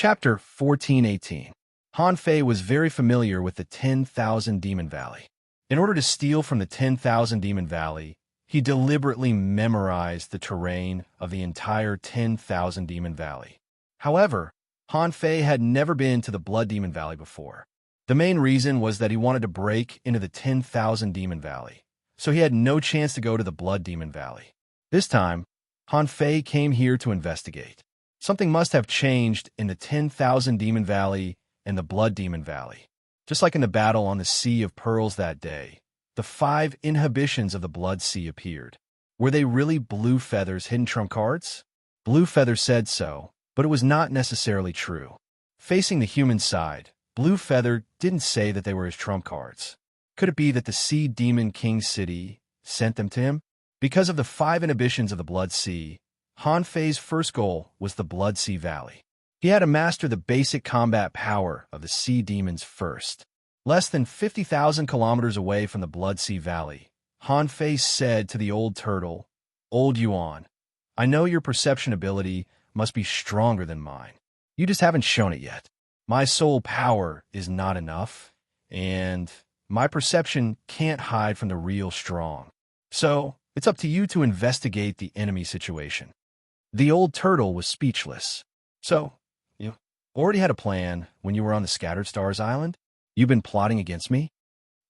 Chapter 1418. Han Fei was very familiar with the 10,000 Demon Valley. In order to steal from the 10,000 Demon Valley, he deliberately memorized the terrain of the entire 10,000 Demon Valley. However, Han Fei had never been to the Blood Demon Valley before. The main reason was that he wanted to break into the 10,000 Demon Valley, so he had no chance to go to the Blood Demon Valley. This time, Han Fei came here to investigate. Something must have changed in the 10,000 Demon Valley and the Blood Demon Valley. Just like in the battle on the Sea of Pearls that day, the 5 inhibitions of the Blood Sea appeared. Were they really Blue Feather's hidden trump cards? Blue Feather said so, but it was not necessarily true. Facing the human side, Blue Feather didn't say that they were his trump cards. Could it be that the Sea Demon King City sent them to him? Because of the 5 inhibitions of the Blood Sea, Han Fei's first goal was the Blood Sea Valley. He had to master the basic combat power of the Sea Demons first. Less than 50,000 kilometers away from the Blood Sea Valley, Han Fei said to the old turtle, "Old Yuan, I know your perception ability must be stronger than mine. You just haven't shown it yet. My soul power is not enough, and my perception can't hide from the real strong. So, it's up to you to investigate the enemy situation." The old turtle was speechless. "So, you already had a plan when you were on the Scattered Stars Island? You've been plotting against me?"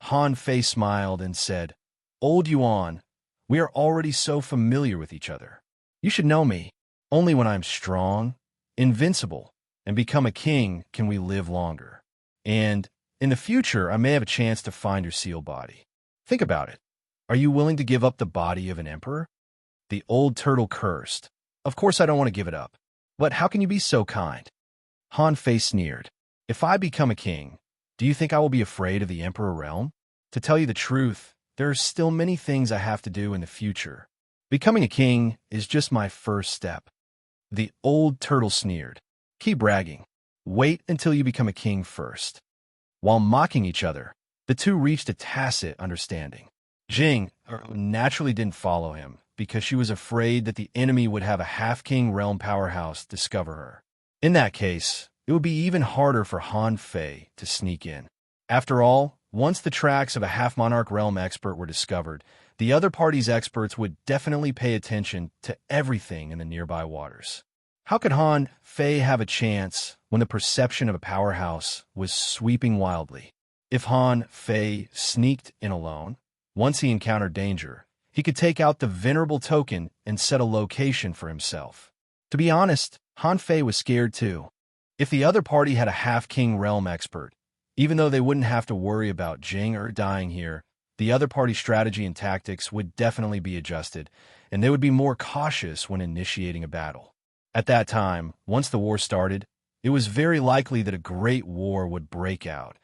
Han Fei smiled and said, "Old Yuan, we are already so familiar with each other. You should know me. Only when I'm strong, invincible, and become a king can we live longer. And in the future, I may have a chance to find your seal body. Think about it. Are you willing to give up the body of an emperor?" The old turtle cursed. "Of course I don't want to give it up. But how can you be so kind?" Han Fei sneered. "If I become a king, do you think I will be afraid of the Emperor realm? To tell you the truth, there are still many things I have to do in the future. Becoming a king is just my first step." The old turtle sneered. "Keep bragging. Wait until you become a king first." While mocking each other, the two reached a tacit understanding. Jing naturally didn't follow him because she was afraid that the enemy would have a half-king realm powerhouse discover her. In that case, it would be even harder for Han Fei to sneak in. After all, once the tracks of a half-monarch realm expert were discovered, the other party's experts would definitely pay attention to everything in the nearby waters. How could Han Fei have a chance when the perception of a powerhouse was sweeping wildly? If Han Fei sneaked in alone, once he encountered danger, he could take out the venerable token and set a location for himself. To be honest, Han Fei was scared too. If the other party had a half-king realm expert, even though they wouldn't have to worry about Jing dying here, the other party's strategy and tactics would definitely be adjusted, and they would be more cautious when initiating a battle. At that time, once the war started, it was very likely that a great war would break out,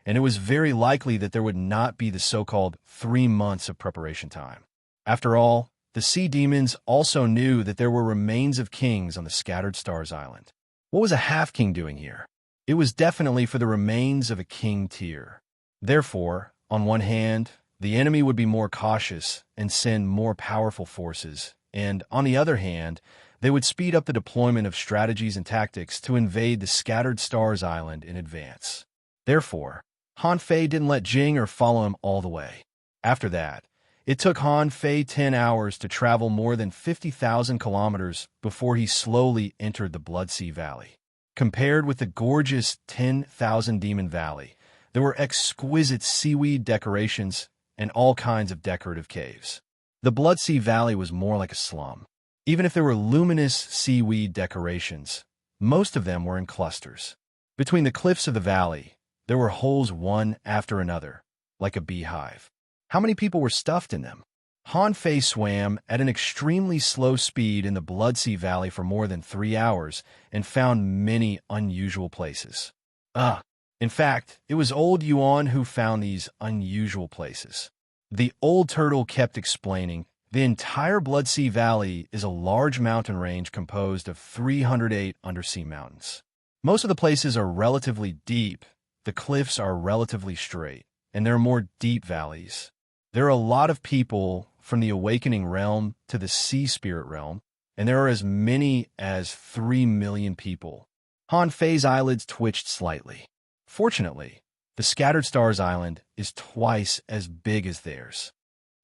and it was very likely that there would not be the so-called 3 months of preparation time. After all, the Sea Demons also knew that there were remains of kings on the Scattered Stars Island. What was a half-king doing here? It was definitely for the remains of a king tier. Therefore, on one hand, the enemy would be more cautious and send more powerful forces, and on the other hand, they would speed up the deployment of strategies and tactics to invade the Scattered Stars Island in advance. Therefore, Han Fei didn't let Jing follow him all the way. After that, it took Han Fei 10 hours to travel more than 50,000 kilometers before he slowly entered the Blood Sea Valley. Compared with the gorgeous 10,000 Demon Valley, there were exquisite seaweed decorations and all kinds of decorative caves. The Blood Sea Valley was more like a slum. Even if there were luminous seaweed decorations, most of them were in clusters. Between the cliffs of the valley, there were holes one after another, like a beehive. How many people were stuffed in them? Han Fei swam at an extremely slow speed in the Blood Sea Valley for more than 3 hours and found many unusual places. In fact, it was old Yuan who found these unusual places. The old turtle kept explaining, the entire Blood Sea Valley is a large mountain range composed of 308 undersea mountains. Most of the places are relatively deep, the cliffs are relatively straight, and there are more deep valleys. There are a lot of people from the Awakening Realm to the Sea Spirit Realm, and there are as many as 3 million people. Han Fei's eyelids twitched slightly. Fortunately, the Scattered Stars Island is twice as big as theirs.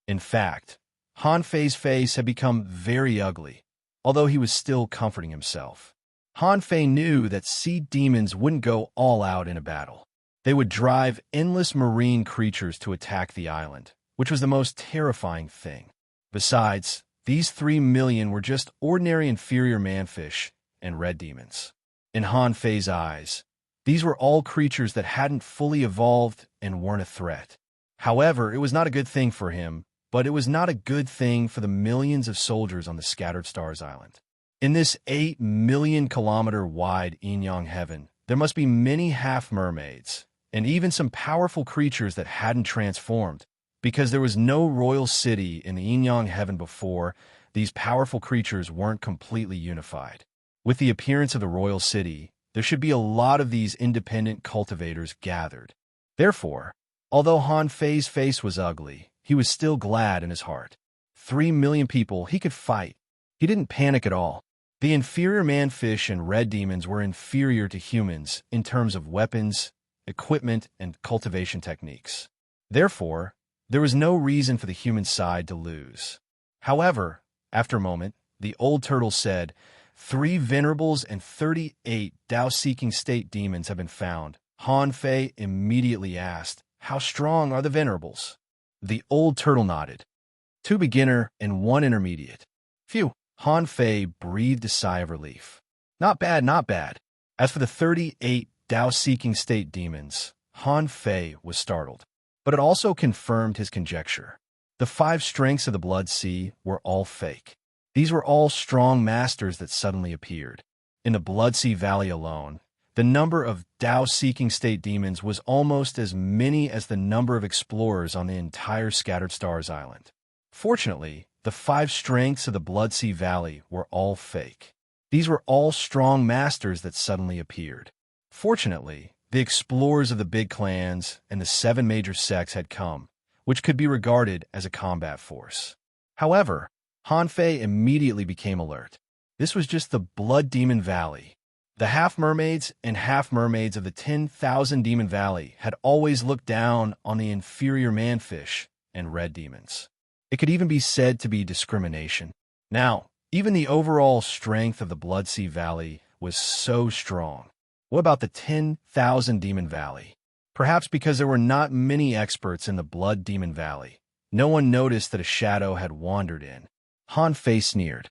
In fact, Han Fei's face had become very ugly, although he was still comforting himself. Han Fei knew that sea demons wouldn't go all out in a battle. They would drive endless marine creatures to attack the island, which was the most terrifying thing. Besides, these 3 million were just ordinary inferior manfish and red demons. In Han Fei's eyes, these were all creatures that hadn't fully evolved and weren't a threat. However, it was not a good thing for him, but it was not a good thing for the millions of soldiers on the Scattered Stars Island. In this 8 million kilometer wide Yin-Yang heaven, there must be many half-mermaids, and even some powerful creatures that hadn't transformed. Because there was no royal city in the Yin-Yang heaven before, these powerful creatures weren't completely unified. With the appearance of the royal city, there should be a lot of these independent cultivators gathered. Therefore, although Han Fei's face was ugly, he was still glad in his heart. 3 million people he could fight. He didn't panic at all. The inferior manfish and red demons were inferior to humans in terms of weapons, equipment, and cultivation techniques. Therefore, there was no reason for the human side to lose. However, after a moment, the old turtle said, 3 venerables and 38 Tao-seeking state demons have been found. Han Fei immediately asked, how strong are the venerables? The old turtle nodded. 2 beginner and 1 intermediate. Phew! Han Fei breathed a sigh of relief. Not bad, not bad. As for the 38 Tao-seeking state demons, Han Fei was startled. But it also confirmed his conjecture. The 5 strengths of the Blood Sea were all fake. These were all strong masters that suddenly appeared. In the Blood Sea Valley alone, the number of Tao-seeking state demons was almost as many as the number of explorers on the entire Scattered Stars Island. Fortunately, the 5 strengths of the Blood Sea Valley were all fake. These were all strong masters that suddenly appeared. Fortunately, the explorers of the big clans and the 7 major sects had come, which could be regarded as a combat force. However, Han Fei immediately became alert. This was just the Blood Demon Valley. The half-mermaids and half-mermaids of the 10,000 Demon Valley had always looked down on the inferior manfish and red demons. It could even be said to be discrimination. Now, even the overall strength of the Blood Sea Valley was so strong. What about the 10,000 Demon Valley? Perhaps because there were not many experts in the Blood Demon Valley, no one noticed that a shadow had wandered in. Han Fei sneered.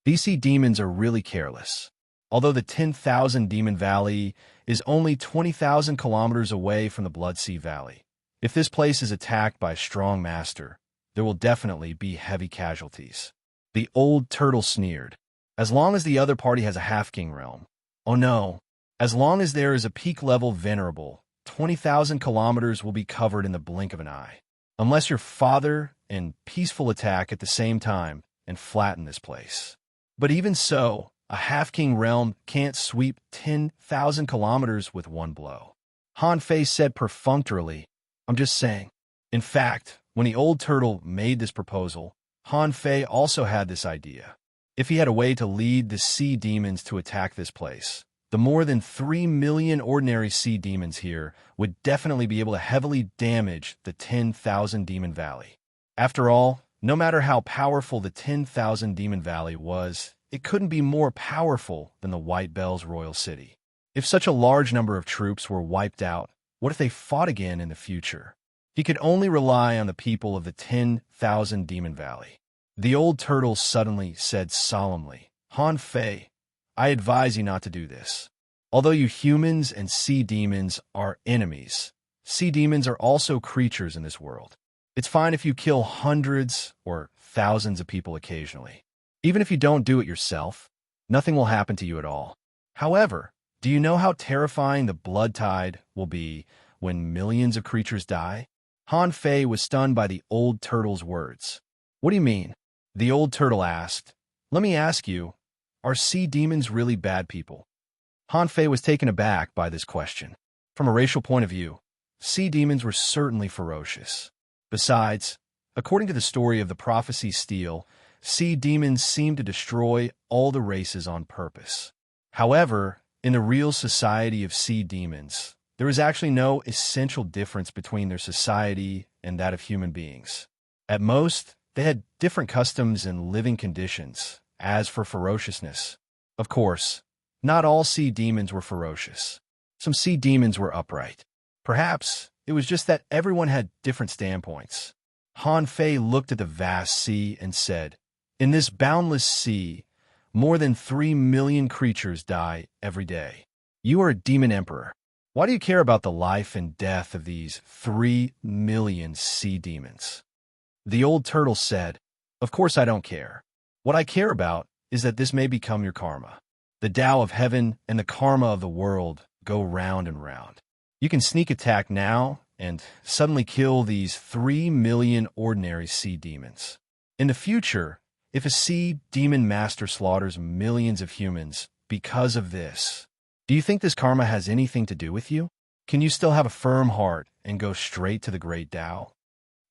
These sea demons are really careless. Although the 10,000 Demon Valley is only 20,000 kilometers away from the Blood Sea Valley, if this place is attacked by a strong master, there will definitely be heavy casualties. The old turtle sneered. As long as the other party has a half-king realm. Oh no. As long as there is a peak-level venerable, 20,000 kilometers will be covered in the blink of an eye. Unless your father and peaceful attack at the same time and flatten this place. But even so, a half-king realm can't sweep 10,000 kilometers with one blow. Han Fei said perfunctorily, I'm just saying. In fact, when the old turtle made this proposal, Han Fei also had this idea. If he had a way to lead the sea demons to attack this place, the more than 3 million ordinary sea demons here would definitely be able to heavily damage the 10,000 Demon Valley. After all, no matter how powerful the 10,000 Demon Valley was, it couldn't be more powerful than the White Bells Royal City. If such a large number of troops were wiped out, what if they fought again in the future? He could only rely on the people of the 10,000 Demon Valley. The old turtle suddenly said solemnly, Han Fei, I advise you not to do this. Although you humans and sea demons are enemies, sea demons are also creatures in this world. It's fine if you kill hundreds or thousands of people occasionally. Even if you don't do it yourself, nothing will happen to you at all. However, do you know how terrifying the blood tide will be when millions of creatures die? Han Fei was stunned by the old turtle's words. What do you mean? The old turtle asked. Let me ask you, are sea demons really bad people? Han Fei was taken aback by this question. From a racial point of view, sea demons were certainly ferocious. Besides, according to the story of the prophecy Steel, sea demons seem to destroy all the races on purpose. However, In the real society of sea demons, there is actually no essential difference between their society and that of human beings. At most, they had different customs and living conditions. As for ferociousness, of course, not all sea demons were ferocious. Some sea demons were upright. Perhaps it was just that everyone had different standpoints. Han Fei looked at the vast sea and said, "In this boundless sea, more than 3 million creatures die every day. You are a demon emperor. Why do you care about the life and death of these 3 million sea demons?" The old turtle said, "Of course I don't care. What I care about is that this may become your karma. The Tao of heaven and the karma of the world go round and round. You can sneak attack now and suddenly kill these 3 million ordinary sea demons. In the future, if a sea demon master slaughters millions of humans because of this, do you think this karma has anything to do with you? Can you still have a firm heart and go straight to the great Tao?"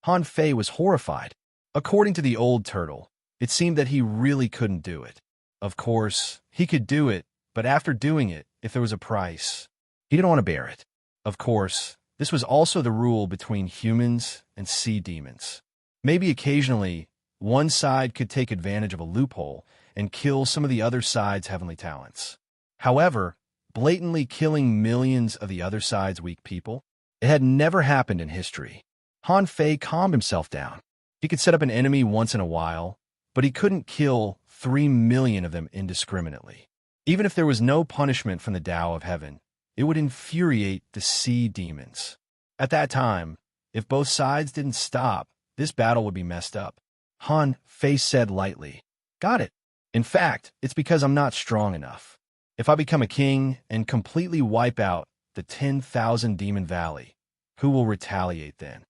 Han Fei was horrified. According to the old turtle, it seemed that he really couldn't do it. Of course, he could do it, but after doing it, if there was a price, he didn't want to bear it. Of course, this was also the rule between humans and sea demons. Maybe occasionally, one side could take advantage of a loophole and kill some of the other side's heavenly talents. However, blatantly killing millions of the other side's weak people, it had never happened in history. Han Fei calmed himself down. He could set up an enemy once in a while, but he couldn't kill 3 million of them indiscriminately. Even if there was no punishment from the Tao of heaven, it would infuriate the sea demons. At that time, if both sides didn't stop, this battle would be messed up. Han Fei said lightly, "Got it. In fact, it's because I'm not strong enough. If I become a king and completely wipe out the 10,000 Demon Valley, who will retaliate then?"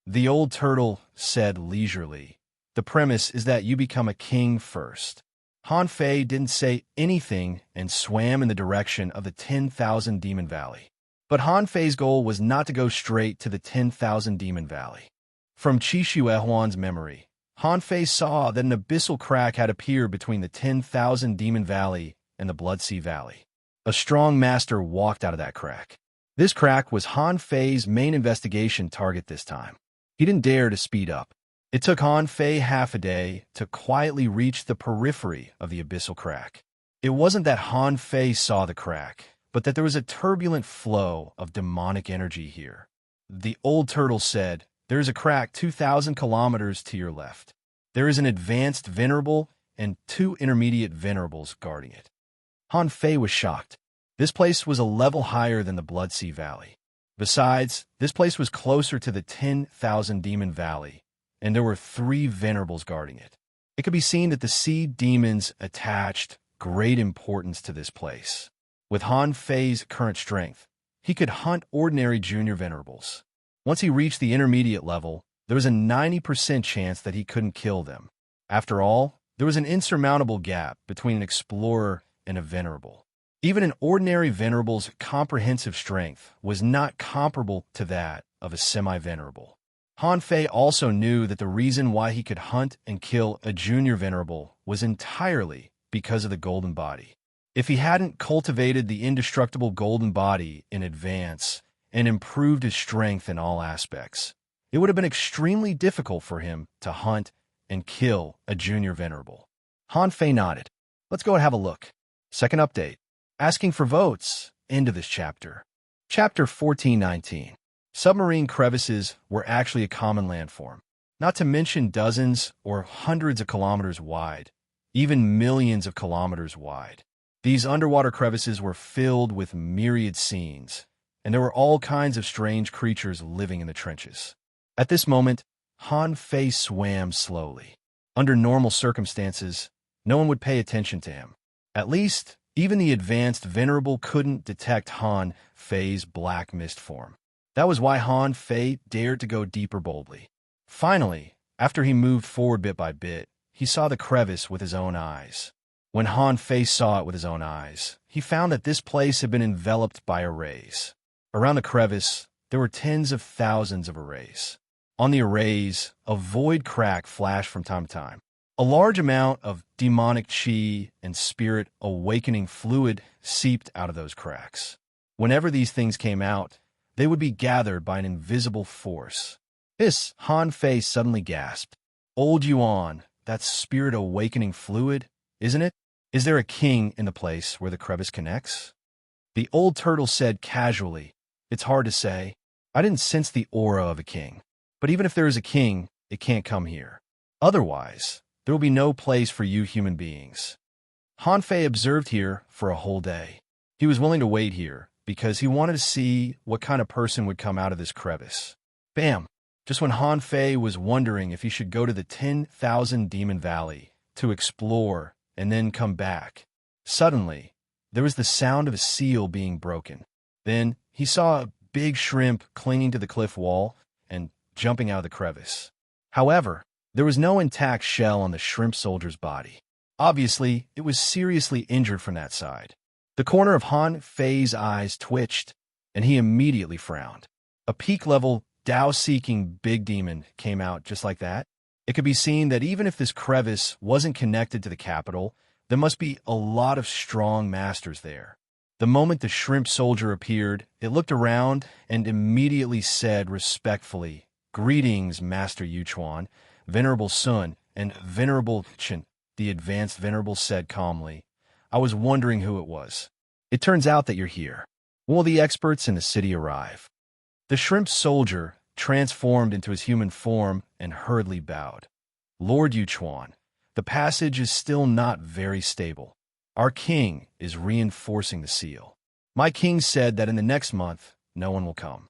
The old turtle said leisurely, "The premise is that you become a king first." Han Fei didn't say anything and swam in the direction of the 10,000 Demon Valley. But Han Fei's goal was not to go straight to the 10,000 Demon Valley. From Qi Shuehuan's memory, Han Fei saw that an abyssal crack had appeared between the 10,000 Demon Valley and the Blood Sea Valley. A strong master walked out of that crack. This crack was Han Fei's main investigation target this time. He didn't dare to speed up. It took Han Fei half a day to quietly reach the periphery of the abyssal crack. It wasn't that Han Fei saw the crack, but that there was a turbulent flow of demonic energy here. The old turtle said, "There is a crack 2,000 kilometers to your left. There is an advanced venerable and 2 intermediate venerables guarding it." Han Fei was shocked. This place was a level higher than the Blood Sea Valley. Besides, this place was closer to the 10,000 Demon Valley, and there were 3 venerables guarding it. It could be seen that the sea demons attached great importance to this place. With Han Fei's current strength, he could hunt ordinary junior venerables. Once he reached the intermediate level, there was a 90% chance that he couldn't kill them. After all, there was an insurmountable gap between an explorer and a venerable. Even an ordinary venerable's comprehensive strength was not comparable to that of a semi-venerable. Han Fei also knew that the reason why he could hunt and kill a junior venerable was entirely because of the golden body. If he hadn't cultivated the indestructible golden body in advance and improved his strength in all aspects, it would have been extremely difficult for him to hunt and kill a junior venerable. Han Fei nodded. "Let's go and have a look." Second update. Asking for votes. End of this chapter. Chapter 1419. Submarine crevices were actually a common landform, not to mention dozens or hundreds of kilometers wide, even millions of kilometers wide. These underwater crevices were filled with myriad scenes, and there were all kinds of strange creatures living in the trenches. At this moment, Han Fei swam slowly. Under normal circumstances, no one would pay attention to him. At least, even the advanced venerable couldn't detect Han Fei's black mist form. That was why Han Fei dared to go deeper boldly. Finally, after he moved forward bit by bit, he saw the crevice with his own eyes. When Han Fei saw it with his own eyes, he found that this place had been enveloped by arrays. Around the crevice, there were tens of thousands of arrays. On the arrays, a void crack flashed from time to time. A large amount of demonic chi and spirit awakening fluid seeped out of those cracks. Whenever these things came out, they would be gathered by an invisible force. This, Han Fei suddenly gasped. Old Yuan, that's spirit awakening fluid, isn't it? Is there a king in the place where the crevice connects? The old turtle said casually, It's hard to say. I didn't sense the aura of a king. But even if there is a king, it can't come here. Otherwise, there will be no place for you human beings. Han Fei observed here for a whole day. He was willing to wait here because he wanted to see what kind of person would come out of this crevice. Bam! Just when Han Fei was wondering if he should go to the 10,000 Demon Valley to explore and then come back, suddenly, there was the sound of a seal being broken. Then he saw a big shrimp clinging to the cliff wall and jumping out of the crevice. However, there was no intact shell on the shrimp soldier's body. Obviously, it was seriously injured from that side. The corner of Han Fei's eyes twitched, and he immediately frowned. A peak-level, Tao-seeking big demon came out just like that. It could be seen that even if this crevice wasn't connected to the capital, there must be a lot of strong masters there. The moment the shrimp soldier appeared, it looked around and immediately said respectfully, Greetings, Master Yuchuan, Venerable Sun, and Venerable Chen. The advanced Venerable said calmly, I was wondering who it was. It turns out that you're here. When will the experts in the city arrive? The shrimp soldier transformed into his human form and hurriedly bowed. Lord Yuchuan, the passage is still not very stable. Our king is reinforcing the seal. My king said that in the next month, no one will come.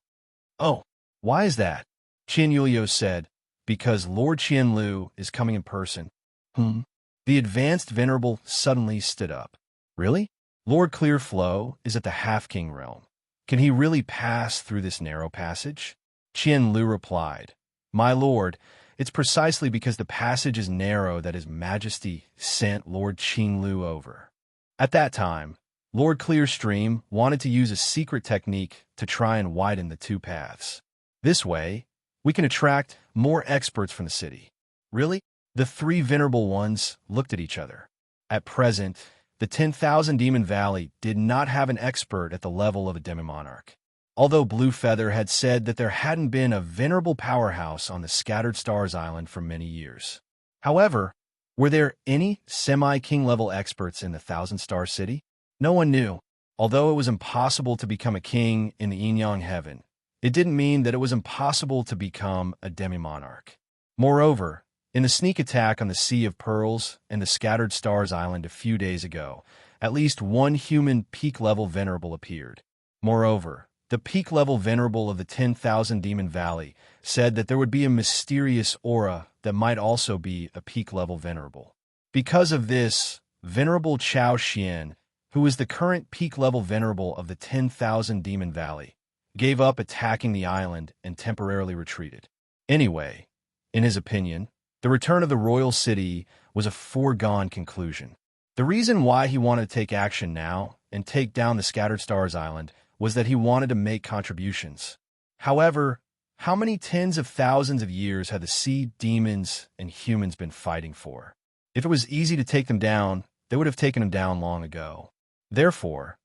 Oh, why is that? Qian Yulio said, because Lord Qianlu is coming in person. The advanced venerable suddenly stood up. Really? Lord Clearflow is at the half-king realm. Can he really pass through this narrow passage? Qianlu replied, My lord, it's precisely because the passage is narrow that His Majesty sent Lord Qianlu over. At that time, Lord Clearstream wanted to use a secret technique to try and widen the two paths. This way, we can attract more experts from the city. Really? The three venerable ones looked at each other. At present, the 10,000 Demon Valley did not have an expert at the level of a demi-monarch. Although Blue Feather had said that there hadn't been a venerable powerhouse on the Scattered Stars Island for many years. However, were there any semi-king level experts in the Thousand Star City? No one knew. Although it was impossible to become a king in the Yin-Yang Heaven, it didn't mean that it was impossible to become a demi-monarch. Moreover, in the sneak attack on the Sea of Pearls and the Scattered Stars Island a few days ago, at least one human peak-level venerable appeared. Moreover, the peak-level venerable of the 10,000 Demon Valley said that there would be a mysterious aura that might also be a peak-level venerable. Because of this, Venerable Chao Xian, who is the current peak-level venerable of the 10,000 Demon Valley, gave up attacking the island and temporarily retreated. Anyway, in his opinion, the return of the royal city was a foregone conclusion. The reason why he wanted to take action now and take down the Scattered Stars Island was that he wanted to make contributions. However, how many tens of thousands of years had the sea demons and humans been fighting for? If it was easy to take them down, they would have taken them down long ago. Therefore,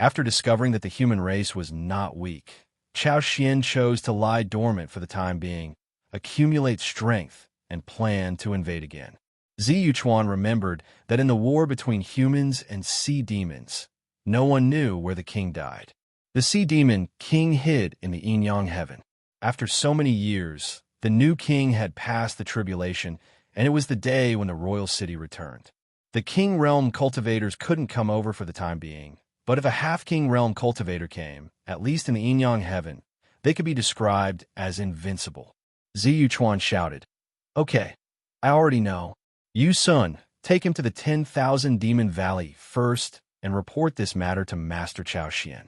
after discovering that the human race was not weak, Chao Xian chose to lie dormant for the time being, accumulate strength, and plan to invade again. Zi Yuchuan remembered that in the war between humans and sea demons, no one knew where the king died. The sea demon king hid in the Yin-Yang Heaven. After so many years, the new king had passed the tribulation, and it was the day when the royal city returned. The king realm cultivators couldn't come over for the time being, but if a half-king realm cultivator came, at least in the Yin-Yang Heaven, they could be described as invincible. Zi Yuchuan shouted, Okay, I already know. You, Sun, take him to the 10,000 Demon Valley first and report this matter to Master Chao Xian.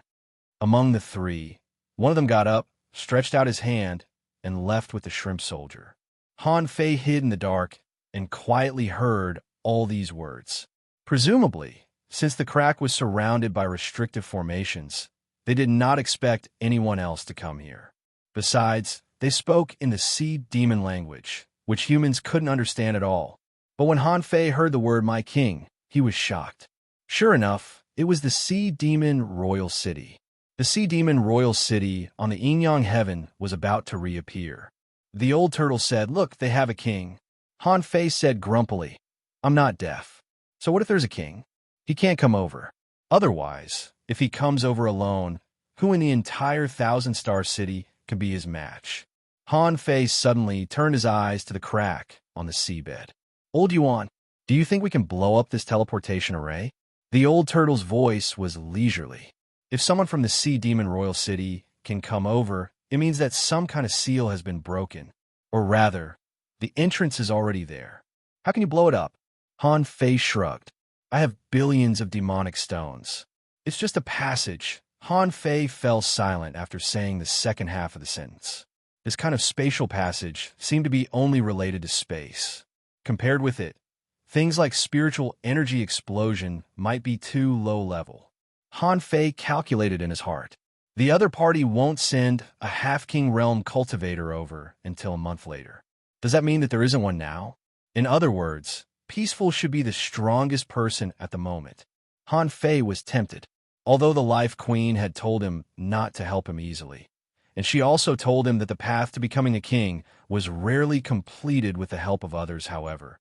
Among the three, one of them got up, stretched out his hand, and left with the shrimp soldier. Han Fei hid in the dark and quietly heard all these words. Presumably, since the crack was surrounded by restrictive formations, they did not expect anyone else to come here. Besides, they spoke in the sea demon language, which humans couldn't understand at all. But when Han Fei heard the word my king, he was shocked. Sure enough, it was the Sea Demon Royal City. The Sea Demon Royal City on the Yin-Yang heaven was about to reappear. The old turtle said, "Look, they have a king." Han Fei said grumpily, "I'm not deaf. So what if there's a king? He can't come over. Otherwise, if he comes over alone, who in the entire thousand-star city can be his match?" Han Fei suddenly turned his eyes to the crack on the seabed. "Old Yuan, do you think we can blow up this teleportation array?" The old turtle's voice was leisurely. "If someone from the Sea Demon Royal City can come over, it means that some kind of seal has been broken. Or rather, the entrance is already there. How can you blow it up?" Han Fei shrugged. "I have billions of demonic stones. It's just a passage." Han Fei fell silent after saying the second half of the sentence. This kind of spatial passage seemed to be only related to space. Compared with it, things like spiritual energy explosion might be too low level. Han Fei calculated in his heart. The other party won't send a half-king realm cultivator over until a month later. Does that mean that there isn't one now? In other words, Peaceful should be the strongest person at the moment. Han Fei was tempted, although the Life Queen had told him not to help him easily. And she also told him that the path to becoming a king was rarely completed with the help of others, however.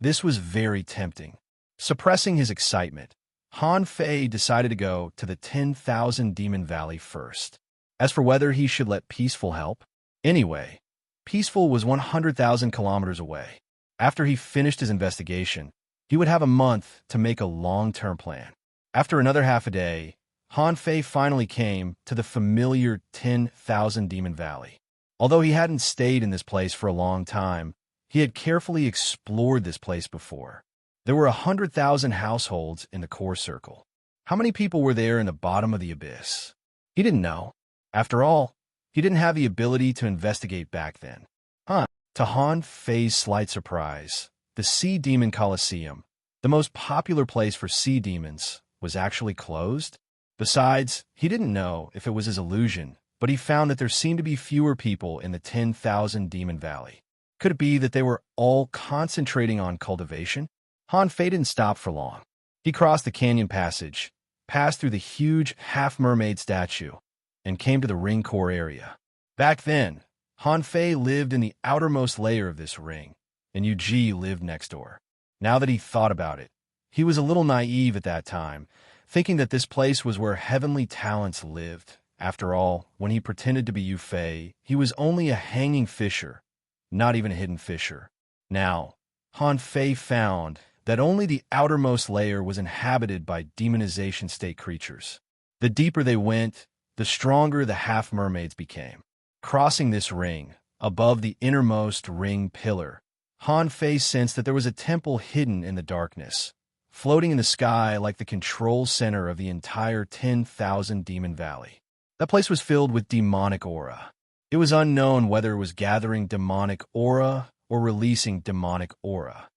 This was very tempting. Suppressing his excitement, Han Fei decided to go to the 10,000 Demon Valley first. As for whether he should let Peaceful help, anyway, Peaceful was 100,000 kilometers away. After he finished his investigation, he would have a month to make a long-term plan. After another half a day, Han Fei finally came to the familiar 10,000 Demon Valley. Although he hadn't stayed in this place for a long time, he had carefully explored this place before. There were 100,000 households in the core circle. How many people were there in the bottom of the abyss? He didn't know. After all, he didn't have the ability to investigate back then. To Han Fei's slight surprise, the Sea Demon Coliseum, the most popular place for sea demons, was actually closed. Besides, he didn't know if it was his illusion, but he found that there seemed to be fewer people in the 10,000 Demon Valley. Could it be that they were all concentrating on cultivation? Han Fei didn't stop for long. He crossed the canyon passage, passed through the huge half-mermaid statue, and came to the ring core area. Back then, Han Fei lived in the outermost layer of this ring, and Yu Ji lived next door. Now that he thought about it, he was a little naive at that time, thinking that this place was where heavenly talents lived. After all, when he pretended to be Yu Fei, he was only a hanging fisher, not even a hidden fisher. Now, Han Fei found that only the outermost layer was inhabited by demonization state creatures. The deeper they went, the stronger the half-mermaids became. Crossing this ring, above the innermost ring pillar, Han Fei sensed that there was a temple hidden in the darkness, floating in the sky like the control center of the entire 10,000 Demon Valley. That place was filled with demonic aura. It was unknown whether it was gathering demonic aura or releasing demonic aura.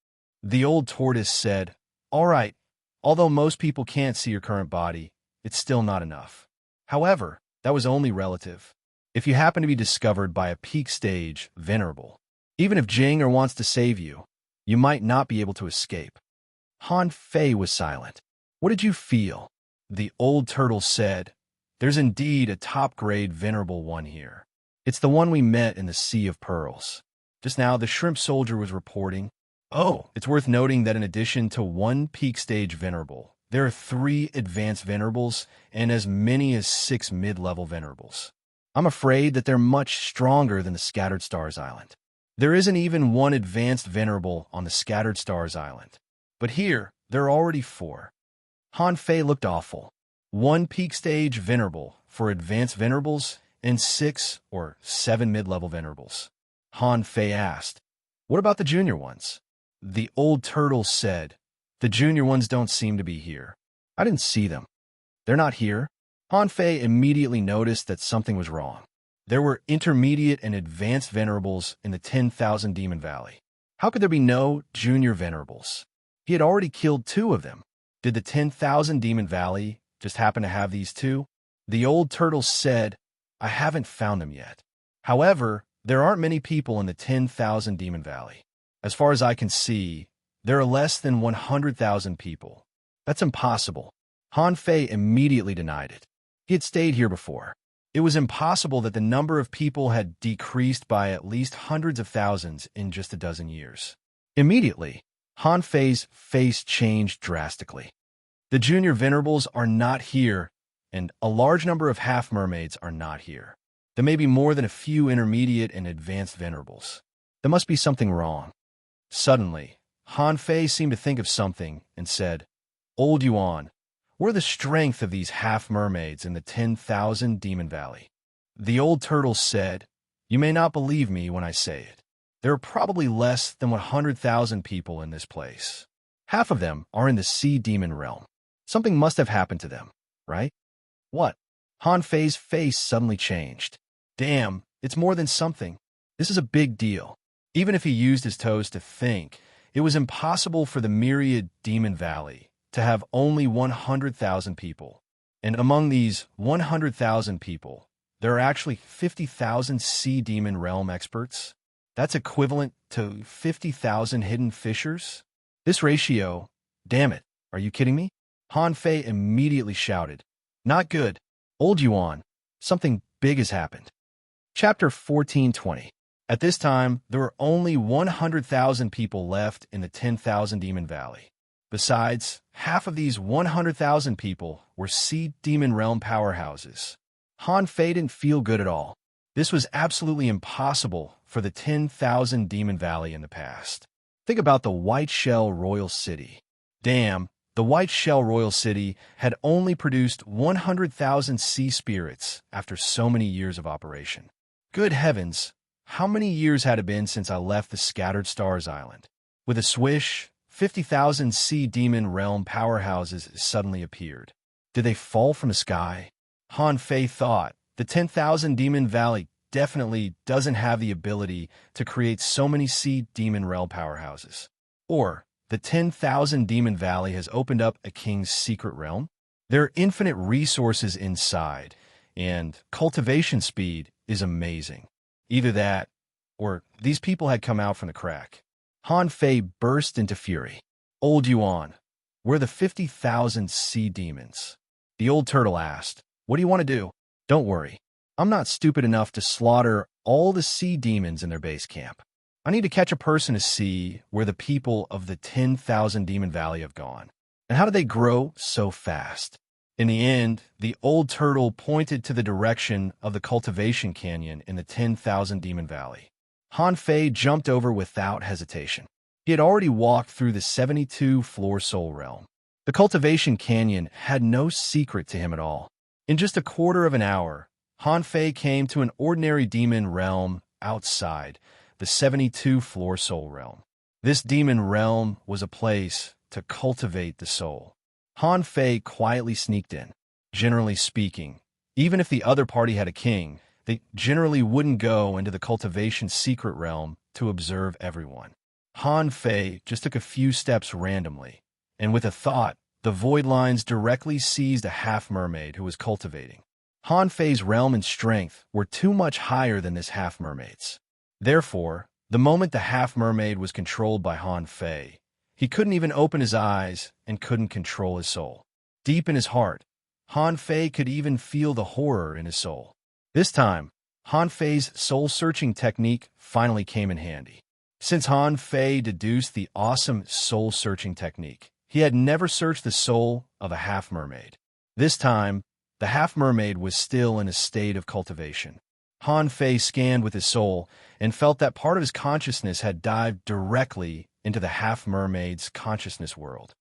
The old tortoise said, "All right, although most people can't see your current body, it's still not enough." However, that was only relative. If you happen to be discovered by a peak stage venerable, even if Jing wants to save you, you might not be able to escape. Han Fei was silent. "What did you feel?" The old turtle said, "There's indeed a top-grade venerable one here. It's the one we met in the Sea of Pearls. Just now, the shrimp soldier was reporting. Oh, it's worth noting that in addition to one peak stage venerable, there are 3 advanced venerables and as many as 6 mid-level venerables. I'm afraid that they're much stronger than the Scattered Stars Island. There isn't even one advanced venerable on the Scattered Stars Island. But here, there are already 4. Han Fei looked awful. 1 peak stage venerable for advanced venerables and 6 or 7 mid-level venerables. Han Fei asked, "What about the junior ones?" The old turtle said, "The junior ones don't seem to be here. I didn't see them. They're not here." Han Fei immediately noticed that something was wrong. There were intermediate and advanced venerables in the 10,000 Demon Valley. How could there be no junior venerables? He had already killed 2 of them. Did the 10,000 Demon Valley just happen to have these 2? The old turtle said, "I haven't found them yet. However, there aren't many people in the 10,000 Demon Valley. As far as I can see, There are less than 100,000 people. That's impossible. Han Fei immediately denied it. He had stayed here before. It was impossible that the number of people had decreased by at least hundreds of thousands in just a dozen years. Immediately, Han Fei's face changed drastically. The junior venerables are not here, and a large number of half-mermaids are not here. There may be more than a few intermediate and advanced venerables. There must be something wrong. Suddenly, Han Fei seemed to think of something and said, "Old Yuan, where the strength of these half-mermaids in the 10,000 Demon Valley?" The old turtle said, "You may not believe me when I say it. There are probably less than 100,000 people in this place. Half of them are in the sea demon realm. Something must have happened to them, right?" "What?" Han Fei's face suddenly changed. "Damn, it's more than something. This is a big deal." Even if he used his toes to think, it was impossible for the myriad Demon Valley to have only 100,000 people. And among these 100,000 people, there are actually 50,000 sea demon realm experts. That's equivalent to 50,000 hidden fishers. This ratio, damn it, are you kidding me? Han Fei immediately shouted, "Not good. Old Yuan, something big has happened." Chapter 1420. At this time, there were only 100,000 people left in the 10,000 Demon Valley. Besides, half of these 100,000 people were sea demon realm powerhouses. Han Fei didn't feel good at all. This was absolutely impossible for the 10,000 Demon Valley in the past. Think about the White Shell Royal City. Damn, the White Shell Royal City had only produced 100,000 sea spirits after so many years of operation. Good heavens, how many years had it been since I left the Scattered Stars Island? With a swish, 50,000 sea demon realm powerhouses suddenly appeared. Did they fall from the sky? Han Fei thought, the 10,000 Demon Valley definitely doesn't have the ability to create so many sea demon realm powerhouses. Or, the 10,000 Demon Valley has opened up a king's secret realm? There are infinite resources inside, and cultivation speed is amazing. Either that, or these people had come out from the crack. Han Fei burst into fury. "Old Yuan, we're the 50,000 sea demons." The old turtle asked, "What do you want to do?" "Don't worry. I'm not stupid enough to slaughter all the sea demons in their base camp. I need to catch a person to see where the people of the 10,000 Demon Valley have gone. And how do they grow so fast?" In the end, the old turtle pointed to the direction of the cultivation canyon in the 10,000 Demon Valley. Han Fei jumped over without hesitation. He had already walked through the 72-floor soul realm. The cultivation canyon had no secret to him at all. In just a quarter of an hour, Han Fei came to an ordinary demon realm outside the 72-floor soul realm. This demon realm was a place to cultivate the soul. Han Fei quietly sneaked in. Generally speaking, even if the other party had a king, they generally wouldn't go into the cultivation secret realm to observe everyone. Han Fei just took a few steps randomly, and with a thought, the void lines directly seized a half-mermaid who was cultivating. Han Fei's realm and strength were too much higher than this half-mermaid's. Therefore, the moment the half-mermaid was controlled by Han Fei, he couldn't even open his eyes and couldn't control his soul. Deep in his heart, Han Fei could even feel the horror in his soul. This time, Han Fei's soul-searching technique finally came in handy. Since Han Fei deduced the awesome soul-searching technique, he had never searched the soul of a half-mermaid. This time, the half-mermaid was still in a state of cultivation. Han Fei scanned with his soul and felt that part of his consciousness had dived directly into the half-mermaid's consciousness world.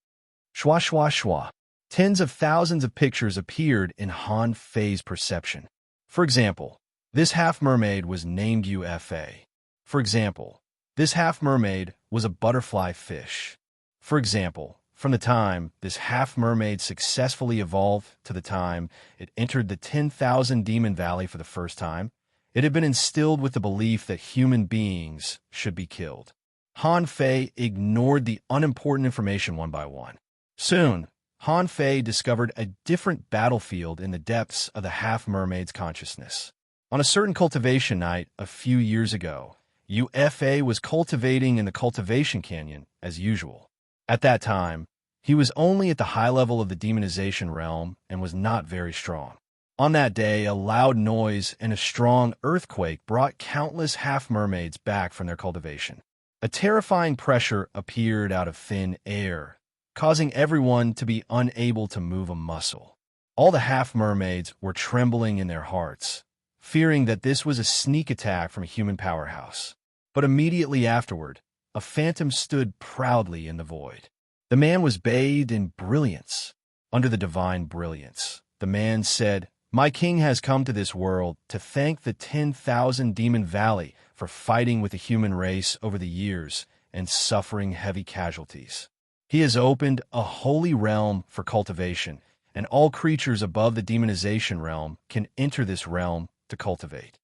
Shwa shwa shwa. Tens of thousands of pictures appeared in Han Fei's perception. For example, this half-mermaid was named UFA. For example, this half-mermaid was a butterfly fish. For example, from the time this half-mermaid successfully evolved to the time it entered the 10,000 Demon Valley for the first time, it had been instilled with the belief that human beings should be killed. Han Fei ignored the unimportant information one by one. Soon, Han Fei discovered a different battlefield in the depths of the half-mermaid's consciousness. On a certain cultivation night a few years ago, UFA was cultivating in the cultivation canyon as usual. At that time, he was only at the high level of the demonization realm and was not very strong. On that day, a loud noise and a strong earthquake brought countless half-mermaids back from their cultivation. A terrifying pressure appeared out of thin air, causing everyone to be unable to move a muscle. All the half-mermaids were trembling in their hearts, fearing that this was a sneak attack from a human powerhouse. But immediately afterward, a phantom stood proudly in the void. The man was bathed in brilliance. Under the divine brilliance, the man said, "My king has come to this world to thank the 10,000 Demon Valley for fighting with the human race over the years and suffering heavy casualties. He has opened a holy realm for cultivation, and all creatures above the demonization realm can enter this realm to cultivate."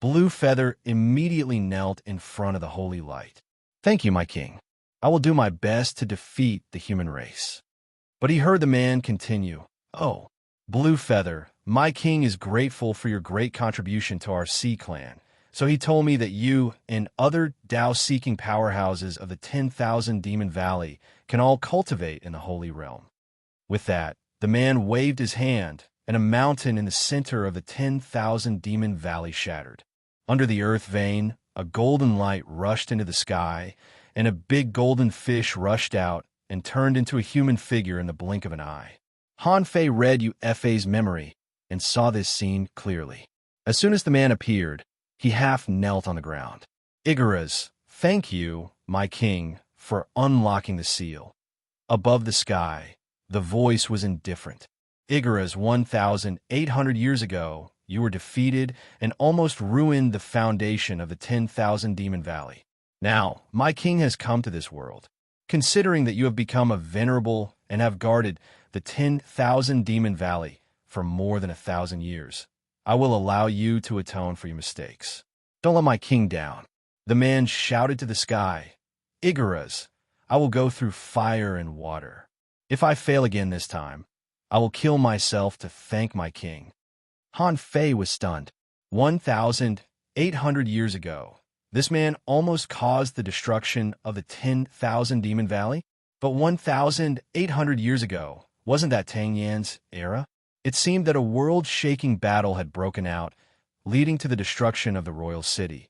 Blue Feather immediately knelt in front of the holy light. "Thank you, my king. I will do my best to defeat the human race." But he heard the man continue, "Oh, Blue Feather, my king is grateful for your great contribution to our Sea Clan, so he told me that you and other Tao-seeking powerhouses of the 10,000 Demon Valley can all cultivate in the holy realm." With that, the man waved his hand, and a mountain in the center of the 10,000 Demon Valley shattered. Under the earth vein, a golden light rushed into the sky, and a big golden fish rushed out and turned into a human figure in the blink of an eye. Han Fei read Yu's memory and saw this scene clearly. As soon as the man appeared, he half knelt on the ground. "Igaras, thank you, my king, for unlocking the seal." Above the sky, the voice was indifferent. "Igaras, 1,800 years ago, you were defeated and almost ruined the foundation of the 10,000 Demon Valley. Now, my king has come to this world. Considering that you have become a venerable and have guarded the 10,000 Demon Valley for more than 1,000 years, I will allow you to atone for your mistakes. Don't let my king down." The man shouted to the sky, "Igaras, I will go through fire and water. If I fail again this time, I will kill myself to thank my king." Han Fei was stunned. 1,800 years ago, this man almost caused the destruction of the 10,000 Demon Valley? But 1,800 years ago, wasn't that Tang Yan's era? It seemed that a world-shaking battle had broken out, leading to the destruction of the royal city.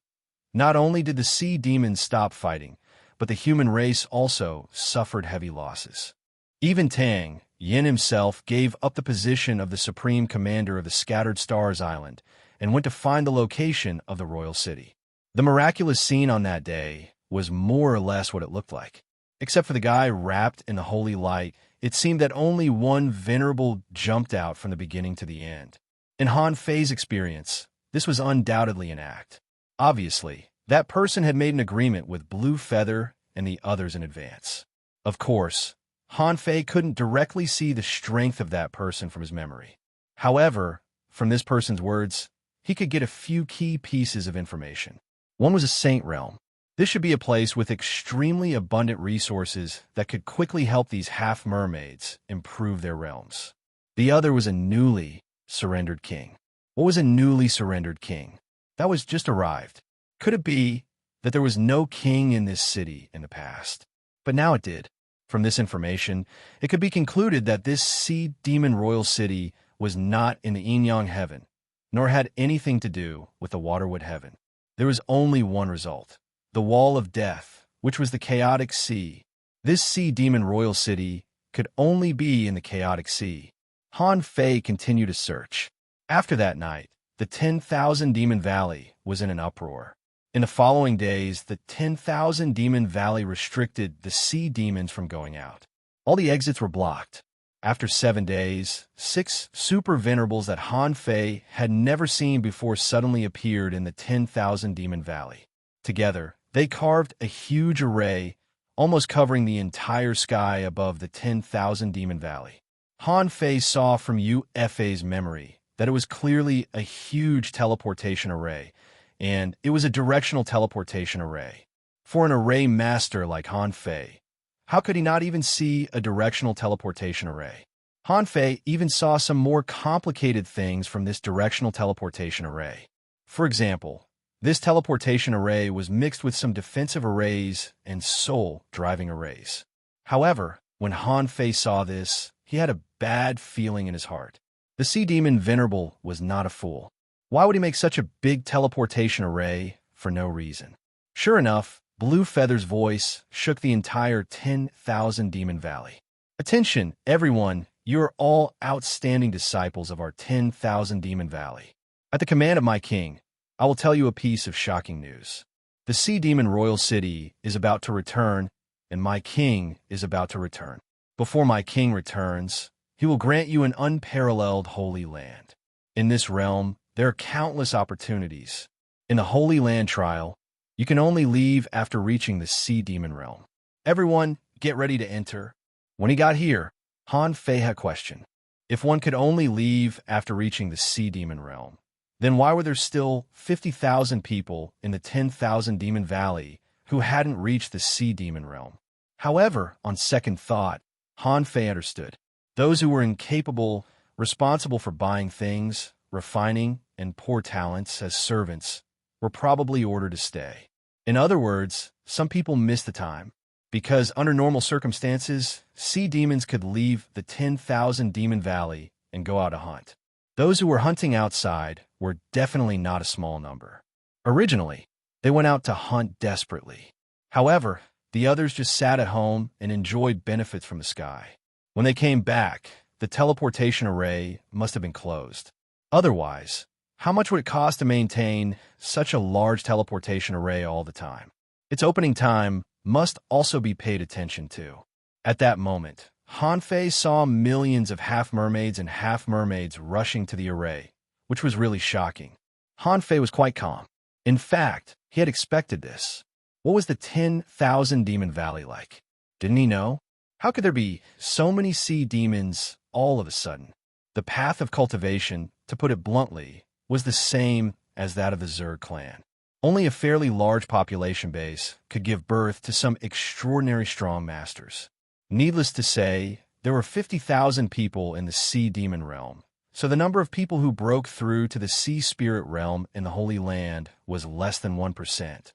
Not only did the sea demons stop fighting, but the human race also suffered heavy losses. Even Tang Yin himself gave up the position of the supreme commander of the Scattered Stars Island and went to find the location of the royal city. The miraculous scene on that day was more or less what it looked like. Except for the guy wrapped in the holy light, it seemed that only one venerable jumped out from the beginning to the end. In Han Fei's experience, this was undoubtedly an act. Obviously, that person had made an agreement with Blue Feather and the others in advance. Of course, Han Fei couldn't directly see the strength of that person from his memory. However, from this person's words, he could get a few key pieces of information. One was a saint realm. This should be a place with extremely abundant resources that could quickly help these half-mermaids improve their realms. The other was a newly surrendered king. What was a newly surrendered king? That was just arrived. Could it be that there was no king in this city in the past? But now it did. From this information, it could be concluded that this sea demon royal city was not in the Yin-Yang heaven, nor had anything to do with the Waterwood heaven. There was only one result: the Wall of Death, which was the chaotic sea. This sea demon royal city could only be in the chaotic sea. Han Fei continued to search. After that night, the 10,000 Demon Valley was in an uproar. In the following days, the 10,000 Demon Valley restricted the sea demons from going out. All the exits were blocked. After 7 days, 6 super venerables that Han Fei had never seen before suddenly appeared in the 10,000 Demon Valley. Together, they carved a huge array, almost covering the entire sky above the 10,000 Demon Valley. Han Fei saw from Yu's memory that it was clearly a huge teleportation array, and it was a directional teleportation array. For an array master like Han Fei, how could he not even see a directional teleportation array? Han Fei even saw some more complicated things from this directional teleportation array. For example, this teleportation array was mixed with some defensive arrays and soul-driving arrays. However, when Han Fei saw this, he had a bad feeling in his heart. The sea demon Venerable was not a fool. Why would he make such a big teleportation array for no reason? Sure enough, Blue Feather's voice shook the entire 10,000 Demon Valley. Attention, everyone, you are all outstanding disciples of our 10,000 Demon Valley. At the command of my king, I will tell you a piece of shocking news. The Sea Demon Royal City is about to return, and my king is about to return. Before my king returns, he will grant you an unparalleled holy land. In this realm, there are countless opportunities. In the Holy Land trial, you can only leave after reaching the Sea Demon realm. Everyone, get ready to enter. When he got here, Han Fei had questioned. If one could only leave after reaching the Sea Demon realm, then why were there still 50,000 people in the 10,000 Demon Valley who hadn't reached the Sea Demon realm? However, on second thought, Han Fei understood. Those who were incapable, responsible for buying things, refining, and poor talents as servants were probably ordered to stay. In other words, some people missed the time. Because under normal circumstances, sea demons could leave the 10,000 Demon Valley and go out to hunt. Those who were hunting outside were definitely not a small number. Originally, they went out to hunt desperately. However, the others just sat at home and enjoyed benefits from the sky. When they came back, the teleportation array must have been closed. Otherwise, how much would it cost to maintain such a large teleportation array all the time? Its opening time must also be paid attention to. At that moment, Han Fei saw millions of half-mermaids and half-mermaids rushing to the array, which was really shocking. Han Fei was quite calm. In fact, he had expected this. What was the 10,000 Demon Valley like? Didn't he know? How could there be so many sea demons all of a sudden? The path of cultivation, to put it bluntly, was the same as that of the Zerg clan. Only a fairly large population base could give birth to some extraordinary strong masters. Needless to say, there were 50,000 people in the Sea Demon realm, so the number of people who broke through to the Sea Spirit realm in the Holy Land was less than 1%.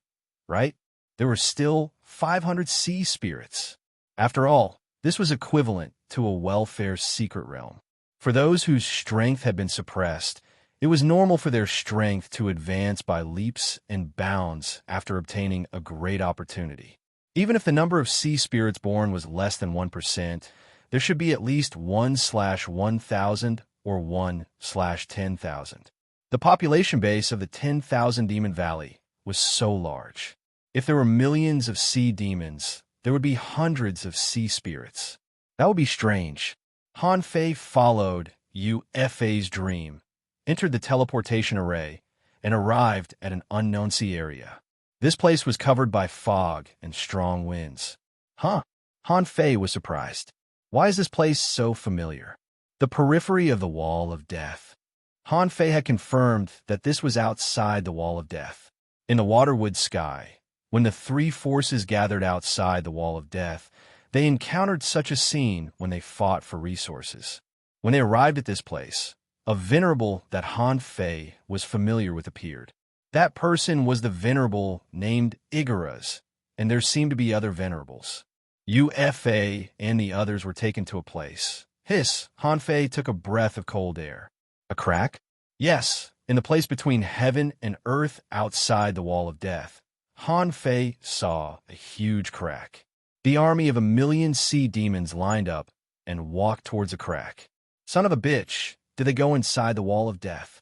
Right? There were still 500 sea spirits. After all, this was equivalent to a welfare secret realm. For those whose strength had been suppressed, it was normal for their strength to advance by leaps and bounds after obtaining a great opportunity. Even if the number of sea spirits born was less than 1%, there should be at least 1/1,000 or 1/10,000. The population base of the 10,000 Demon Valley was so large. If there were millions of sea demons, there would be hundreds of sea spirits. That would be strange. Han Fei followed UFA's dream, entered the teleportation array, and arrived at an unknown sea area. This place was covered by fog and strong winds. Huh? Han Fei was surprised. Why is this place so familiar? The periphery of the Wall of Death. Han Fei had confirmed that this was outside the Wall of Death. In the Waterwood sky, when the three forces gathered outside the Wall of Death, they encountered such a scene when they fought for resources. When they arrived at this place, a venerable that Han Fei was familiar with appeared. That person was the venerable named Igaraz, and there seemed to be other venerables. UFA and the others were taken to a place. Hiss, Han Fei took a breath of cold air. A crack? Yes, in the place between heaven and earth outside the Wall of Death. Han Fei saw a huge crack. The army of 1,000,000 sea demons lined up and walked towards a crack. Son of a bitch, did they go inside the Wall of Death?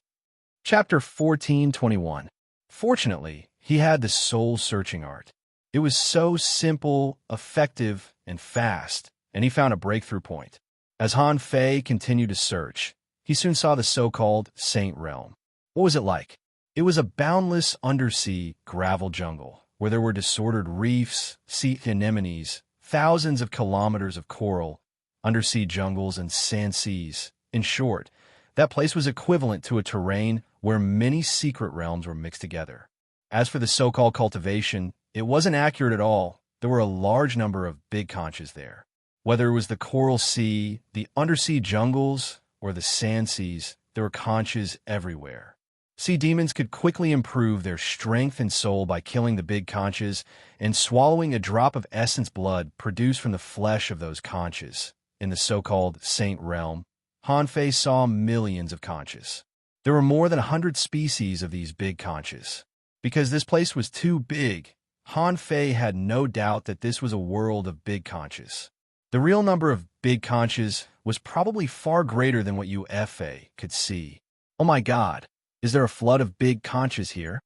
Chapter 14:21. Fortunately, he had the soul-searching art. It was so simple, effective, and fast, and he found a breakthrough point. As Han Fei continued to search, he soon saw the so-called Saint Realm. What was it like? It was a boundless undersea gravel jungle, where there were disordered reefs, sea anemones, thousands of kilometers of coral, undersea jungles, and sand seas. In short, that place was equivalent to a terrain where many secret realms were mixed together. As for the so-called cultivation, it wasn't accurate at all. There were a large number of big conches there. Whether it was the coral sea, the undersea jungles, or the sand seas, there were conches everywhere. Sea demons could quickly improve their strength and soul by killing the big conches and swallowing a drop of essence blood produced from the flesh of those conches. In the so-called Saint Realm, Hanfei saw millions of conches. There were more than 100 species of these big conches. Because this place was too big, Hanfei had no doubt that this was a world of big conches. The real number of big conches was probably far greater than what UFA could see. Oh my God, is there a flood of big conches here?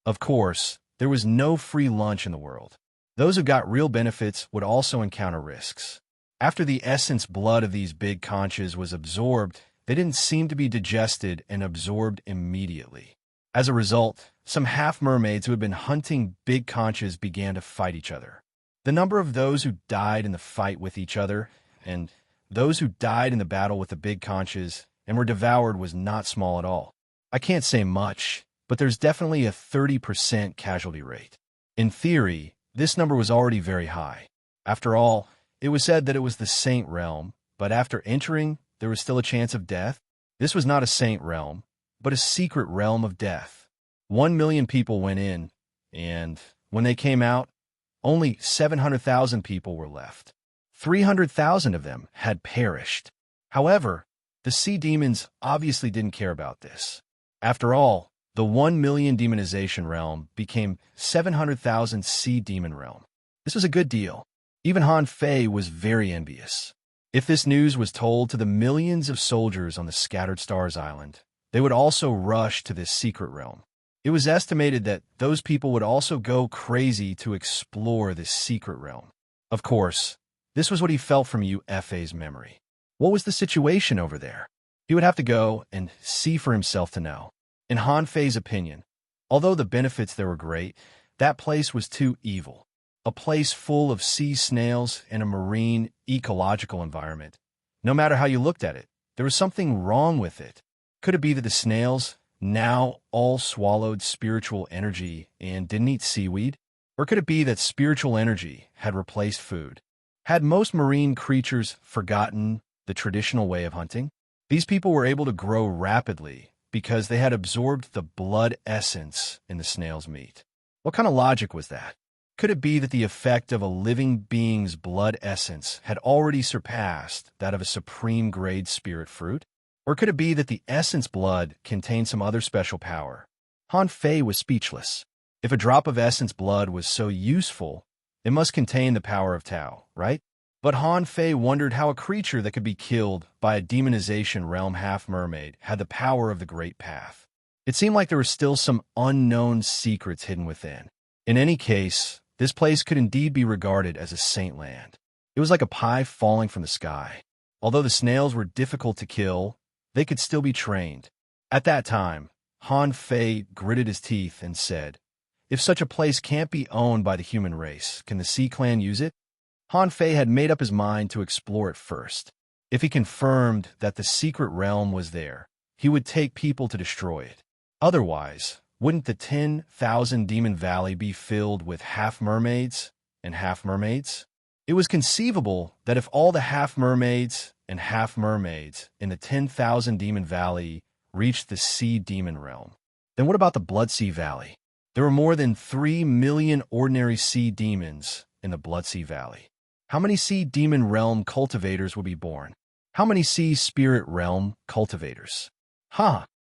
Of course, there was no free lunch in the world. Those who got real benefits would also encounter risks. After the essence blood of these big conches was absorbed, they didn't seem to be digested and absorbed immediately. As a result, some half-mermaids who had been hunting big conches began to fight each other. The number of those who died in the fight with each other and those who died in the battle with the big conches and were devoured was not small at all. I can't say much, but there's definitely a 30% casualty rate. In theory, this number was already very high. After all, it was said that it was the Saint Realm, but after entering, there was still a chance of death. This was not a Saint Realm, but a secret realm of death. 1 million people went in, and when they came out, only 700,000 people were left. 300,000 of them had perished. However, the sea demons obviously didn't care about this. After all, the 1 million demonization realm became 700,000 sea demon realm. This was a good deal. Even Han Fei was very envious. If this news was told to the millions of soldiers on the Scattered Stars Island, they would also rush to this secret realm. It was estimated that those people would also go crazy to explore this secret realm. Of course, this was what he felt from UFA's memory. What was the situation over there? He would have to go and see for himself to know. In Han Fei's opinion, although the benefits there were great, that place was too evil. A place full of sea snails and a marine ecological environment. No matter how you looked at it, there was something wrong with it. Could it be that the snails now all swallowed spiritual energy and didn't eat seaweed? Or could it be that spiritual energy had replaced food? Had most marine creatures forgotten the traditional way of hunting? These people were able to grow rapidly because they had absorbed the blood essence in the snail's meat. What kind of logic was that? Could it be that the effect of a living being's blood essence had already surpassed that of a supreme grade spirit fruit? Or could it be that the essence blood contained some other special power? Han Fei was speechless. If a drop of essence blood was so useful, it must contain the power of Tao, right? But Han Fei wondered how a creature that could be killed by a demonization realm half-mermaid had the power of the Great Path. It seemed like there were still some unknown secrets hidden within. In any case, this place could indeed be regarded as a saint land. It was like a pie falling from the sky. Although the snails were difficult to kill, they could still be trained. At that time, Han Fei gritted his teeth and said, "If such a place can't be owned by the human race, can the Sea Clan use it?" Han Fei had made up his mind to explore it first. If he confirmed that the secret realm was there, he would take people to destroy it. Otherwise, wouldn't the 10,000 Demon Valley be filled with half-mermaids and half-mermaids? It was conceivable that if all the half-mermaids and half-mermaids in the 10,000 Demon Valley reached the Sea Demon Realm, then what about the Blood Sea Valley? There were more than 3 million ordinary sea demons in the Blood Sea Valley. How many Sea Demon Realm cultivators would be born? How many Sea Spirit Realm cultivators?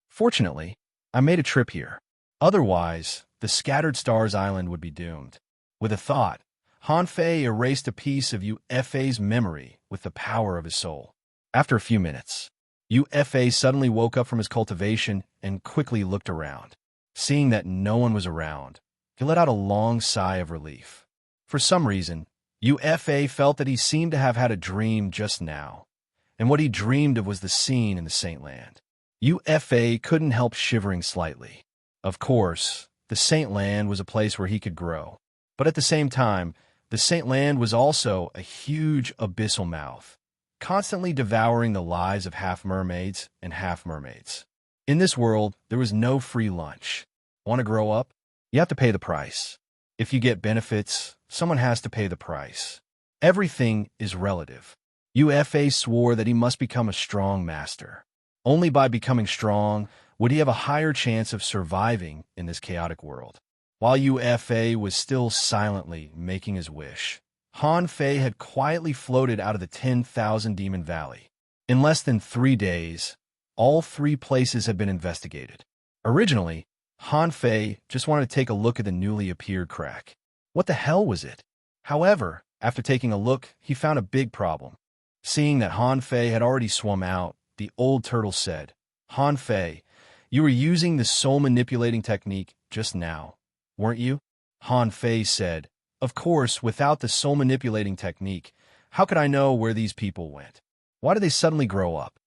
Fortunately, I made a trip here. Otherwise, the Scattered Stars Island would be doomed. With a thought, Han Fei erased a piece of UFA's memory with the power of his soul. After a few minutes, UFA suddenly woke up from his cultivation and quickly looked around. Seeing that no one was around, he let out a long sigh of relief. For some reason, UFA felt that he seemed to have had a dream just now, and what he dreamed of was the scene in the Saint Land. UFA couldn't help shivering slightly. Of course, the Saint Land was a place where he could grow, but at the same time, the Saint Land was also a huge abyssal mouth, constantly devouring the lives of half-mermaids and half-mermaids. In this world, there was no free lunch. Want to grow up? You have to pay the price. If you get benefits, someone has to pay the price. Everything is relative. UFA swore that he must become a strong master. Only by becoming strong Would he have a higher chance of surviving in this chaotic world? While UFA was still silently making his wish, Han Fei had quietly floated out of the 10,000 Demon Valley. In less than 3 days, all 3 places had been investigated. Originally, Han Fei just wanted to take a look at the newly appeared crack. What the hell was it? However, after taking a look, he found a big problem. Seeing that Han Fei had already swum out, the old turtle said, "Han Fei, you were using the soul-manipulating technique just now, weren't you?" Han Fei said, "Of course, without the soul-manipulating technique, how could I know where these people went? Why did they suddenly grow up?"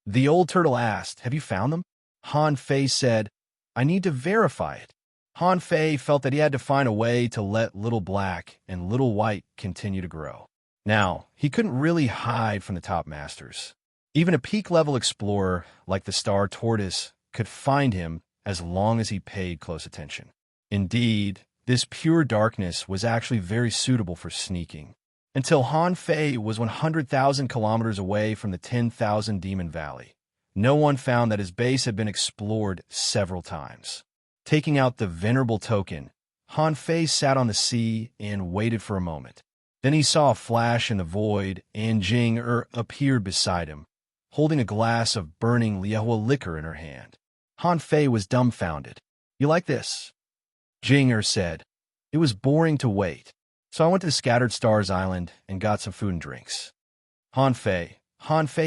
The old turtle asked, "Have you found them?" Han Fei said, "I need to verify it." Han Fei felt that he had to find a way to let Little Black and Little White continue to grow. Now, he couldn't really hide from the top masters. Even a peak-level explorer like the Star Tortoise could find him as long as he paid close attention. Indeed, this pure darkness was actually very suitable for sneaking. Until Han Fei was 100,000 kilometers away from the 10,000 Demon Valley, no one found that his base had been explored several times. Taking out the venerable token, Han Fei sat on the sea and waited for a moment. Then he saw a flash in the void, and Jing appeared beside him, holding a glass of burning Liahua liquor in her hand. Han Fei was dumbfounded. "You like this?" Jing said. "It was boring to wait, so I went to the Scattered Stars Island and got some food and drinks." Han Fei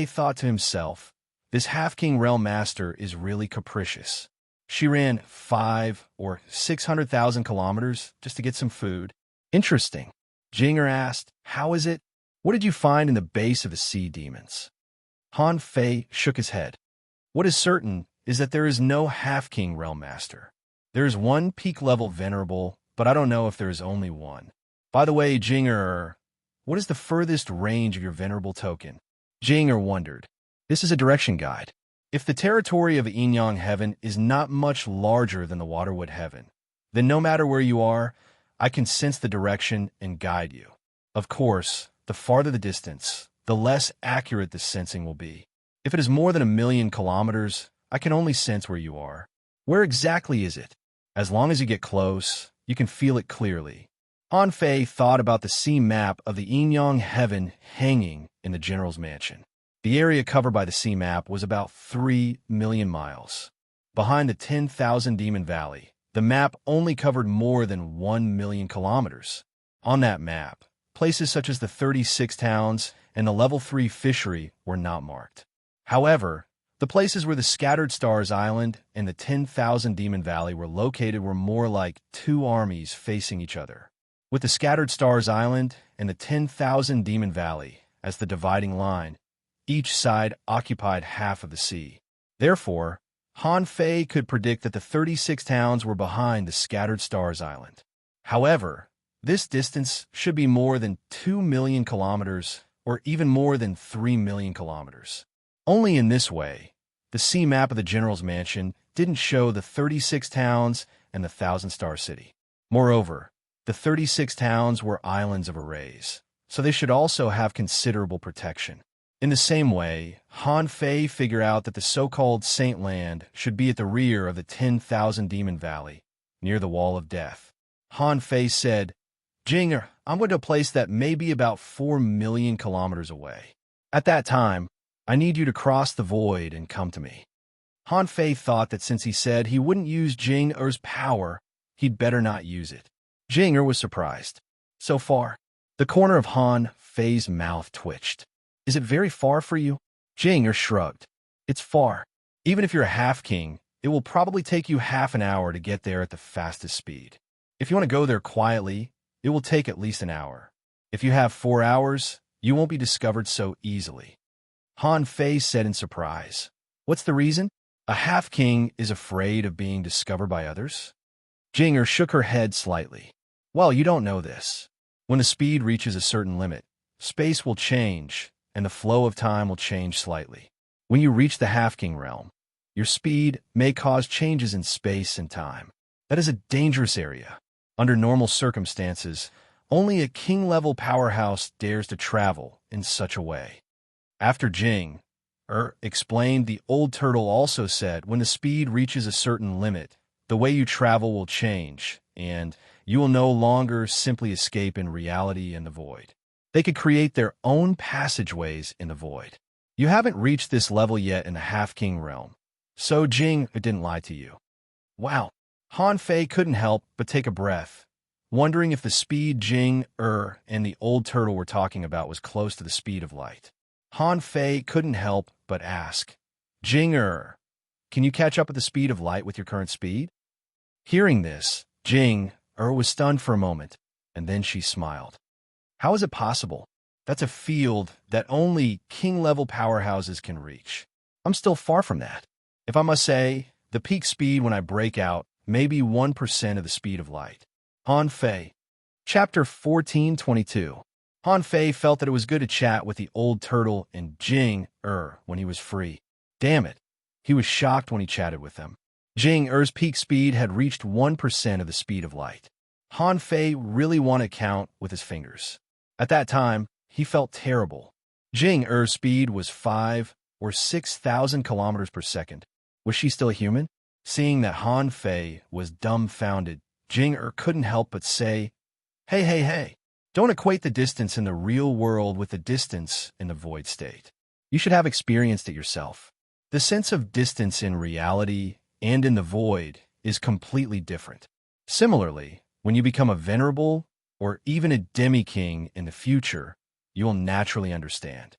thought to himself, "This half-king realm master is really capricious. She ran 500,000 or 600,000 kilometers just to get some food. Interesting." Jinger asked, "How is it? What did you find in the base of the sea demons?" Han Fei shook his head. "What is certain is that there is no half-king realm master. There is one peak-level venerable, but I don't know if there is only one. By the way, Jinger, what is the furthest range of your venerable token?" Jinger wondered. "This is a direction guide. If the territory of Yin-Yang Heaven is not much larger than the Waterwood Heaven, then no matter where you are, I can sense the direction and guide you. Of course, the farther the distance, the less accurate the sensing will be. If it is more than 1,000,000 kilometers, I can only sense where you are. Where exactly is it? As long as you get close, you can feel it clearly." Han Fei thought about the sea map of the Yin-Yang Heaven hanging in the general's mansion. The area covered by the sea map was about 3 million miles. Behind the 10,000 Demon Valley, the map only covered more than 1 million kilometers. On that map, places such as the 36 towns and the Level 3 fishery were not marked. However, the places where the Scattered Stars Island and the 10,000 Demon Valley were located were more like 2 armies facing each other, with the Scattered Stars Island and the 10,000 Demon Valley as the dividing line. Each side occupied half of the sea. Therefore, Han Fei could predict that the 36 towns were behind the Scattered Stars Island. However, this distance should be more than 2 million kilometers or even more than 3 million kilometers. Only in this way, the sea map of the General's Mansion didn't show the 36 towns and the Thousand Star City. Moreover, the 36 towns were islands of arrays, so they should also have considerable protection. In the same way, Han Fei figured out that the so-called Saint Land should be at the rear of the 10,000 Demon Valley, near the Wall of Death. Han Fei said, "Jinger, I'm going to a place that may be about 4 million kilometers away. At that time, I need you to cross the void and come to me." Han Fei thought that since he said he wouldn't use Jinger's power, he'd better not use it. Jinger was surprised. "So far?" The corner of Han Fei's mouth twitched. "Is it very far for you?" Jinger shrugged. "It's far. Even if you're a half-king, it will probably take you half an hour to get there at the fastest speed. If you want to go there quietly, it will take at least an hour. If you have 4 hours, you won't be discovered so easily." Han Fei said in surprise. "What's the reason? A half-king is afraid of being discovered by others?" Jinger shook her head slightly. "Well, you don't know this. When the speed reaches a certain limit, space will change, and the flow of time will change slightly. When you reach the half-king realm, your speed may cause changes in space and time. That is a dangerous area. Under normal circumstances, only a king-level powerhouse dares to travel in such a way." After Jing, explained, the old turtle also said, when the speed reaches a certain limit, the way you travel will change, and you will no longer simply escape in reality and the void. They could create their own passageways in the void. You haven't reached this level yet in the half-king realm. So Jing didn't lie to you. Wow. Han Fei couldn't help but take a breath, wondering if the speed Jing and the old turtle were talking about was close to the speed of light. Han Fei couldn't help but ask, Jing can you catch up at the speed of light with your current speed? Hearing this, Jing was stunned for a moment, and then she smiled. How is it possible? That's a field that only king-level powerhouses can reach. I'm still far from that. If I must say, the peak speed when I break out may be 1% of the speed of light. Han Fei. Chapter 1422. Han Fei felt that it was good to chat with the old turtle and Jing when he was free. Damn it. He was shocked when he chatted with them. Jing peak speed had reached 1% of the speed of light. Han Fei really wanted to count with his fingers. At that time, he felt terrible. Jing speed was 5 or 6,000 kilometers per second. Was she still human? Seeing that Han Fei was dumbfounded, Jing couldn't help but say, Hey. Don't equate the distance in the real world with the distance in the void state. You should have experienced it yourself. The sense of distance in reality and in the void is completely different. Similarly, when you become a venerable or even a demi-king in the future, you will naturally understand.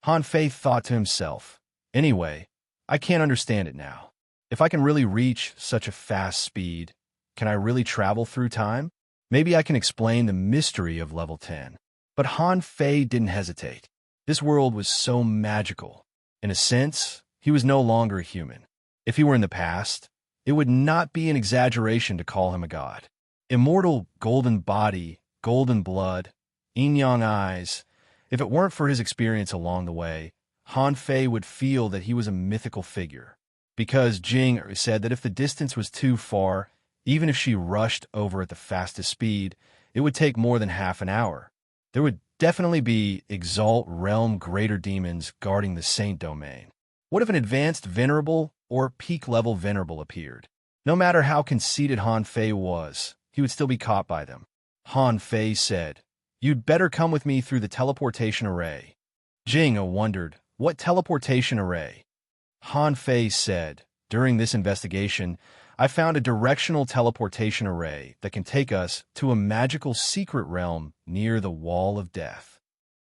Han Fei thought to himself, anyway, I can't understand it now. If I can really reach such a fast speed, can I really travel through time? Maybe I can explain the mystery of level 10. But Han Fei didn't hesitate. This world was so magical. In a sense, he was no longer a human. If he were in the past, it would not be an exaggeration to call him a god. Immortal golden body, golden blood, yin-yang eyes. If it weren't for his experience along the way, Han Fei would feel that he was a mythical figure. Because Jing said that if the distance was too far, even if she rushed over at the fastest speed, it would take more than half an hour. There would definitely be Exalt Realm greater demons guarding the Saint Domain. What if an advanced venerable or peak-level venerable appeared? No matter how conceited Han Fei was, he would still be caught by them. Han Fei said, You'd better come with me through the teleportation array. Jing wondered, what teleportation array? Han Fei said, during this investigation, I found a directional teleportation array that can take us to a magical secret realm near the Wall of Death.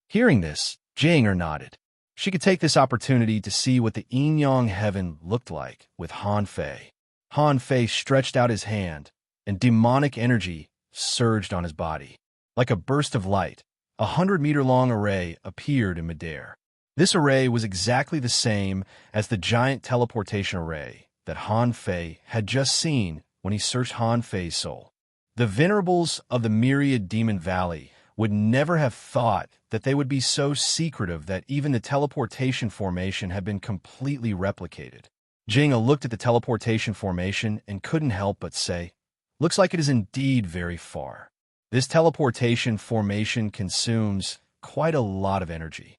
Hearing this, Jing nodded. She could take this opportunity to see what the yin-yang heaven looked like with Han Fei. Han Fei stretched out his hand, and demonic energy surged on his body. Like a burst of light, a 100-meter-long array appeared in midair. This array was exactly the same as the giant teleportation array that Han Fei had just seen when he searched Han Fei's soul. The venerables of the myriad Demon Valley would never have thought that they would be so secretive that even the teleportation formation had been completely replicated. Jing looked at the teleportation formation and couldn't help but say, Looks like it is indeed very far. This teleportation formation consumes quite a lot of energy.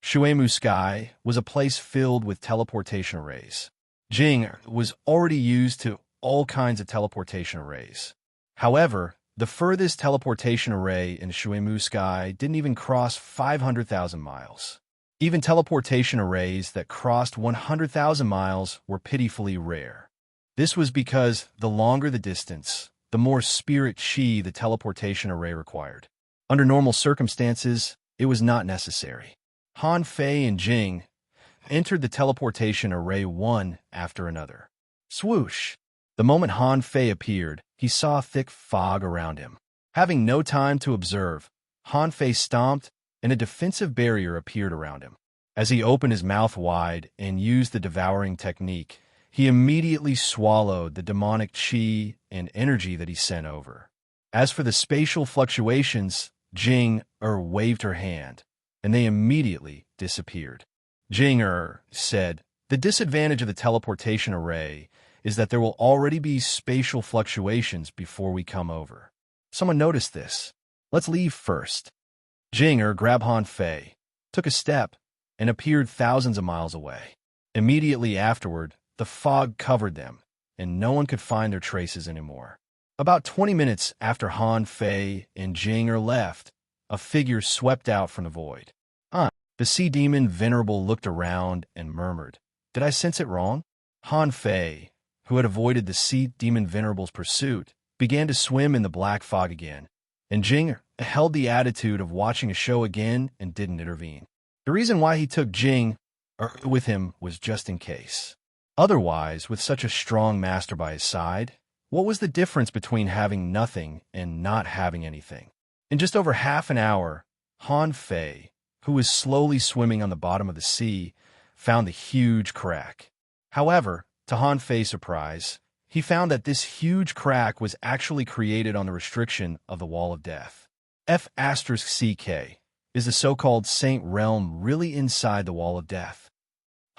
Shuemu Sky was a place filled with teleportation arrays. Jing was already used to all kinds of teleportation arrays. However, the furthest teleportation array in Shuemu Sky didn't even cross 500,000 miles. Even teleportation arrays that crossed 100,000 miles were pitifully rare. This was because the longer the distance, the more spirit chi the teleportation array required. Under normal circumstances, it was not necessary. Han Fei and Jing entered the teleportation array one after another. Swoosh! The moment Han Fei appeared, he saw a thick fog around him. Having no time to observe, Han Fei stomped, and a defensive barrier appeared around him. As he opened his mouth wide and used the devouring technique, he immediately swallowed the demonic chi and energy that he sent over. As for the spatial fluctuations, Jing waved her hand, and they immediately disappeared. Jing said, The disadvantage of the teleportation array is that there will already be spatial fluctuations before we come over. Someone noticed this. Let's leave first. Jing grabbed Han Fei, took a step, and appeared thousands of miles away. Immediately afterward, the fog covered them, and no one could find their traces anymore. About 20 minutes after Han Fei and Jing are left, a figure swept out from the void. The sea demon Venerable looked around and murmured, "Did I sense it wrong?" Han Fei, who had avoided the sea demon Venerable's pursuit, began to swim in the black fog again, and Jing held the attitude of watching a show again and didn't intervene. The reason why he took Jing with him was just in case. Otherwise, with such a strong master by his side, what was the difference between having nothing and not having anything? In just over half an hour, Han Fei, who was slowly swimming on the bottom of the sea, found the huge crack. However, to Han Fei's surprise, he found that this huge crack was actually created on the restriction of the Wall of Death. F***CK is the so-called Saint Realm really inside the Wall of Death?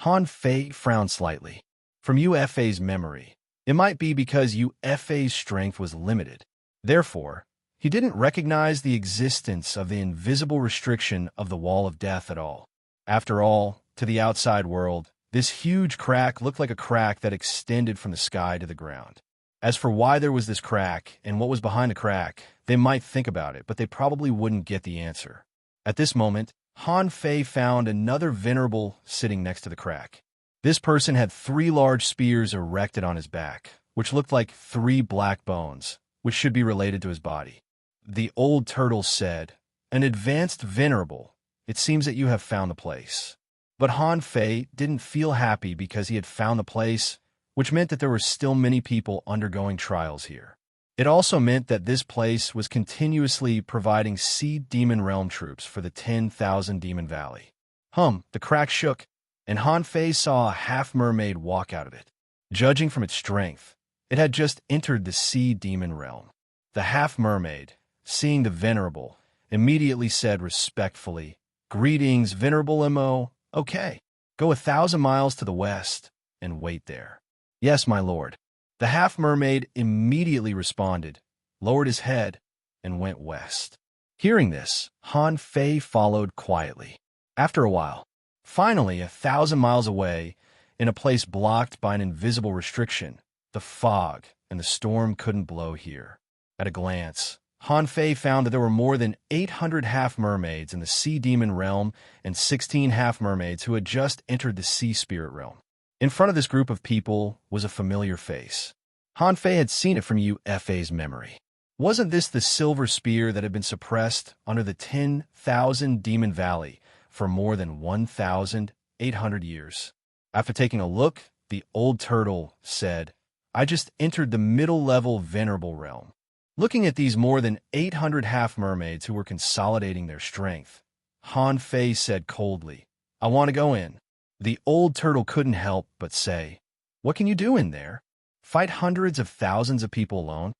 Han Fei frowned slightly. From UFA's memory, it might be because UFA's strength was limited. Therefore, he didn't recognize the existence of the invisible restriction of the Wall of Death at all. After all, to the outside world, this huge crack looked like a crack that extended from the sky to the ground. As for why there was this crack and what was behind the crack, they might think about it, but they probably wouldn't get the answer. At this moment, Han Fei found another venerable sitting next to the crack. This person had 3 large spears erected on his back, which looked like 3 black bones, which should be related to his body. The old turtle said, "An advanced venerable, it seems that you have found the place." But Han Fei didn't feel happy because he had found the place, which meant that there were still many people undergoing trials here. It also meant that this place was continuously providing sea demon realm troops for the 10,000 Demon Valley. The crack shook, and Han Fei saw a half-mermaid walk out of it. Judging from its strength, it had just entered the sea demon realm. The half-mermaid, seeing the venerable, immediately said respectfully, "Greetings, Venerable Mo. Okay, go 1,000 miles to the west and wait there." "Yes, my lord." The half-mermaid immediately responded, lowered his head, and went west. Hearing this, Han Fei followed quietly. After a while, finally 1,000 miles away, in a place blocked by an invisible restriction, the fog and the storm couldn't blow here. At a glance, Han Fei found that there were more than 800 half-mermaids in the sea demon realm and 16 half-mermaids who had just entered the sea spirit realm. In front of this group of people was a familiar face. Han Fei had seen it from UFA's memory. Wasn't this the silver spear that had been suppressed under the 10,000 Demon Valley for more than 1,800 years? After taking a look, the old turtle said, "I just entered the middle-level venerable realm." Looking at these more than 800 half-mermaids who were consolidating their strength, Han Fei said coldly, "I want to go in." The old turtle couldn't help but say, "What can you do in there? Fight hundreds of thousands of people alone?"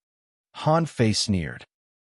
Han Fei sneered.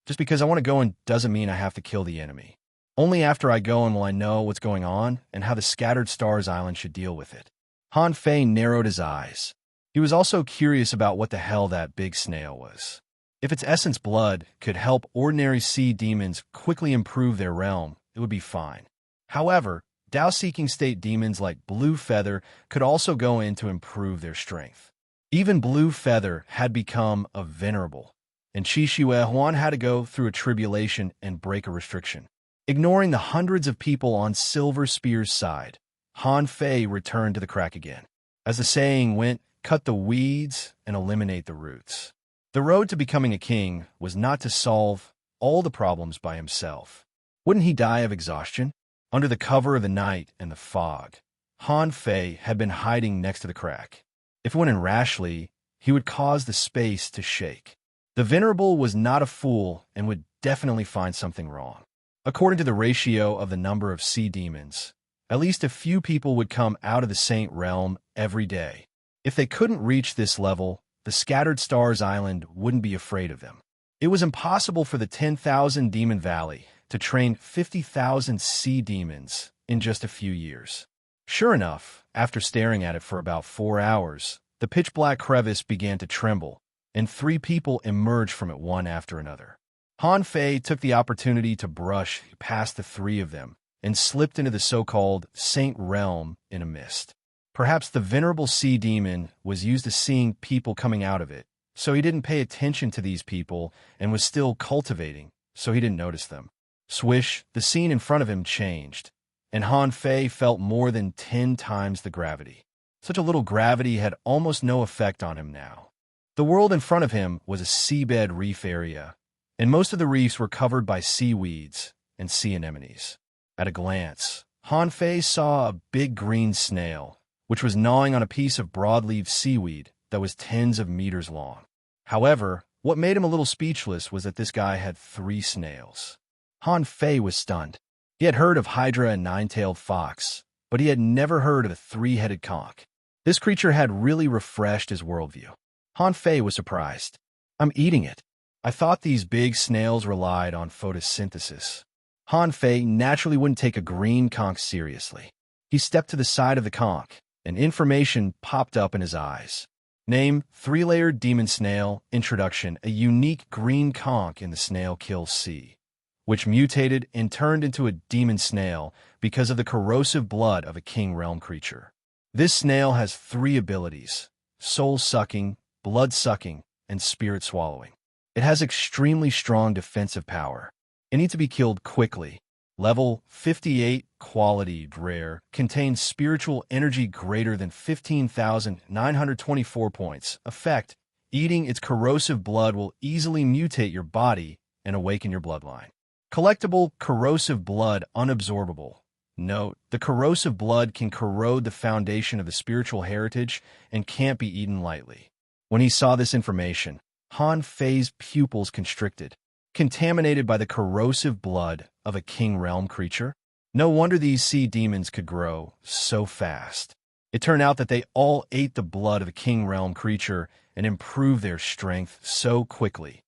"Just because I want to go in doesn't mean I have to kill the enemy. Only after I go in will I know what's going on and how the Scattered Stars Island should deal with it." Han Fei narrowed his eyes. He was also curious about what the hell that big snail was. If its essence blood could help ordinary sea demons quickly improve their realm, it would be fine. However, Dao-seeking state demons like Blue Feather could also go in to improve their strength. Even Blue Feather had become a venerable, and Qi Shue Huan had to go through a tribulation and break a restriction. Ignoring the hundreds of people on Silver Spear's side, Han Fei returned to the crack again. As the saying went, cut the weeds and eliminate the roots. The road to becoming a king was not to solve all the problems by himself. Wouldn't he die of exhaustion? Under the cover of the night and the fog, Han Fei had been hiding next to the crack. If he went in rashly, he would cause the space to shake. The Venerable was not a fool and would definitely find something wrong. According to the ratio of the number of sea demons, at least a few people would come out of the Saint Realm every day. If they couldn't reach this level, the Scattered Stars Island wouldn't be afraid of them. It was impossible for the 10,000 Demon Valley to train 50,000 sea demons in just a few years. Sure enough, after staring at it for about 4 hours, the pitch-black crevice began to tremble, and 3 people emerged from it one after another. Han Fei took the opportunity to brush past the 3 of them and slipped into the so-called Saint Realm in a mist. Perhaps the venerable sea demon was used to seeing people coming out of it, so he didn't pay attention to these people and was still cultivating, so he didn't notice them. Swish, the scene in front of him changed, and Han Fei felt more than 10 times the gravity. Such a little gravity had almost no effect on him now. The world in front of him was a seabed reef area, and most of the reefs were covered by seaweeds and sea anemones. At a glance, Han Fei saw a big green snail, which was gnawing on a piece of broadleaf seaweed that was tens of meters long. However, what made him a little speechless was that this guy had 3 snails. Han Fei was stunned. He had heard of Hydra and nine-tailed fox, but he had never heard of a 3-headed conch. This creature had really refreshed his worldview. Han Fei was surprised. "I'm eating it. I thought these big snails relied on photosynthesis." Han Fei naturally wouldn't take a green conch seriously. He stepped to the side of the conch, and information popped up in his eyes. Name: 3-layered demon snail. Introduction: a unique green conch in the snail kill sea, which mutated and turned into a demon snail because of the corrosive blood of a king realm creature. This snail has 3 abilities: soul-sucking, blood-sucking, and spirit-swallowing. It has extremely strong defensive power. It needs to be killed quickly. Level 58, quality rare, contains spiritual energy greater than 15,924 points. Effect: eating its corrosive blood will easily mutate your body and awaken your bloodline. Collectible: corrosive blood unabsorbable. Note: the corrosive blood can corrode the foundation of the spiritual heritage and can't be eaten lightly. When he saw this information, Han Fei's pupils constricted. Contaminated by the corrosive blood of a king realm creature? No wonder these sea demons could grow so fast. It turned out that they all ate the blood of a king realm creature and improved their strength so quickly.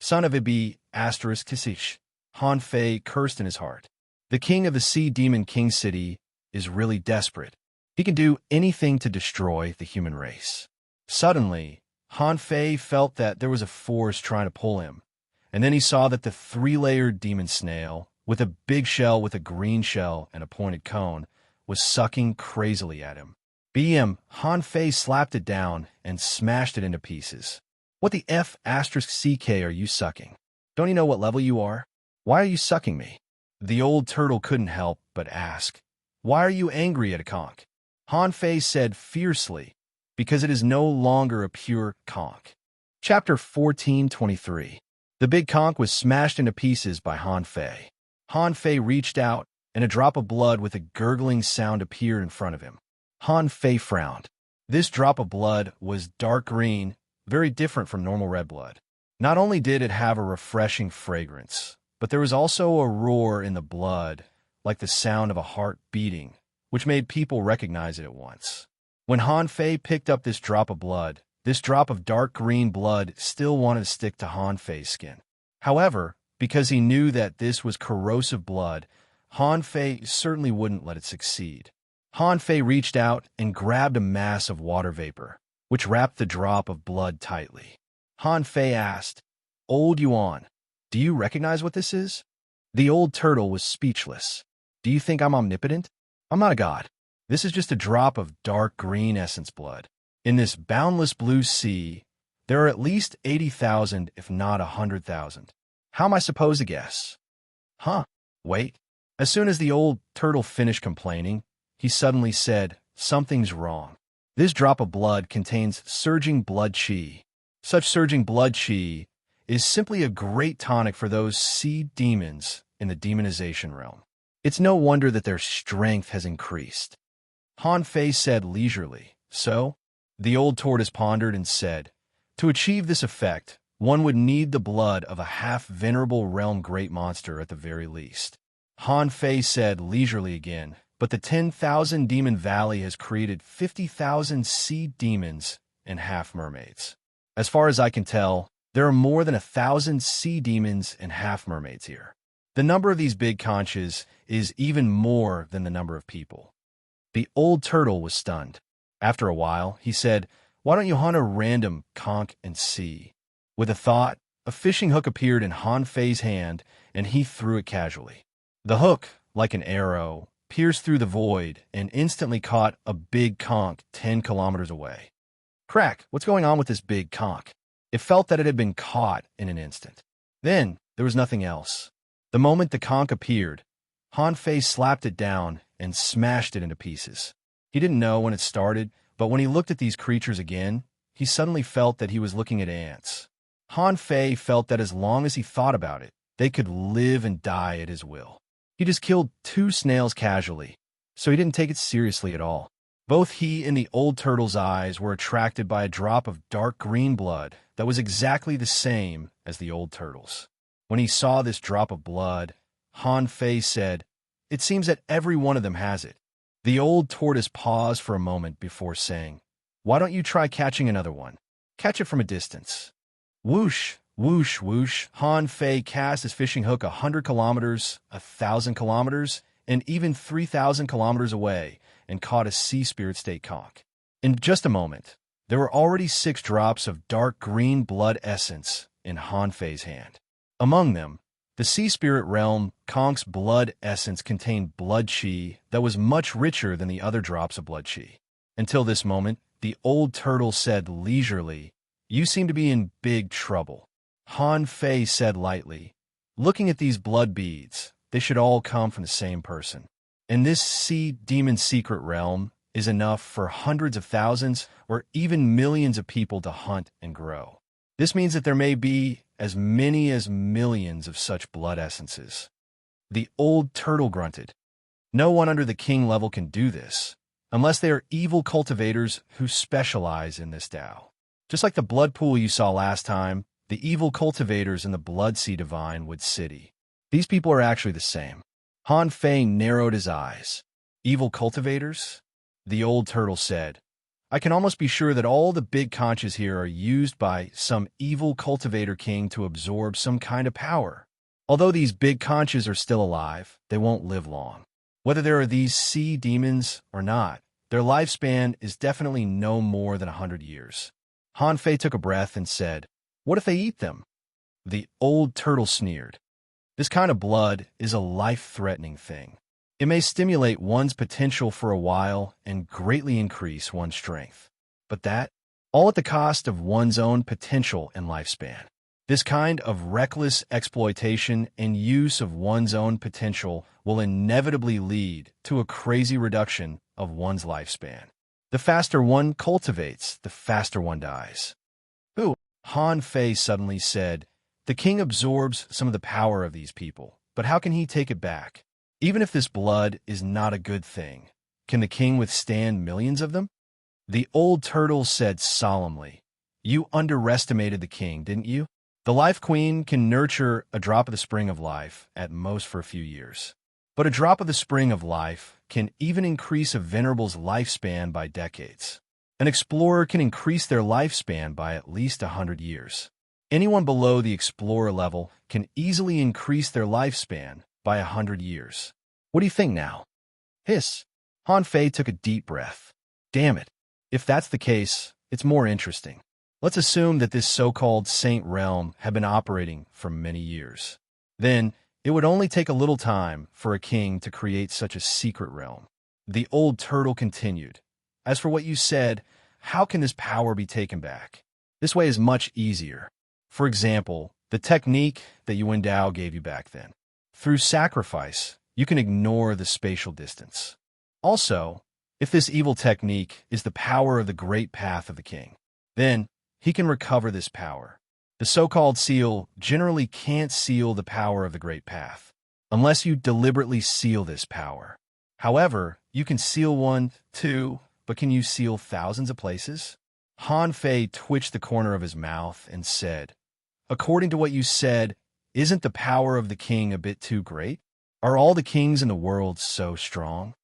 Son of Ibi asterisk Tisish. Han Fei cursed in his heart. The king of the sea demon king city is really desperate. He can do anything to destroy the human race. Suddenly, Han Fei felt that there was a force trying to pull him, and then he saw that the 3-layered demon snail, with a big shell with a green shell and a pointed cone, was sucking crazily at him. BM, Han Fei slapped it down and smashed it into pieces. "What the F asterisk CK are you sucking? Don't you know what level you are? Why are you sucking me?" The old turtle couldn't help but ask. "Why are you angry at a conch?" Han Fei said fiercely, "Because it is no longer a pure conch." Chapter 14:23. The big conch was smashed into pieces by Han Fei. Han Fei reached out, and a drop of blood with a gurgling sound appeared in front of him. Han Fei frowned. This drop of blood was dark green, very different from normal red blood. Not only did it have a refreshing fragrance, but there was also a roar in the blood, like the sound of a heart beating, which made people recognize it at once. When Han Fei picked up this drop of blood, this drop of dark green blood still wanted to stick to Han Fei's skin. However, because he knew that this was corrosive blood, Han Fei certainly wouldn't let it succeed. Han Fei reached out and grabbed a mass of water vapor, which wrapped the drop of blood tightly. Han Fei asked, "Old Yuan, do you recognize what this is?" The old turtle was speechless. "Do you think I'm omnipotent? I'm not a god. This is just a drop of dark green essence blood. In this boundless blue sea, there are at least 80,000, if not 100,000. How am I supposed to guess?" "Huh, wait." As soon as the old turtle finished complaining, he suddenly said, "Something's wrong. This drop of blood contains surging blood chi. Such surging blood chi is simply a great tonic for those sea demons in the demonization realm. It's no wonder that their strength has increased." Han Fei said leisurely, "So?" The old tortoise pondered and said, "To achieve this effect, one would need the blood of a half-venerable realm great monster at the very least." Han Fei said leisurely again, "But the 10,000 Demon Valley has created 50,000 sea demons and half-mermaids. As far as I can tell, there are more than 1,000 sea demons and half-mermaids here. The number of these big conches is even more than the number of people." The old turtle was stunned. After a while, he said, "Why don't you hunt a random conch and see?" With a thought, a fishing hook appeared in Han Fei's hand, and he threw it casually. The hook, like an arrow, pierced through the void and instantly caught a big conch 10 kilometers away. Crack, what's going on with this big conch? It felt that it had been caught in an instant. Then, there was nothing else. The moment the conch appeared, Han Fei slapped it down and smashed it into pieces. He didn't know when it started, but when he looked at these creatures again, he suddenly felt that he was looking at ants. Han Fei felt that as long as he thought about it, they could live and die at his will. He just killed 2 snails casually, so he didn't take it seriously at all. Both he and the old turtle's eyes were attracted by a drop of dark green blood that was exactly the same as the old turtle's. When he saw this drop of blood, Han Fei said, "It seems that every one of them has it." The old tortoise paused for a moment before saying, "Why don't you try catching another one? Catch it from a distance." Whoosh, whoosh, whoosh, Han Fei cast his fishing hook 100 kilometers, 1,000 kilometers, and even 3,000 kilometers away, and caught a sea spirit state conch. In just a moment, there were already 6 drops of dark green blood essence in Han Fei's hand. Among them, the sea spirit realm conch's blood essence contained blood chi that was much richer than the other drops of blood chi. Until this moment, the old turtle said leisurely, "You seem to be in big trouble." Han Fei said lightly, "Looking at these blood beads, they should all come from the same person. And this sea demon secret realm is enough for hundreds of thousands or even millions of people to hunt and grow. This means that there may be as many as millions of such blood essences." The old turtle grunted. "No one under the king level can do this, unless they are evil cultivators who specialize in this Tao. Just like the blood pool you saw last time, the evil cultivators in the Blood Sea Divine Wood City. These people are actually the same." Han Fei narrowed his eyes. "Evil cultivators?" The old turtle said, "I can almost be sure that all the big conches here are used by some evil cultivator king to absorb some kind of power. Although these big conches are still alive, they won't live long. Whether there are these sea demons or not, their lifespan is definitely no more than 100 years. Han Fei took a breath and said, "What if they eat them?" The old turtle sneered. "This kind of blood is a life-threatening thing. It may stimulate one's potential for a while and greatly increase one's strength. But that, all at the cost of one's own potential and lifespan. This kind of reckless exploitation and use of one's own potential will inevitably lead to a crazy reduction of one's lifespan. The faster one cultivates, the faster one dies." "Ooh," Han Fei suddenly said, "the king absorbs some of the power of these people, but how can he take it back? Even if this blood is not a good thing, can the king withstand millions of them?" The old turtle said solemnly, "You underestimated the king, didn't you? The Life Queen can nurture a drop of the spring of life, at most for a few years. But a drop of the spring of life can even increase a venerable's lifespan by decades. An explorer can increase their lifespan by at least 100 years. Anyone below the explorer level can easily increase their lifespan by 100 years. What do you think now?" Hiss. Han Fei took a deep breath. "Damn it. If that's the case, it's more interesting. Let's assume that this so-called Saint Realm had been operating for many years. Then, it would only take a little time for a king to create such a secret realm." The old turtle continued, "As for what you said, how can this power be taken back? This way is much easier. For example, the technique that Yuan Dao gave you back then. Through sacrifice, you can ignore the spatial distance. Also, if this evil technique is the power of the great path of the king, then he can recover this power. The so-called seal generally can't seal the power of the great path, unless you deliberately seal this power. However, you can seal one, too, but can you seal thousands of places?" Han Fei twitched the corner of his mouth and said, "According to what you said, isn't the power of the king a bit too great? Are all the kings in the world so strong?"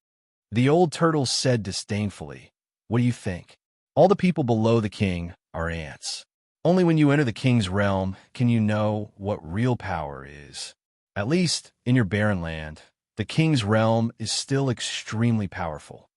The old turtle said disdainfully, "What do you think? All the people below the king are ants. Only when you enter the king's realm can you know what real power is. At least, in your barren land, the king's realm is still extremely powerful."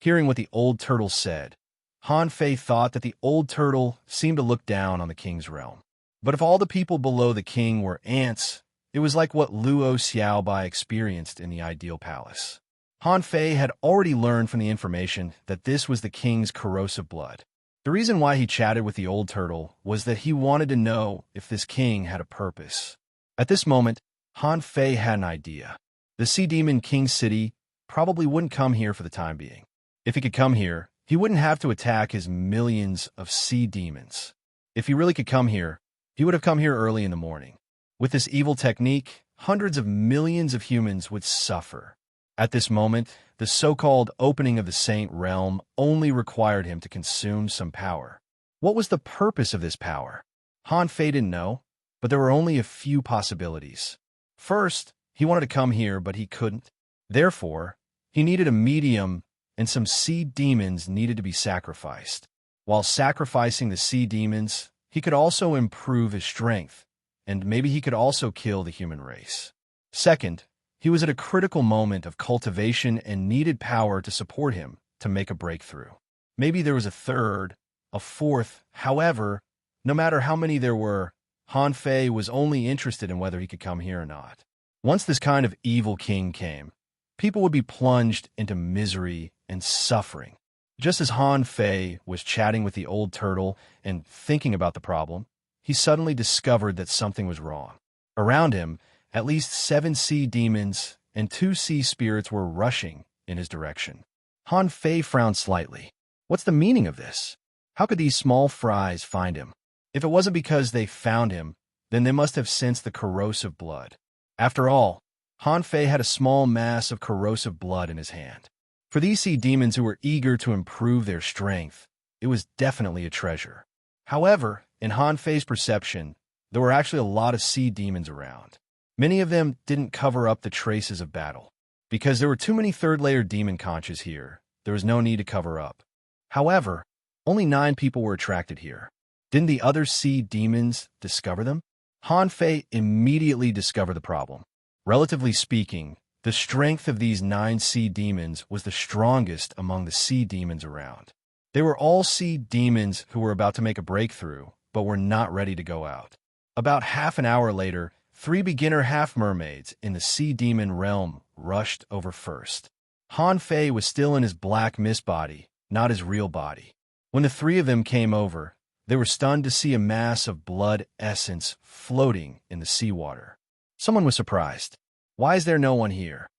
Hearing what the old turtle said, Han Fei thought that the old turtle seemed to look down on the king's realm. But if all the people below the king were ants, It was like what Luo Xiaobai experienced in the ideal palace. Han Fei had already learned from the information that this was the king's corrosive blood. The reason why he chatted with the old turtle was that he wanted to know if this king had a purpose. At this moment, Han Fei had an idea. The Sea Demon King City probably wouldn't come here for the time being. If he could come here, he wouldn't have to attack his millions of sea demons. If he really could come here, he would have come here early in the morning. With this evil technique, hundreds of millions of humans would suffer. At this moment, the so-called opening of the Saint Realm only required him to consume some power. What was the purpose of this power? Han Fei didn't know, but there were only a few possibilities. First, he wanted to come here, but he couldn't. Therefore, he needed a medium, and some sea demons needed to be sacrificed. While sacrificing the sea demons, he could also improve his strength, and maybe he could also kill the human race. Second, he was at a critical moment of cultivation and needed power to support him to make a breakthrough. Maybe there was a third, a fourth. However, no matter how many there were, Han Fei was only interested in whether he could come here or not. Once this kind of evil king came, people would be plunged into misery and suffering. Just as Han Fei was chatting with the old turtle and thinking about the problem, he suddenly discovered that something was wrong. Around him, at least 7 sea demons and 2 sea spirits were rushing in his direction. Han Fei frowned slightly. What's the meaning of this? How could these small fries find him? If it wasn't because they found him, then they must have sensed the corrosive blood. After all, Han Fei had a small mass of corrosive blood in his hand. For these sea demons who were eager to improve their strength, it was definitely a treasure. However, in Han Fei's perception, there were actually a lot of sea demons around. Many of them didn't cover up the traces of battle. Because there were too many third-layer demon conches here, there was no need to cover up. However, only 9 people were attracted here. Didn't the other sea demons discover them? Han Fei immediately discovered the problem. Relatively speaking, the strength of these 9 sea demons was the strongest among the sea demons around. They were all sea demons who were about to make a breakthrough, but were not ready to go out. About half an hour later, 3 beginner half-mermaids in the sea demon realm rushed over first. Han Fei was still in his black mist body, not his real body. When the 3 of them came over, they were stunned to see a mass of blood essence floating in the seawater. Someone was surprised. Why is there no one here?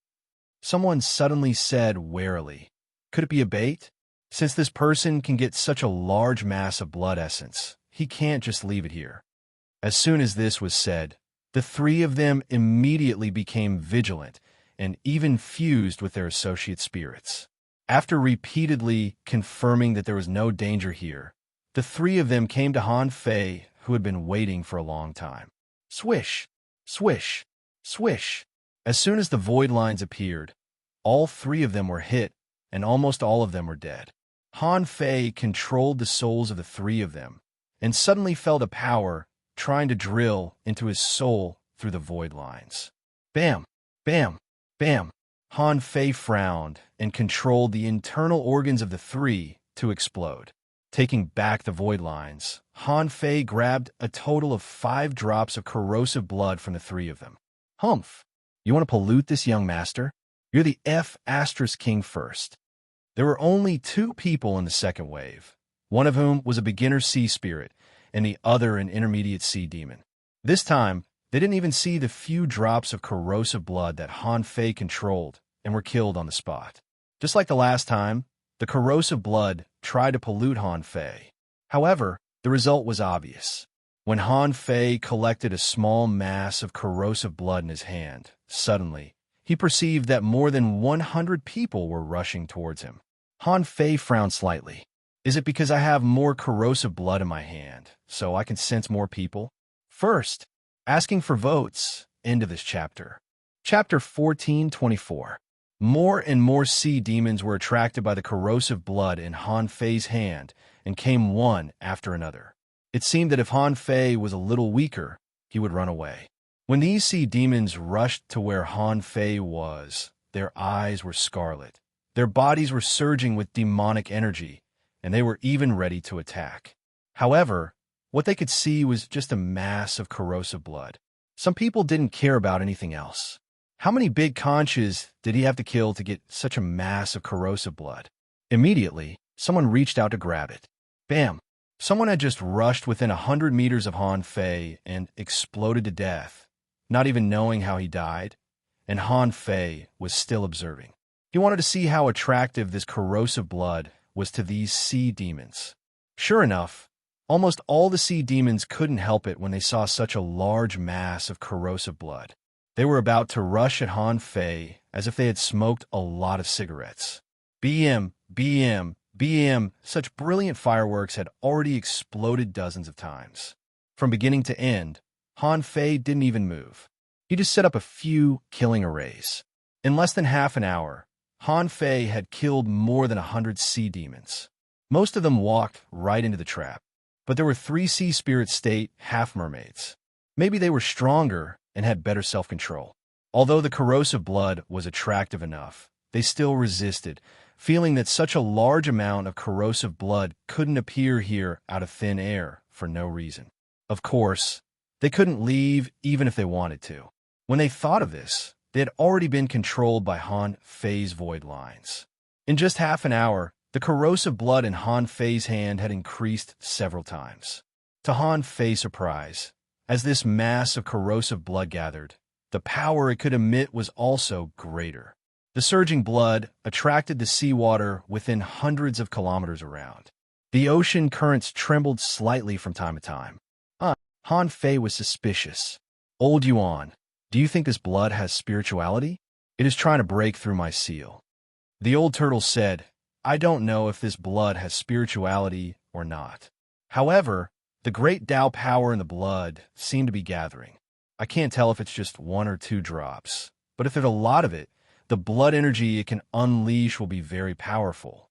Someone suddenly said warily, could it be a bait? Since this person can get such a large mass of blood essence, he can't just leave it here. As soon as this was said, the 3 of them immediately became vigilant and even fused with their associate spirits. After repeatedly confirming that there was no danger here, the 3 of them came to Han Fei, who had been waiting for a long time. Swish, swish, swish. As soon as the void lines appeared, all 3 of them were hit, and almost all of them were dead. Han Fei controlled the souls of the 3 of them, and suddenly felt a power trying to drill into his soul through the void lines. Bam, bam, bam. Han Fei frowned and controlled the internal organs of the 3 to explode. Taking back the void lines, Han Fei grabbed a total of 5 drops of corrosive blood from the 3 of them. Humph! You want to pollute this young master? You're the F** king first. There were only 2 people in the second wave, one of whom was a beginner sea spirit, and the other an intermediate sea demon. This time, they didn't even see the few drops of corrosive blood that Han Fei controlled and were killed on the spot. Just like the last time, the corrosive blood tried to pollute Han Fei. However, the result was obvious. When Han Fei collected a small mass of corrosive blood in his hand, suddenly, he perceived that more than 100 people were rushing towards him. Han Fei frowned slightly. Is it because I have more corrosive blood in my hand, so I can sense more people? First, asking for votes. End of this chapter. Chapter 14:24. More and more sea demons were attracted by the corrosive blood in Han Fei's hand and came one after another. It seemed that if Han Fei was a little weaker, he would run away. When these sea demons rushed to where Han Fei was, their eyes were scarlet. Their bodies were surging with demonic energy, and they were even ready to attack. However, what they could see was just a mass of corrosive blood. Some people didn't care about anything else. How many big conches did he have to kill to get such a mass of corrosive blood? Immediately, someone reached out to grab it. Bam! Someone had just rushed within 100 meters of Han Fei and exploded to death, not even knowing how he died, and Han Fei was still observing. He wanted to see how attractive this corrosive blood was to these sea demons. Sure enough, almost all the sea demons couldn't help it when they saw such a large mass of corrosive blood. They were about to rush at Han Fei as if they had smoked a lot of cigarettes. BM, BM, BM, such brilliant fireworks had already exploded dozens of times. From beginning to end, Han Fei didn't even move. He just set up a few killing arrays. In less than half an hour, Han Fei had killed more than 100 sea demons. Most of them walked right into the trap. But there were 3 sea spirit state half-mermaids. Maybe they were stronger and had better self-control. Although the corrosive blood was attractive enough, they still resisted, feeling that such a large amount of corrosive blood couldn't appear here out of thin air for no reason. Of course, they couldn't leave even if they wanted to. When they thought of this, they had already been controlled by Han Fei's void lines. In just half an hour, the corrosive blood in Han Fei's hand had increased several times. To Han Fei's surprise, as this mass of corrosive blood gathered, the power it could emit was also greater. The surging blood attracted the seawater within hundreds of kilometers around. The ocean currents trembled slightly from time to time. Han Fei was suspicious. Old Yuan, do you think this blood has spirituality? It is trying to break through my seal. The old turtle said, I don't know if this blood has spirituality or not. However, the great Tao power in the blood seemed to be gathering. I can't tell if it's just 1 or 2 drops, but if there's a lot of it, the blood energy it can unleash will be very powerful.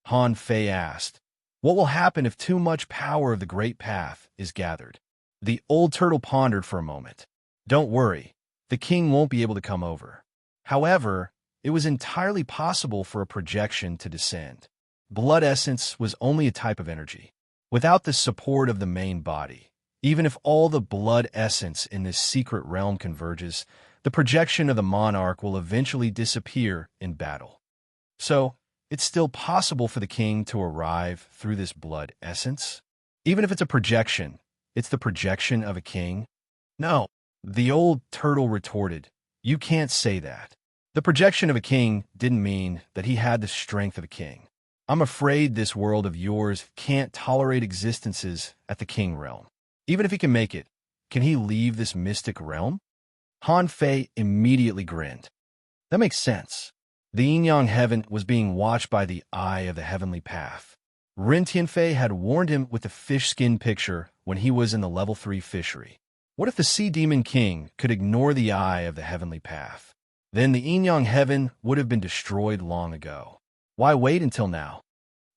Han Fei asked, what will happen if too much power of the great path is gathered? The old turtle pondered for a moment. Don't worry, the king won't be able to come over. However, it was entirely possible for a projection to descend. Blood essence was only a type of energy. Without the support of the main body, even if all the blood essence in this secret realm converges, the projection of the monarch will eventually disappear in battle. So, it's still possible for the king to arrive through this blood essence. Even if it's a projection, it's the projection of a king? No, the old turtle retorted, you can't say that. The projection of a king didn't mean that he had the strength of a king. I'm afraid this world of yours can't tolerate existences at the king realm. Even if he can make it, can he leave this mystic realm? Han Fei immediately grinned. That makes sense. The yin-yang heaven was being watched by the eye of the heavenly path. Ren Tianfei had warned him with the fish skin picture when he was in the level 3 fishery. What if the sea demon king could ignore the eye of the heavenly path? Then the yin-yang heaven would have been destroyed long ago. Why wait until now?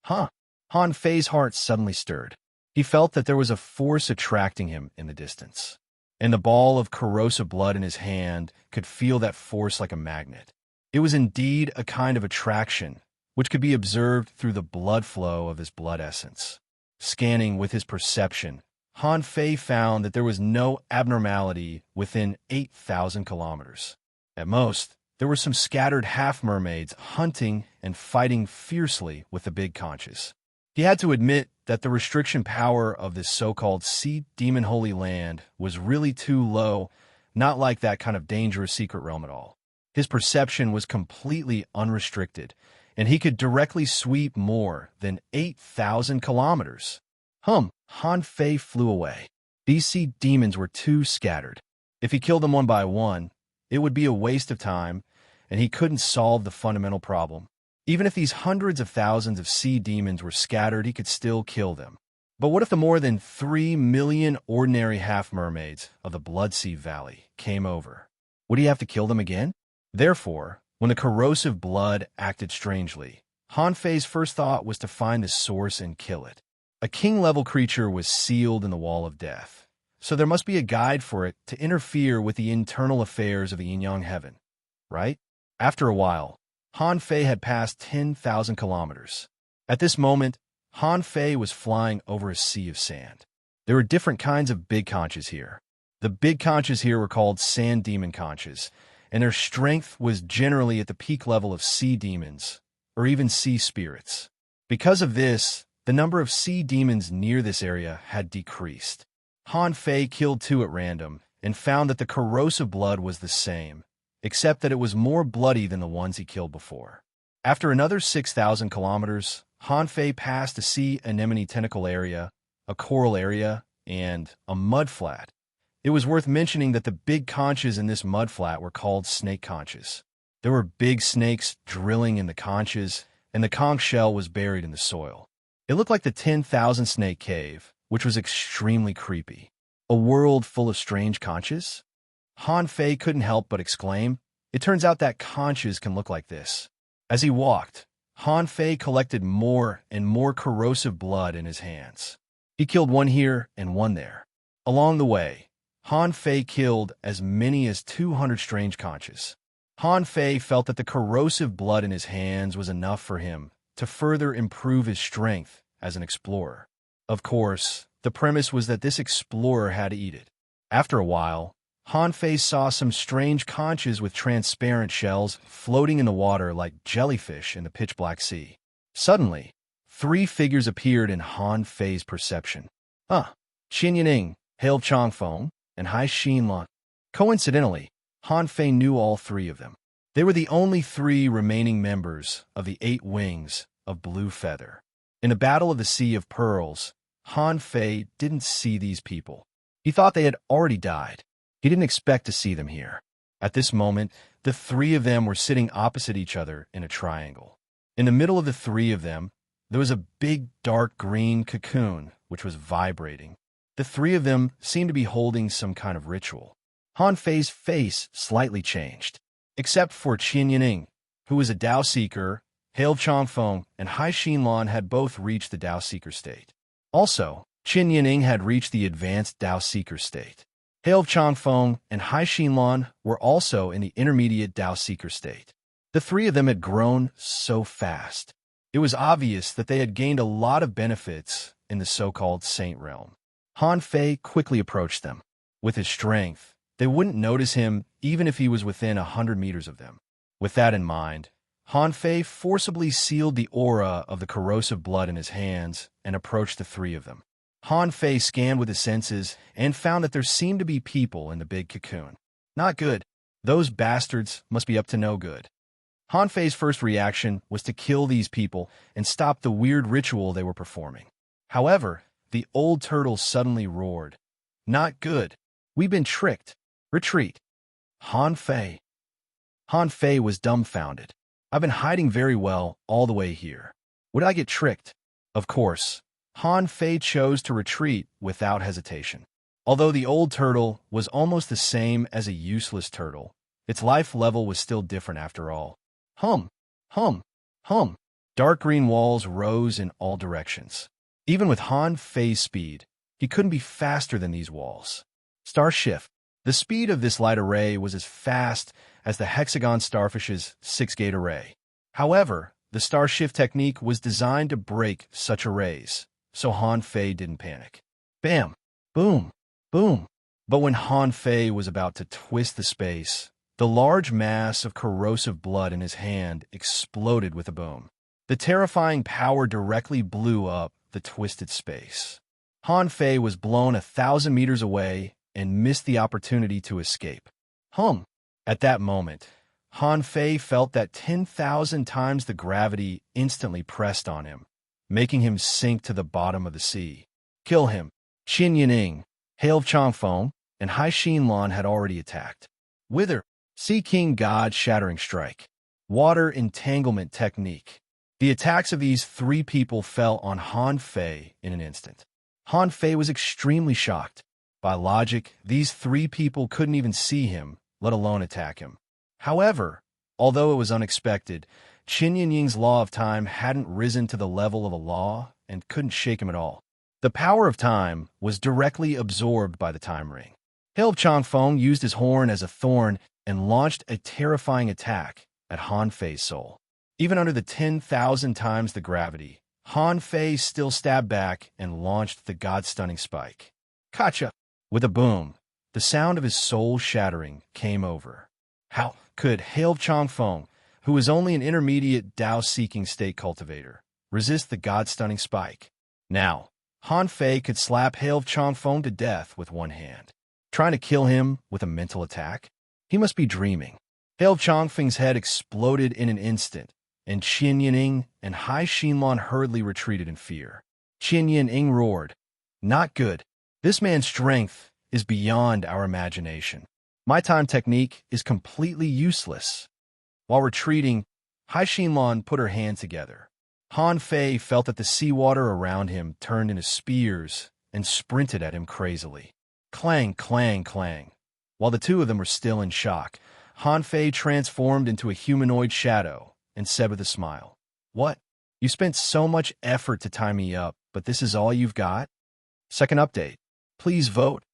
Han Fei's heart suddenly stirred. He felt that there was a force attracting him in the distance, and the ball of corrosive blood in his hand could feel that force like a magnet. It was indeed a kind of attraction, which could be observed through the blood flow of his blood essence. Scanning with his perception, Han Fei found that there was no abnormality within 8,000 kilometers. At most, there were some scattered half-mermaids hunting and fighting fiercely with the big conches. He had to admit that the restriction power of this so-called sea demon holy land was really too low, not like that kind of dangerous secret realm at all. His perception was completely unrestricted, and he could directly sweep more than 8,000 kilometers. Han Fei flew away. These sea demons were too scattered. If he killed them one by one, it would be a waste of time, and he couldn't solve the fundamental problem. Even if these hundreds of thousands of sea demons were scattered, he could still kill them. But what if the more than 3 million ordinary half-mermaids of the Blood Sea Valley came over? Would he have to kill them again? Therefore, when the corrosive blood acted strangely, Han Fei's first thought was to find the source and kill it. A king-level creature was sealed in the Wall of Death, so there must be a guide for it to interfere with the internal affairs of the yin-yang heaven, right? After a while, Han Fei had passed 10,000 kilometers. At this moment, Han Fei was flying over a sea of sand. There were different kinds of big conches here. The big conches here were called sand demon conches, and their strength was generally at the peak level of sea demons, or even sea spirits. Because of this, the number of sea demons near this area had decreased. Han Fei killed 2 at random, and found that the corrosive blood was the same, except that it was more bloody than the ones he killed before. After another 6,000 kilometers, Han Fei passed a sea anemone tentacle area, a coral area, and a mudflat. It was worth mentioning that the big conches in this mudflat were called snake conches. There were big snakes drilling in the conches, and the conch shell was buried in the soil. It looked like the 10,000 snake cave, which was extremely creepy. A world full of strange conches? Han Fei couldn't help but exclaim, "It turns out that conches can look like this." As he walked, Han Fei collected more and more corrosive blood in his hands. He killed 1 here and 1 there. Along the way, Han Fei killed as many as 200 strange conches. Han Fei felt that the corrosive blood in his hands was enough for him to further improve his strength as an explorer. Of course, the premise was that this explorer had to eat it. After a while, Han Fei saw some strange conches with transparent shells floating in the water like jellyfish in the pitch-black sea. Suddenly, 3 figures appeared in Han Fei's perception. Qin Yaning, Hail Changfeng, and Hai Xinlan. Coincidentally, Han Fei knew all 3 of them. They were the only 3 remaining members of the 8 wings of Blue Feather. In the Battle of the Sea of Pearls, Han Fei didn't see these people. He thought they had already died. He didn't expect to see them here. At this moment, the 3 of them were sitting opposite each other in a triangle. In the middle of the 3 of them, there was a big dark green cocoon which was vibrating. The 3 of them seemed to be holding some kind of ritual. Han Fei's face slightly changed, except for Qin Yaning, who was a Dao Seeker. Hail Changfeng and Hai Xinlan had both reached the Dao Seeker state. Also, Qin Yaning had reached the advanced Dao Seeker state. Hail Changfeng and Hai Xinlan were also in the intermediate Dao Seeker state. The 3 of them had grown so fast. It was obvious that they had gained a lot of benefits in the so-called Saint Realm. Han Fei quickly approached them. With his strength, they wouldn't notice him even if he was within 100 meters of them. With that in mind, Han Fei forcibly sealed the aura of the corrosive blood in his hands and approached the 3 of them. Han Fei scanned with his senses and found that there seemed to be people in the big cocoon. Not good. Those bastards must be up to no good. Han Fei's first reaction was to kill these people and stop the weird ritual they were performing. However, the old turtle suddenly roared, "Not good. We've been tricked. Retreat." Han Fei. Han Fei was dumbfounded. "I've been hiding very well all the way here. Would I get tricked?" Of course, Han Fei chose to retreat without hesitation. Although the old turtle was almost the same as a useless turtle, its life level was still different after all. Hum, hum, hum. Dark green walls rose in all directions. Even with Han Fei's speed, he couldn't be faster than these walls. Star shift. The speed of this light array was as fast as the hexagon starfish's 6-gate array. However, the star shift technique was designed to break such arrays, so Han Fei didn't panic. Bam! Boom! Boom! But when Han Fei was about to twist the space, the large mass of corrosive blood in his hand exploded with a boom. The terrifying power directly blew up the twisted space. Han Fei was blown 1,000 meters away and missed the opportunity to escape. At that moment, Han Fei felt that 10,000 times the gravity instantly pressed on him, making him sink to the bottom of the sea. Kill him. Qin Yaning, Hail Changfeng, and Hai Xinlan had already attacked. Wither. Sea King God Shattering Strike. Water Entanglement Technique. The attacks of these 3 people fell on Han Fei in an instant. Han Fei was extremely shocked. By logic, these 3 people couldn't even see him, let alone attack him. However, although it was unexpected, Qin Yanying's law of time hadn't risen to the level of a law and couldn't shake him at all. The power of time was directly absorbed by the time ring. Hail Changfeng used his horn as a thorn and launched a terrifying attack at Han Fei's soul. Even under the 10,000 times the gravity, Han Fei still stabbed back and launched the god-stunning spike. Kacha! With a boom, The sound of his soul shattering came over. How could Hail Chongfeng, who was only an intermediate Tao-seeking state cultivator, resist the god-stunning spike? Now, Han Fei could slap Hail Chongfeng to death with one hand. Trying to kill him with a mental attack? He must be dreaming. Hail Chongfeng's head exploded in an instant, and Qin Yining and Hai Xinlan hurriedly retreated in fear. Qin Yining roared, "Not good. This man's strength is beyond our imagination. My time technique is completely useless." While retreating, Hai Xinlan put her hands together. Han Fei felt that the seawater around him turned into spears and sprinted at him crazily. Clang, clang, clang. While the two of them were still in shock, Han Fei transformed into a humanoid shadow and said with a smile, "What? You spent so much effort to tie me up, but this is all you've got?" Second update. Please vote.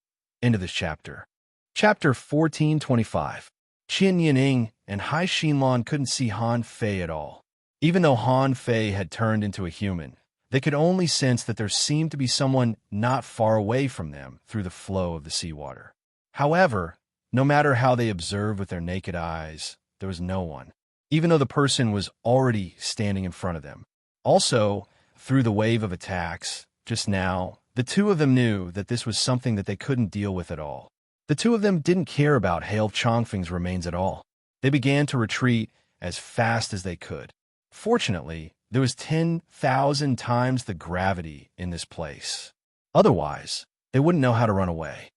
End of this chapter. Chapter 1425. Qin Yining and Hai Xinlan couldn't see Han Fei at all. Even though Han Fei had turned into a human, they could only sense that there seemed to be someone not far away from them through the flow of the seawater. However, no matter how they observed with their naked eyes, there was no one, even though the person was already standing in front of them. Also, through the wave of attacks, just now, the two of them knew that this was something that they couldn't deal with at all. The two of them didn't care about Hail Chongfeng's remains at all. They began to retreat as fast as they could. Fortunately, there was 10,000 times the gravity in this place. Otherwise, they wouldn't know how to run away.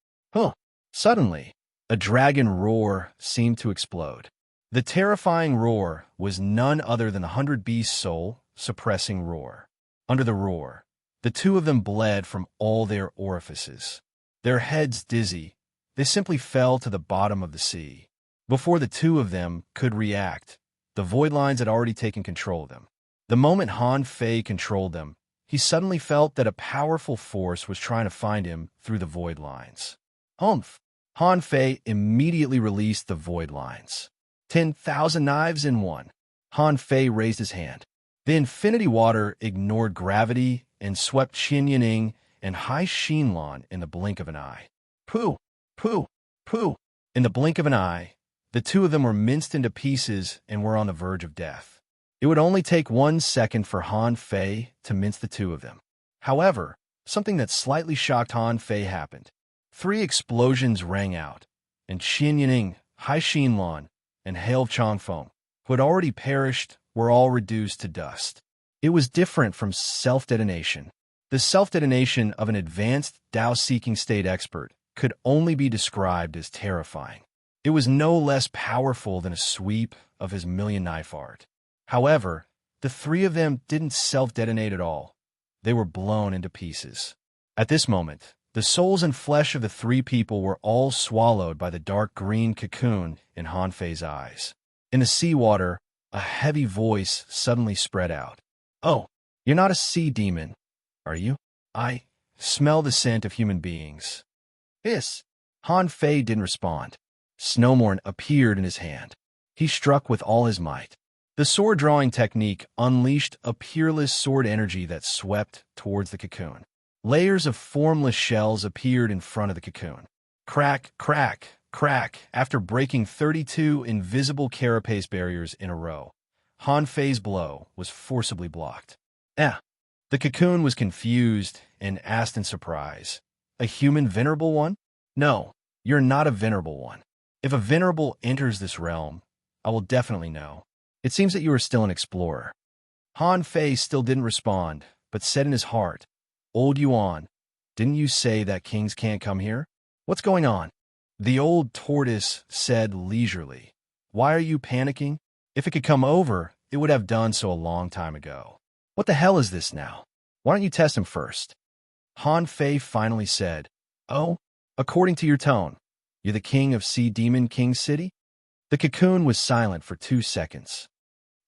Suddenly, a dragon roar seemed to explode. The terrifying roar was none other than the 100-beast soul-suppressing roar. Under the roar, the two of them bled from all their orifices. Their heads dizzy, they simply fell to the bottom of the sea. Before the two of them could react, the void lines had already taken control of them. The moment Han Fei controlled them, he suddenly felt that a powerful force was trying to find him through the void lines. Humph! Han Fei immediately released the void lines. 10,000 knives in one. Han Fei raised his hand. The infinity water ignored gravity and swept Qin Yining and Hai Xinlan in the blink of an eye. Pooh! Pooh! Pooh! In the blink of an eye, the two of them were minced into pieces and were on the verge of death. It would only take 1 second for Han Fei to mince the two of them. However, something that slightly shocked Han Fei happened. 3 explosions rang out, and Qin Yining, Hai Xinlan, and Hail Chongfeng, who had already perished, were all reduced to dust. It was different from self-detonation. The self-detonation of an advanced Tao-seeking state expert could only be described as terrifying. It was no less powerful than a sweep of his million-knife art. However, the 3 of them didn't self-detonate at all. They were blown into pieces. At this moment, the souls and flesh of the 3 people were all swallowed by the dark green cocoon in Han Fei's eyes. In the seawater, a heavy voice suddenly spread out. "Oh, you're not a sea demon, are you? I smell the scent of human beings." Hiss! Han Fei didn't respond. Snowmorn appeared in his hand. He struck with all his might. The sword-drawing technique unleashed a peerless sword energy that swept towards the cocoon. Layers of formless shells appeared in front of the cocoon. Crack, crack, crack. After breaking 32 invisible carapace barriers in a row, Han Fei's blow was forcibly blocked. The cocoon was confused and asked in surprise, "A human venerable one? No, you're not a venerable one. If a venerable enters this realm, I will definitely know. It seems that you are still an explorer." Han Fei still didn't respond, but said in his heart, "Old Yuan, didn't you say that kings can't come here? What's going on?" The old tortoise said leisurely, "Why are you panicking? If it could come over, it would have done so a long time ago. What the hell is this now? Why don't you test him first?" Han Fei finally said, "Oh, according to your tone, you're the king of Sea Demon King City?" The cocoon was silent for 2 seconds.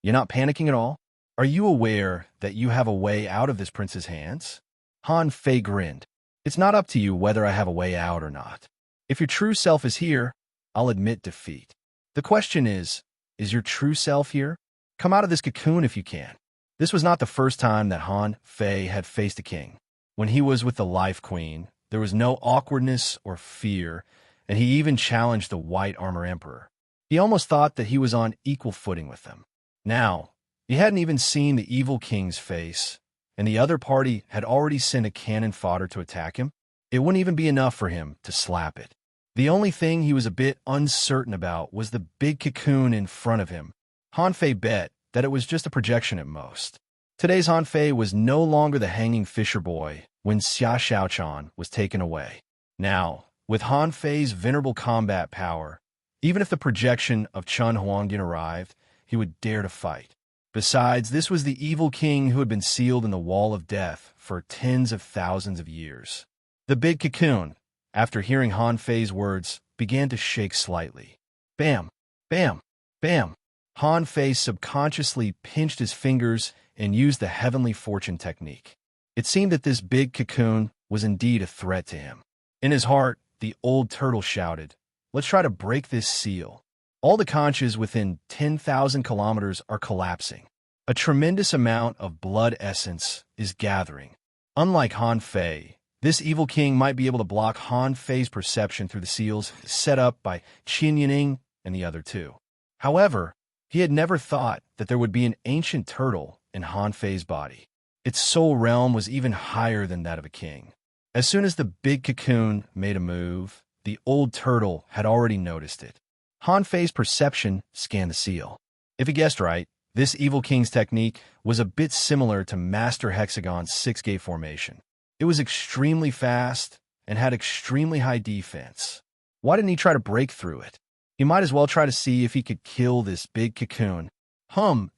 "You're not panicking at all? Are you aware that you have a way out of this prince's hands?" Han Fei grinned. "It's not up to you whether I have a way out or not. If your true self is here, I'll admit defeat. The question is your true self here? Come out of this cocoon if you can." This was not the first time that Han Fei had faced a king. When he was with the Life Queen, there was no awkwardness or fear, and he even challenged the White Armor Emperor. He almost thought that he was on equal footing with them. Now, he hadn't even seen the evil king's face, and the other party had already sent a cannon fodder to attack him. It wouldn't even be enough for him to slap it. The only thing he was a bit uncertain about was the big cocoon in front of him. Han Fei bet that it was just a projection at most. Today's Han Fei was no longer the hanging fisher boy when Xia Xiaochan was taken away. Now, with Han Fei's venerable combat power, even if the projection of Chun Huangdian arrived, he would dare to fight. Besides, this was the evil king who had been sealed in the Wall of Death for tens of thousands of years. The big cocoon, after hearing Han Fei's words, began to shake slightly. Bam! Bam! Bam! Han Fei subconsciously pinched his fingers and used the heavenly fortune technique. It seemed that this big cocoon was indeed a threat to him. In his heart, the old turtle shouted, "Let's try to break this seal." All the conches within 10,000 kilometers are collapsing. A tremendous amount of blood essence is gathering. Unlike Han Fei, this evil king might be able to block Han Fei's perception through the seals set up by Qin Yining and the other two. However, he had never thought that there would be an ancient turtle in Han Fei's body. Its soul realm was even higher than that of a king. As soon as the big cocoon made a move, the old turtle had already noticed it. Han Fei's perception scanned the seal. If he guessed right, this evil king's technique was a bit similar to Master Hexagon's six-gate formation. It was extremely fast and had extremely high defense. Why didn't he try to break through it? He might as well try to see if he could kill this big cocoon.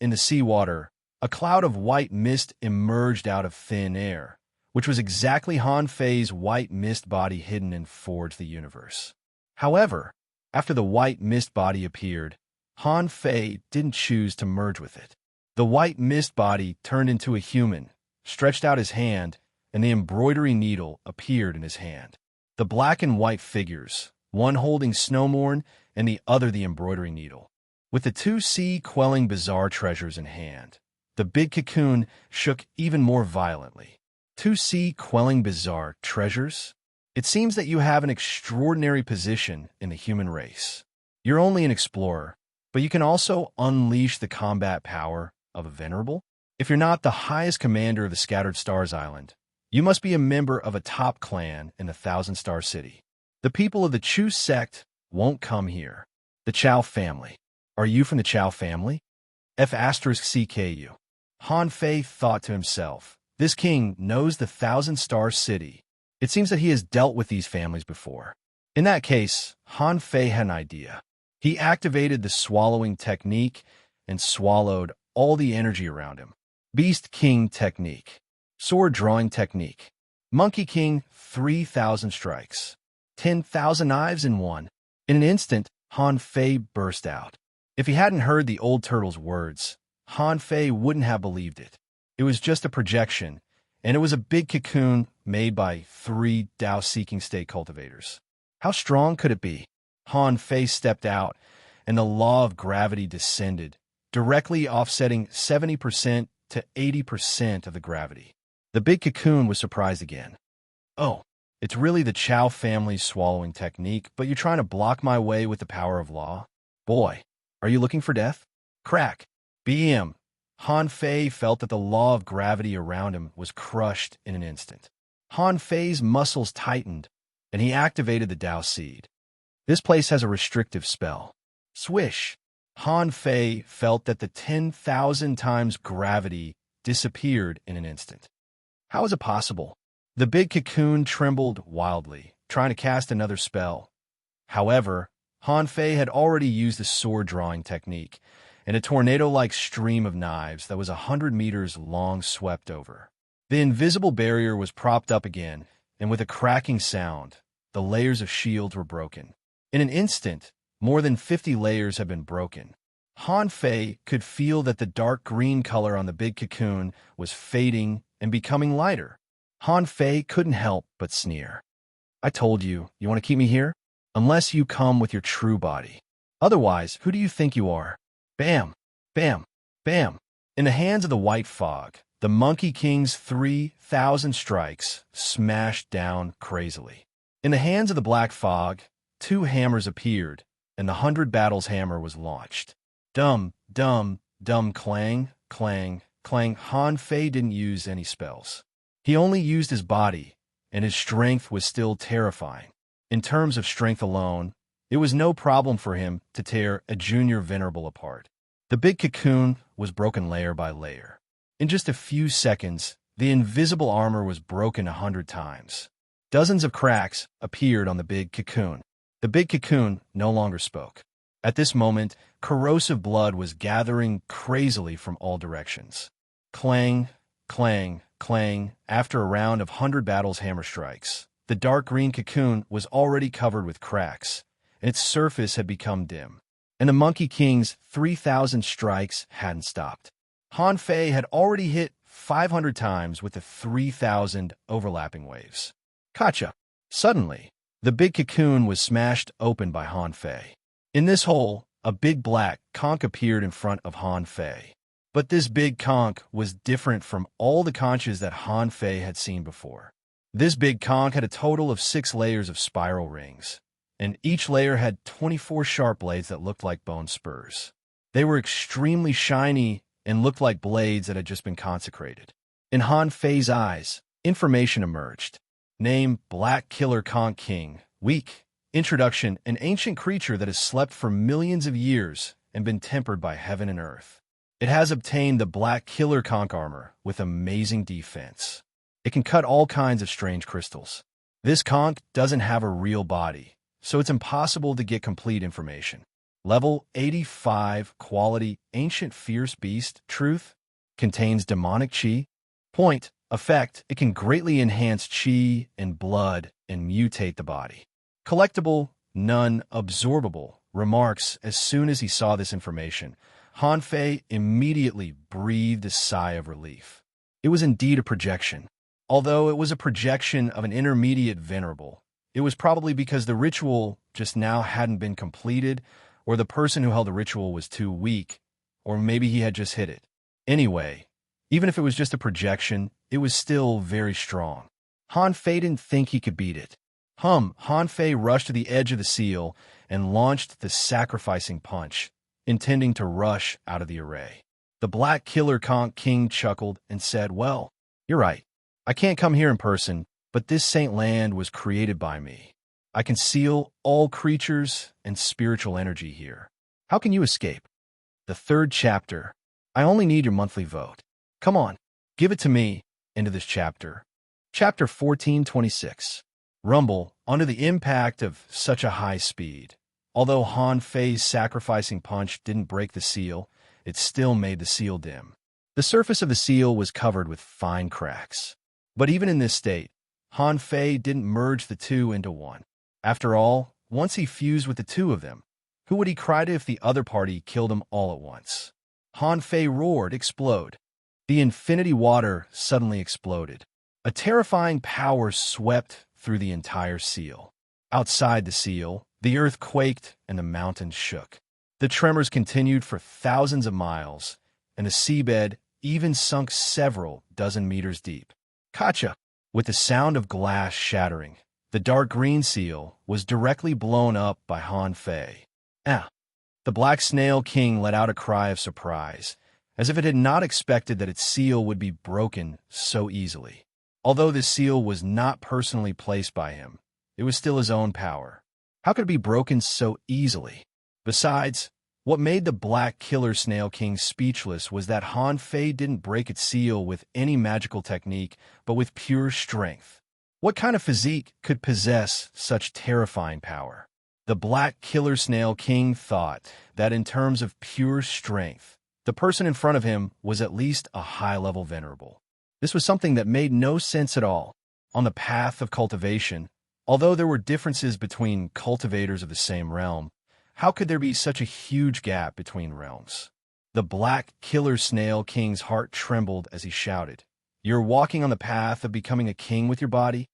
In the seawater, a cloud of white mist emerged out of thin air, which was exactly Han Fei's white mist body hidden in Forge the Universe. However, after the white mist body appeared, Han Fei didn't choose to merge with it. The white mist body turned into a human, stretched out his hand, and the embroidery needle appeared in his hand. The black and white figures, one holding Snowmorn and the other the embroidery needle. With the two sea-quelling bizarre treasures in hand, the big cocoon shook even more violently. Two sea-quelling bizarre treasures? It seems that you have an extraordinary position in the human race. You're only an explorer, but you can also unleash the combat power of a venerable. If you're not the highest commander of the Scattered Stars Island, you must be a member of a top clan in the Thousand Star City. The people of the Chu sect won't come here. The Chao family. Are you from the Chao family? F*CKU. Han Fei thought to himself, this king knows the Thousand Star City. It seems that he has dealt with these families before. In that case, Han Fei had an idea. He activated the swallowing technique and swallowed all the energy around him. Beast King technique. Sword drawing technique. Monkey King 3,000 strikes. 10,000 knives in one. In an instant, Han Fei burst out. If he hadn't heard the old turtle's words, Han Fei wouldn't have believed it. It was just a projection, and it was a big cocoon made by 3 Dao-seeking state cultivators. How strong could it be? Han Fei stepped out, and the law of gravity descended, directly offsetting 70% to 80% of the gravity. The big cocoon was surprised again. Oh, it's really the Chao family's swallowing technique, but you're trying to block my way with the power of law? Boy, are you looking for death? Crack. BM. Han Fei felt that the law of gravity around him was crushed in an instant. Han Fei's muscles tightened, and he activated the Dao Seed. This place has a restrictive spell. Swish! Han Fei felt that the 10,000 times gravity disappeared in an instant. How is it possible? The big cocoon trembled wildly, trying to cast another spell. However, Han Fei had already used the sword drawing technique, and a tornado-like stream of knives that was 100 meters long swept over. The invisible barrier was propped up again, and with a cracking sound, the layers of shields were broken. In an instant, more than 50 layers had been broken. Han Fei could feel that the dark green color on the big cocoon was fading and becoming lighter. Han Fei couldn't help but sneer. I told you, you want to keep me here? Unless you come with your true body. Otherwise, who do you think you are? Bam! Bam! Bam! In the hands of the white fog, the Monkey King's 3,000 strikes smashed down crazily. In the hands of the black fog, two hammers appeared, and the 100 Battles hammer was launched. Dum, dum, dum, clang, clang, clang. Han Fei didn't use any spells. He only used his body, and his strength was still terrifying. In terms of strength alone, it was no problem for him to tear a junior venerable apart. The big cocoon was broken layer by layer. In just a few seconds, the invisible armor was broken 100 times. Dozens of cracks appeared on the big cocoon. The big cocoon no longer spoke. At this moment, corrosive blood was gathering crazily from all directions. Clang, clang, clang. After a round of 100 Battles hammer strikes, the dark green cocoon was already covered with cracks, and its surface had become dim. And the Monkey King's 3,000 strikes hadn't stopped. Han Fei had already hit 500 times with the 3,000 overlapping waves. Gotcha! Suddenly, the big cocoon was smashed open by Han Fei. In this hole, a big black conch appeared in front of Han Fei. But this big conch was different from all the conches that Han Fei had seen before. This big conch had a total of 6 layers of spiral rings, and each layer had 24 sharp blades that looked like bone spurs. They were extremely shiny and looked like blades that had just been consecrated. In Han Fei's eyes, information emerged. Name: Black Killer Conch King. Weak. Introduction: an ancient creature that has slept for millions of years and been tempered by heaven and earth. It has obtained the Black Killer Conch armor with amazing defense. It can cut all kinds of strange crystals. This conch doesn't have a real body, so it's impossible to get complete information. Level 85, quality, ancient fierce beast, truth, contains demonic chi. Point, effect, it can greatly enhance chi and blood and mutate the body. Collectible, none, absorbable. Remarks: as soon as he saw this information, Han Fei immediately breathed a sigh of relief. It was indeed a projection. Although it was a projection of an intermediate venerable, it was probably because the ritual just now hadn't been completed, or the person who held the ritual was too weak, or maybe he had just hit it. Anyway, even if it was just a projection, it was still very strong. Han Fei didn't think he could beat it. Han Fei rushed to the edge of the seal and launched the sacrificing punch, intending to rush out of the array. The Black Killer Conch King chuckled and said, "Well, you're right. I can't come here in person, but this saint land was created by me. I can seal all creatures and spiritual energy here. How can you escape?" The 3rd chapter. I only need your monthly vote. Come on, give it to me. Into this chapter. Chapter 1426. Rumble, under the impact of such a high speed. Although Han Fei's sacrificing punch didn't break the seal, it still made the seal dim. The surface of the seal was covered with fine cracks. But even in this state, Han Fei didn't merge the two into one. After all, once he fused with the two of them, who would he cry to if the other party killed him all at once? Han Fei roared, "Explode!" The infinity water suddenly exploded. A terrifying power swept through the entire seal. Outside the seal, the earth quaked and the mountains shook. The tremors continued for thousands of miles, and the seabed even sunk several dozen meters deep. Gotcha! With the sound of glass shattering, the dark green seal was directly blown up by Han Fei. Ah! The Black Snail King let out a cry of surprise, as if it had not expected that its seal would be broken so easily. Although this seal was not personally placed by him, it was still his own power. How could it be broken so easily? Besides, what made the Black Killer Snail King speechless was that Han Fei didn't break its seal with any magical technique, but with pure strength. What kind of physique could possess such terrifying power? The Black Killer Snail King thought that in terms of pure strength, the person in front of him was at least a high-level venerable. This was something that made no sense at all. On the path of cultivation, although there were differences between cultivators of the same realm, how could there be such a huge gap between realms? The Black Killer Snail King's heart trembled as he shouted, "You're walking on the path of becoming a king with your body?"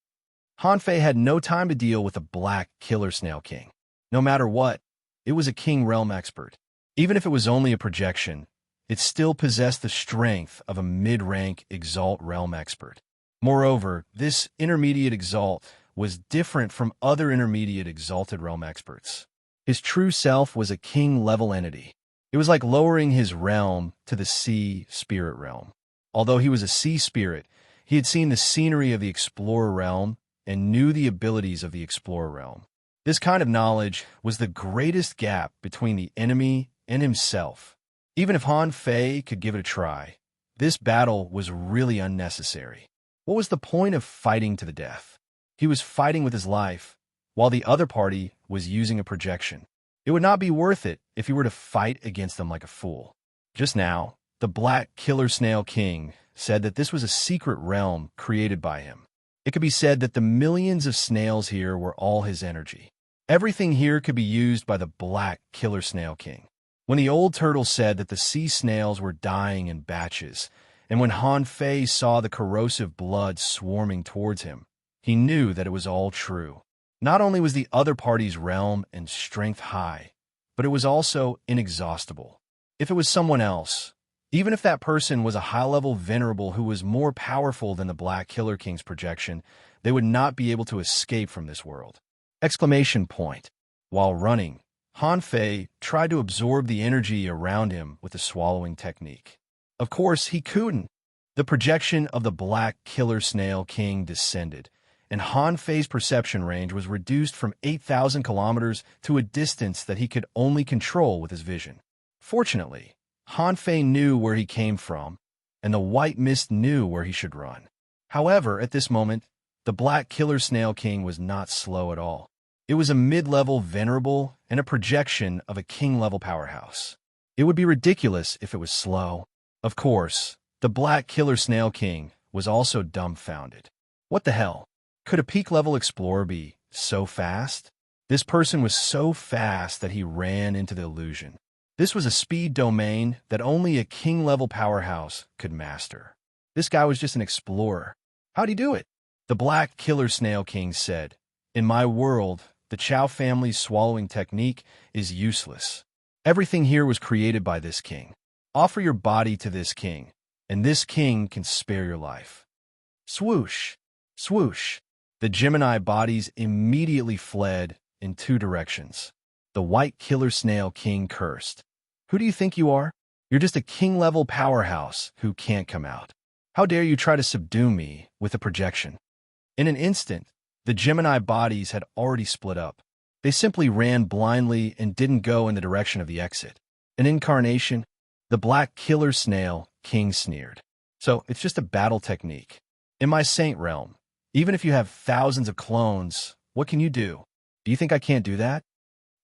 Han Fei had no time to deal with the Black Killer Snail King. No matter what, it was a king realm expert. Even if it was only a projection, it still possessed the strength of a mid-rank Exalt realm expert. Moreover, this intermediate Exalt was different from other intermediate exalted realm experts. His true self was a king-level entity. It was like lowering his realm to the sea spirit realm. Although he was a sea spirit, he had seen the scenery of the explorer realm and knew the abilities of the explorer realm. This kind of knowledge was the greatest gap between the enemy and himself. Even if Han Fei could give it a try, this battle was really unnecessary. What was the point of fighting to the death? He was fighting with his life, while the other party was using a projection. It would not be worth it if he were to fight against them like a fool. Just now, the Black Killer Snail King said that this was a secret realm created by him. It could be said that the millions of snails here were all his energy. Everything here could be used by the Black Killer Snail King. When the old turtle said that the sea snails were dying in batches, and when Han Fei saw the corrosive blood swarming towards him, he knew that it was all true. Not only was the other party's realm and strength high, but it was also inexhaustible. If it was someone else, even if that person was a high-level venerable who was more powerful than the Black Killer King's projection, they would not be able to escape from this world. Exclamation point. While running, Han Fei tried to absorb the energy around him with the swallowing technique. Of course, he couldn't. The projection of the Black Killer Snail King descended, and Han Fei's perception range was reduced from 8,000 kilometers to a distance that he could only control with his vision. Fortunately, Han Fei knew where he came from, and the white mist knew where he should run. However, at this moment, the Black Killer Snail King was not slow at all. It was a mid-level venerable and a projection of a king-level powerhouse. It would be ridiculous if it was slow. Of course, the Black Killer Snail King was also dumbfounded. What the hell? Could a peak-level explorer be so fast? This person was so fast that he ran into the illusion. This was a speed domain that only a king-level powerhouse could master. This guy was just an explorer. How'd he do it? The Black Killer Snail King said, "In my world, the Chow family's swallowing technique is useless. Everything here was created by this king. Offer your body to this king, and this king can spare your life." Swoosh! Swoosh! The Gemini bodies immediately fled in two directions. The White Killer Snail King cursed. "Who do you think you are? You're just a king-level powerhouse who can't come out. How dare you try to subdue me with a projection?" In an instant, the Gemini bodies had already split up. They simply ran blindly and didn't go in the direction of the exit. An incarnation, the Black Killer Snail King sneered. "So it's just a battle technique. In my saint realm, even if you have thousands of clones, what can you do? Do you think I can't do that?"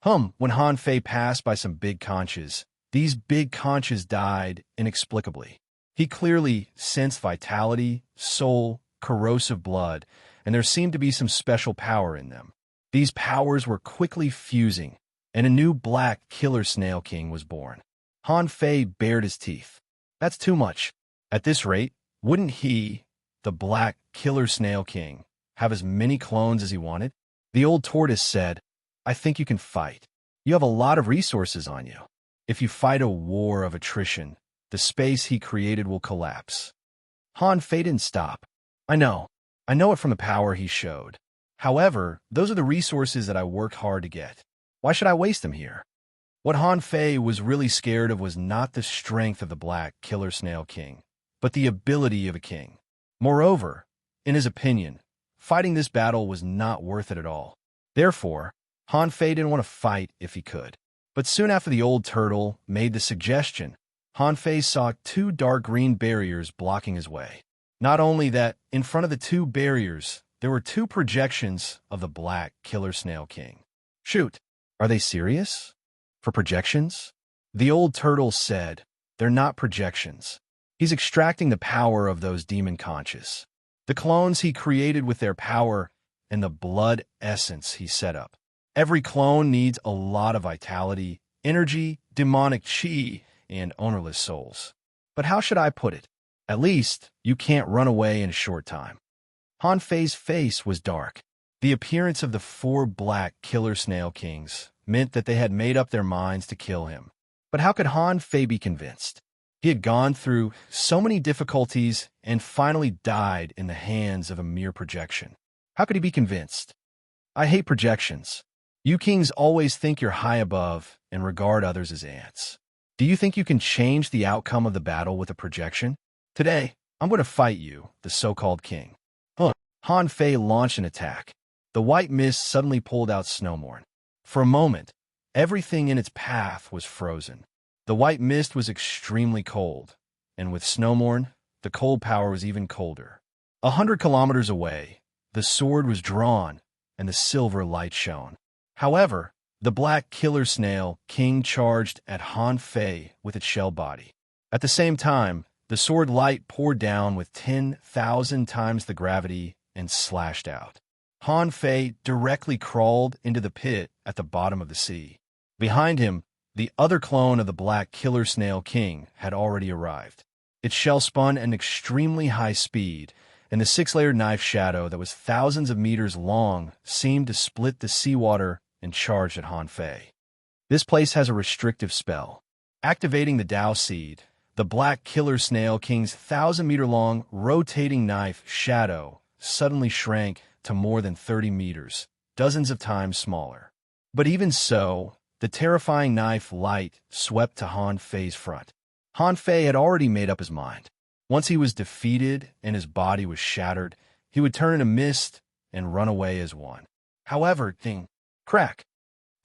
When Han Fei passed by some big conches, these big conches died inexplicably. He clearly sensed vitality, soul, corrosive blood, and there seemed to be some special power in them. These powers were quickly fusing, and a new Black Killer Snail King was born. Han Fei bared his teeth. That's too much. At this rate, wouldn't he, the Black Killer Snail King, have as many clones as he wanted? The old tortoise said, "I think you can fight. You have a lot of resources on you. If you fight a war of attrition, the space he created will collapse." Han Fei didn't stop. I know it from the power he showed. However, those are the resources that I worked hard to get. Why should I waste them here? What Han Fei was really scared of was not the strength of the Black Killer Snail King, but the ability of a king. Moreover, in his opinion, fighting this battle was not worth it at all. Therefore, Han Fei didn't want to fight if he could. But soon after the old turtle made the suggestion, Han Fei saw two dark green barriers blocking his way. Not only that, in front of the two barriers, there were two projections of the Black Killer Snail King. Shoot, are they serious? For projections? The old turtle said, "They're not projections. He's extracting the power of those demon conches. The clones he created with their power and the blood essence he set up. Every clone needs a lot of vitality, energy, demonic chi, and ownerless souls. But how should I put it? At least, you can't run away in a short time." Han Fei's face was dark. The appearance of the four Black Killer Snail Kings meant that they had made up their minds to kill him. But how could Han Fei be convinced? He had gone through so many difficulties and finally died in the hands of a mere projection. How could he be convinced? I hate projections. You kings always think you're high above and regard others as ants. Do you think you can change the outcome of the battle with a projection? Today, I'm going to fight you, the so-called king. Han Fei launched an attack. The white mist suddenly pulled out Snowmorn. For a moment, everything in its path was frozen. The white mist was extremely cold, and with Snowmorn, the cold power was even colder. 100 kilometers away, the sword was drawn, and the silver light shone. However, the black killer snail king charged at Han Fei with its shell body. At the same time, the sword light poured down with 10,000 times the gravity and slashed out. Han Fei directly crawled into the pit at the bottom of the sea. Behind him, the other clone of the black killer snail king had already arrived. Its shell spun at an extremely high speed, and the six-layered knife shadow that was thousands of meters long seemed to split the seawater and charged at Han Fei. This place has a restrictive spell. Activating the Tao Seed, the black killer snail king's 1,000-meter-long rotating knife shadow suddenly shrank to more than 30 meters, dozens of times smaller. But even so, the terrifying knife light swept to Han Fei's front. Han Fei had already made up his mind. Once he was defeated and his body was shattered, he would turn into mist and run away as one. However, crack,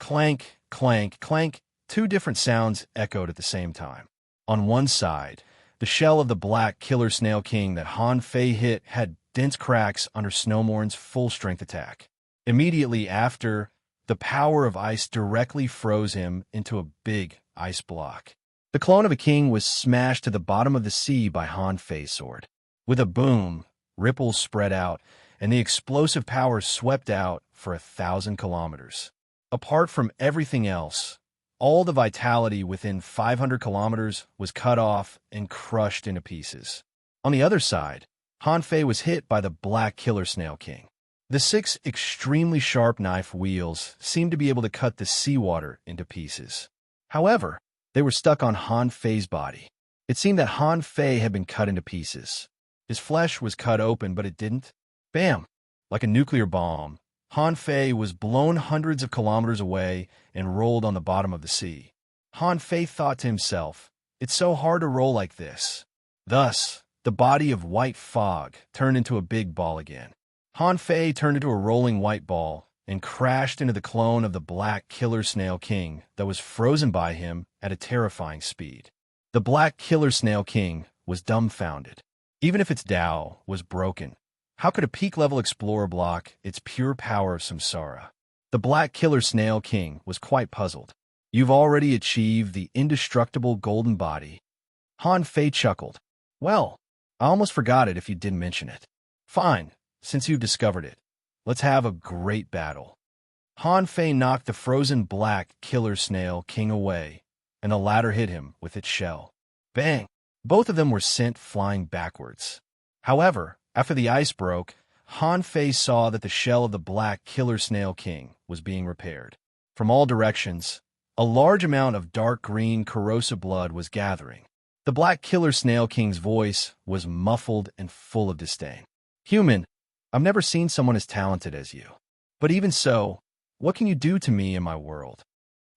clank, clank, clank, two different sounds echoed at the same time. On one side, the shell of the black killer snail king that Han Fei hit had dense cracks under Snowmorn's full-strength attack. Immediately after, the power of ice directly froze him into a big ice block. The clone of a king was smashed to the bottom of the sea by Han Fei's sword. With a boom, ripples spread out, and the explosive power swept out for 1,000 kilometers. Apart from everything else, all the vitality within 500 kilometers was cut off and crushed into pieces. On the other side, Han Fei was hit by the black killer snail king. The 6 extremely sharp knife wheels seemed to be able to cut the seawater into pieces. However, they were stuck on Han Fei's body. It seemed that Han Fei had been cut into pieces. His flesh was cut open, but it didn't. Bam! Like a nuclear bomb, Han Fei was blown hundreds of kilometers away and rolled on the bottom of the sea. Han Fei thought to himself, "It's so hard to roll like this." Thus, the body of white fog turned into a big ball again. Han Fei turned into a rolling white ball and crashed into the clone of the black killer snail king that was frozen by him at a terrifying speed. The black killer snail king was dumbfounded. Even if its Tao was broken, how could a peak-level explorer block its pure power of samsara? The black killer snail king was quite puzzled. "You've already achieved the indestructible golden body." Han Fei chuckled. "Well, I almost forgot it if you didn't mention it. Fine, since you've discovered it. Let's have a great battle." Han Fei knocked the frozen black killer snail king away, and the latter hit him with its shell. Bang! Both of them were sent flying backwards. However, after the ice broke, Han Fei saw that the shell of the black killer snail king was being repaired. From all directions, a large amount of dark green corrosive blood was gathering. The black killer snail king's voice was muffled and full of disdain. "Human, I've never seen someone as talented as you. But even so, what can you do to me in my world?"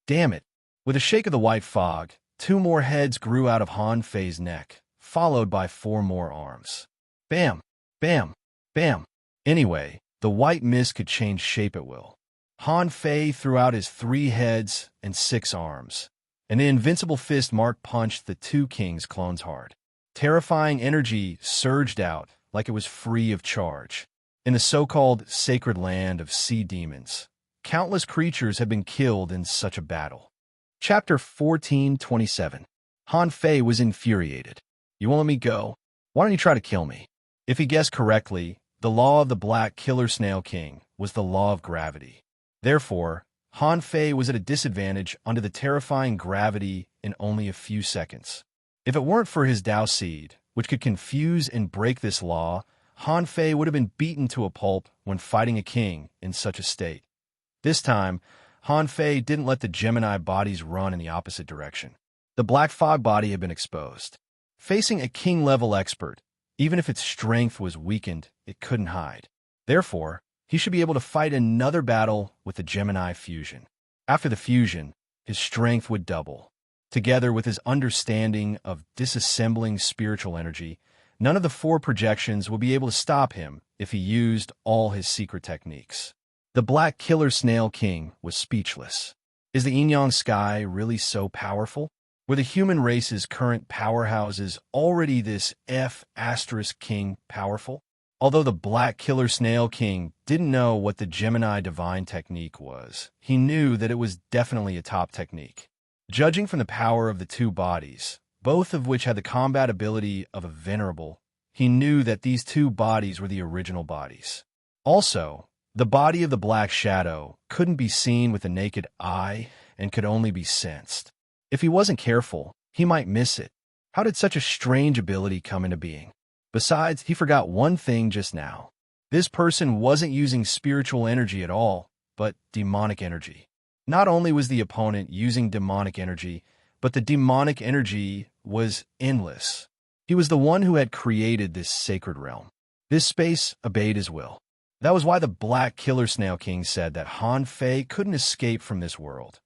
Damn it! With a shake of the white fog, 2 more heads grew out of Han Fei's neck, followed by 4 more arms. Bam! Bam! Bam! Anyway, the white mist could change shape at will. Han Fei threw out his 3 heads and 6 arms, and the invincible fist mark punched the 2 kings' clones hard. Terrifying energy surged out like it was free of charge. In the so-called sacred land of sea demons, countless creatures have been killed in such a battle. Chapter 14:27. Han Fei was infuriated. "You won't let me go? Why don't you try to kill me?" If he guessed correctly, the law of the black killer snail king was the law of gravity. Therefore, Han Fei was at a disadvantage under the terrifying gravity in only a few seconds. If it weren't for his Tao Seed, which could confuse and break this law, Han Fei would have been beaten to a pulp when fighting a king in such a state. This time, Han Fei didn't let the Gemini bodies run in the opposite direction. The black fog body had been exposed. Facing a king-level expert, even if its strength was weakened, it couldn't hide. Therefore, he should be able to fight another battle with the Gemini fusion. After the fusion, his strength would double. Together with his understanding of disassembling spiritual energy, none of the 4 projections will be able to stop him if he used all his secret techniques. The Black Killer Snail King was speechless. Is the yin-yang sky really so powerful? Were the human race's current powerhouses already this F*** powerful? Although the Black Killer Snail King didn't know what the Gemini Divine technique was, he knew that it was definitely a top technique. Judging from the power of the 2 bodies, both of which had the combat ability of a venerable, he knew that these 2 bodies were the original bodies. Also, the body of the Black Shadow couldn't be seen with the naked eye and could only be sensed. If he wasn't careful, he might miss it. How did such a strange ability come into being? Besides, he forgot one thing just now. This person wasn't using spiritual energy at all, but demonic energy. Not only was the opponent using demonic energy, but the demonic energy was endless. He was the one who had created this sacred realm. This space obeyed his will. That was why the Black Killer Snail King said that Han Fei couldn't escape from this world.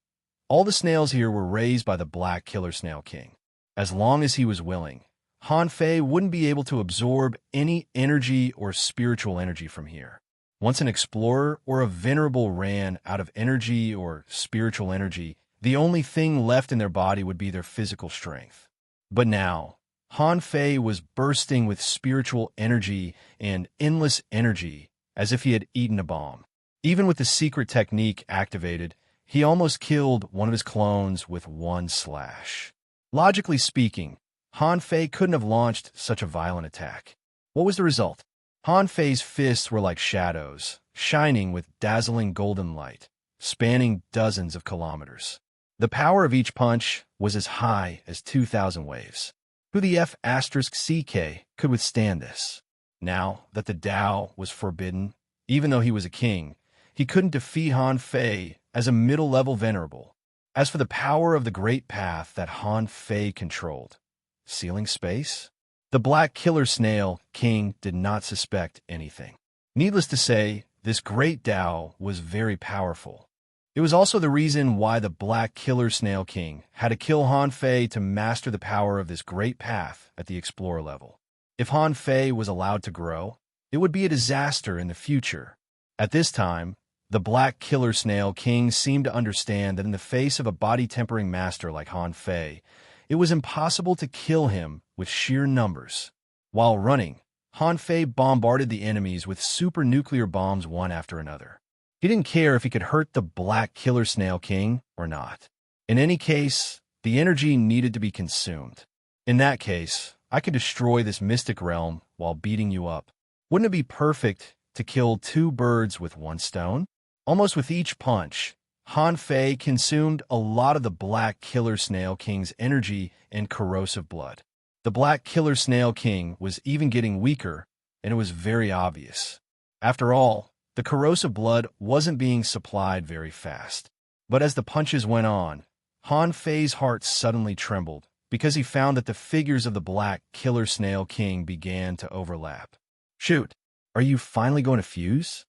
All the snails here were raised by the Black Killer Snail King. As long as he was willing, Han Fei wouldn't be able to absorb any energy or spiritual energy from here. Once an explorer or a venerable ran out of energy or spiritual energy, the only thing left in their body would be their physical strength. But now, Han Fei was bursting with spiritual energy and endless energy, as if he had eaten a bomb. Even with the secret technique activated, he almost killed one of his clones with one slash. Logically speaking, Han Fei couldn't have launched such a violent attack. What was the result? Han Fei's fists were like shadows, shining with dazzling golden light, spanning dozens of kilometers. The power of each punch was as high as 2,000 waves. Who the F***ck could withstand this? Now that the Tao was forbidden, even though he was a king, he couldn't defeat Han Fei as a middle-level venerable. As for the power of the great path that Han Fei controlled, sealing space, the Black Killer Snail King did not suspect anything. Needless to say, this great Tao was very powerful. It was also the reason why the Black Killer Snail King had to kill Han Fei to master the power of this great path at the explorer level. If Han Fei was allowed to grow, it would be a disaster in the future. At this time, the Black Killer Snail King seemed to understand that in the face of a body-tempering master like Han Fei, it was impossible to kill him with sheer numbers. While running, Han Fei bombarded the enemies with super nuclear bombs one after another. He didn't care if he could hurt the Black Killer Snail King or not. In any case, the energy needed to be consumed. In that case, I could destroy this mystic realm while beating you up. Wouldn't it be perfect to kill 2 birds with 1 stone? Almost with each punch, Han Fei consumed a lot of the Black Killer Snail King's energy and corrosive blood. The Black Killer Snail King was even getting weaker, and it was very obvious. After all, the corrosive blood wasn't being supplied very fast. But as the punches went on, Han Fei's heart suddenly trembled, because he found that the figures of the Black Killer Snail King began to overlap. Shoot, are you finally going to fuse?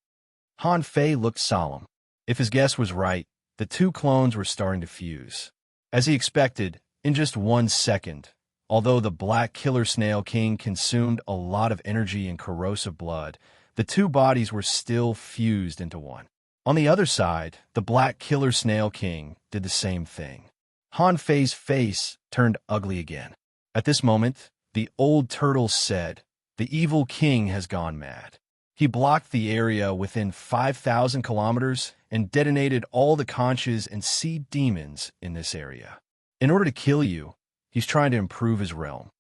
Han Fei looked solemn. If his guess was right, the 2 clones were starting to fuse. As he expected, in just 1 second, although the Black Killer Snail King consumed a lot of energy and corrosive blood, the 2 bodies were still fused into one. On the other side, the Black Killer Snail King did the same thing. Han Fei's face turned ugly again. At this moment, the old turtle said, "The evil king has gone mad." He blocked the area within 5,000 kilometers and detonated all the conches and sea demons in this area. In order to kill you, he's trying to improve his realm.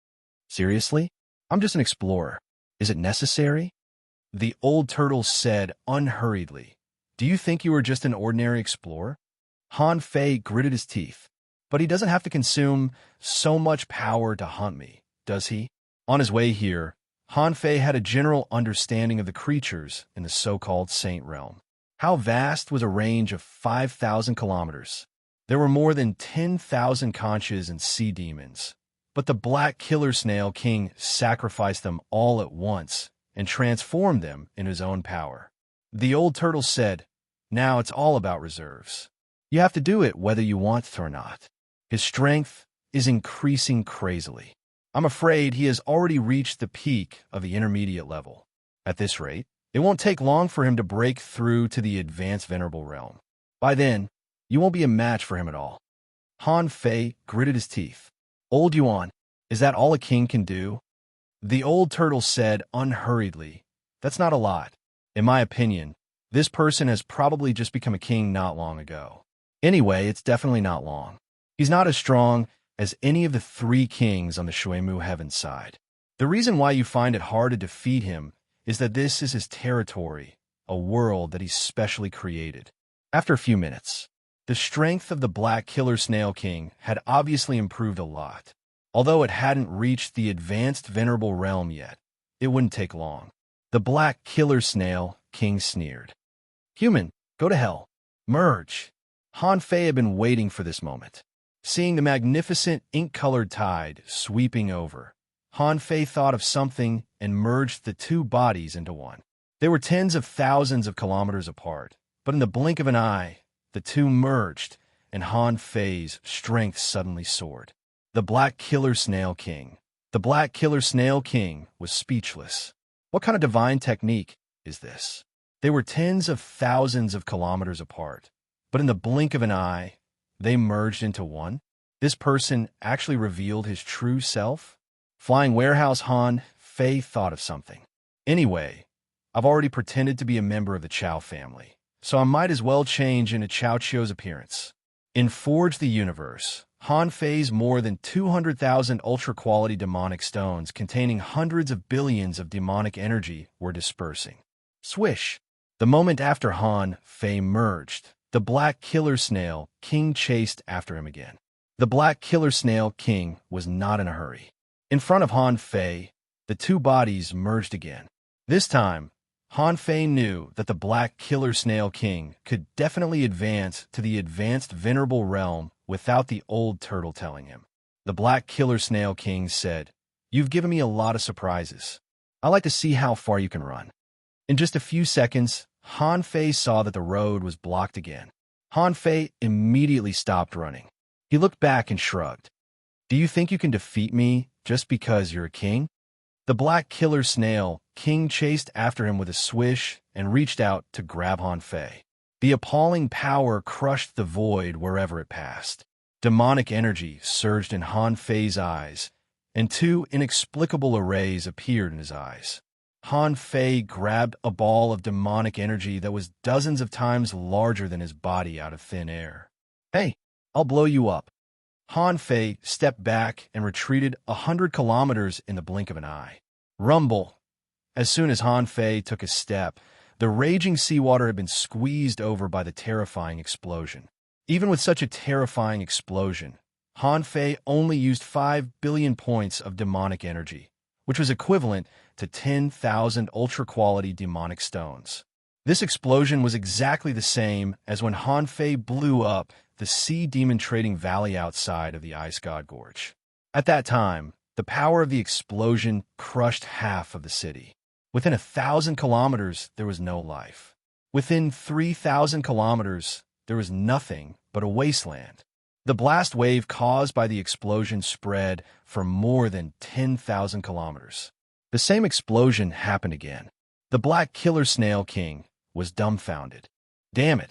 Seriously? I'm just an explorer. Is it necessary? The old turtle said unhurriedly, "Do you think you are just an ordinary explorer?" Han Fei gritted his teeth. But he doesn't have to consume so much power to hunt me, does he? On his way here, Han Fei had a general understanding of the creatures in the so-called Saint Realm. How vast was a range of 5,000 kilometers? There were more than 10,000 conches and sea demons. But the Black Killer Snail King sacrificed them all at once and transformed them in his own power. The old turtle said, "Now it's all about reserves. You have to do it whether you want to or not." His strength is increasing crazily. I'm afraid he has already reached the peak of the intermediate level. At this rate, it won't take long for him to break through to the advanced venerable realm. By then, you won't be a match for him at all. Han Fei gritted his teeth. "Old Yuan, is that all a king can do?" The old turtle said unhurriedly, "That's not a lot. In my opinion, this person has probably just become a king not long ago. Anyway, it's definitely not long. He's not as strong as any of the 3 kings on the Shuimu heaven side. The reason why you find it hard to defeat him is that this is his territory, a world that he's specially created." After a few minutes, the strength of the Black Killer Snail King had obviously improved a lot. Although it hadn't reached the advanced venerable realm yet, it wouldn't take long. The Black Killer Snail King sneered. "Human, go to hell. Merge." Han Fei had been waiting for this moment. Seeing the magnificent ink-colored tide sweeping over, Han Fei thought of something and merged the 2 bodies into one. They were tens of thousands of kilometers apart, but in the blink of an eye, the 2 merged, and Han Fei's strength suddenly soared. The Black Killer Snail King. The Black Killer Snail King was speechless. What kind of divine technique is this? They were tens of thousands of kilometers apart, but in the blink of an eye, they merged into one? This person actually revealed his true self? Flying Warehouse Han Fei thought of something. Anyway, I've already pretended to be a member of the Chow family, so I might as well change into Chow Chio's appearance. In Forge the Universe, Han Fei's more than 200,000 ultra-quality demonic stones containing hundreds of billions of demonic energy were dispersing. Swish! The moment after Han Fei merged, the Black Killer Snail King chased after him again. The Black Killer Snail King was not in a hurry. In front of Han Fei, the 2 bodies merged again. This time, Han Fei knew that the Black Killer Snail King could definitely advance to the advanced venerable realm without the old turtle telling him. The Black Killer Snail King said, "You've given me a lot of surprises. I like to see how far you can run." In just a few seconds, Han Fei saw that the road was blocked again. Han Fei immediately stopped running. He looked back and shrugged. "Do you think you can defeat me just because you're a king?" The Black Killer Snail King chased after him with a swish and reached out to grab Han Fei. The appalling power crushed the void wherever it passed. Demonic energy surged in Han Fei's eyes, and 2 inexplicable arrays appeared in his eyes. Han Fei grabbed a ball of demonic energy that was dozens of times larger than his body out of thin air. "Hey, I'll blow you up." Han Fei stepped back and retreated 100 kilometers in the blink of an eye. Rumble! As soon as Han Fei took a step, the raging seawater had been squeezed over by the terrifying explosion. Even with such a terrifying explosion, Han Fei only used 5 billion points of demonic energy, which was equivalent to 10,000 ultra-quality demonic stones. This explosion was exactly the same as when Han Fei blew up the sea demon trading valley outside of the Ice God Gorge. At that time, the power of the explosion crushed half of the city. Within 1,000 kilometers, there was no life. Within 3,000 kilometers, there was nothing but a wasteland. The blast wave caused by the explosion spread for more than 10,000 kilometers. The same explosion happened again. The Black Killer Snail King was dumbfounded. "Damn it!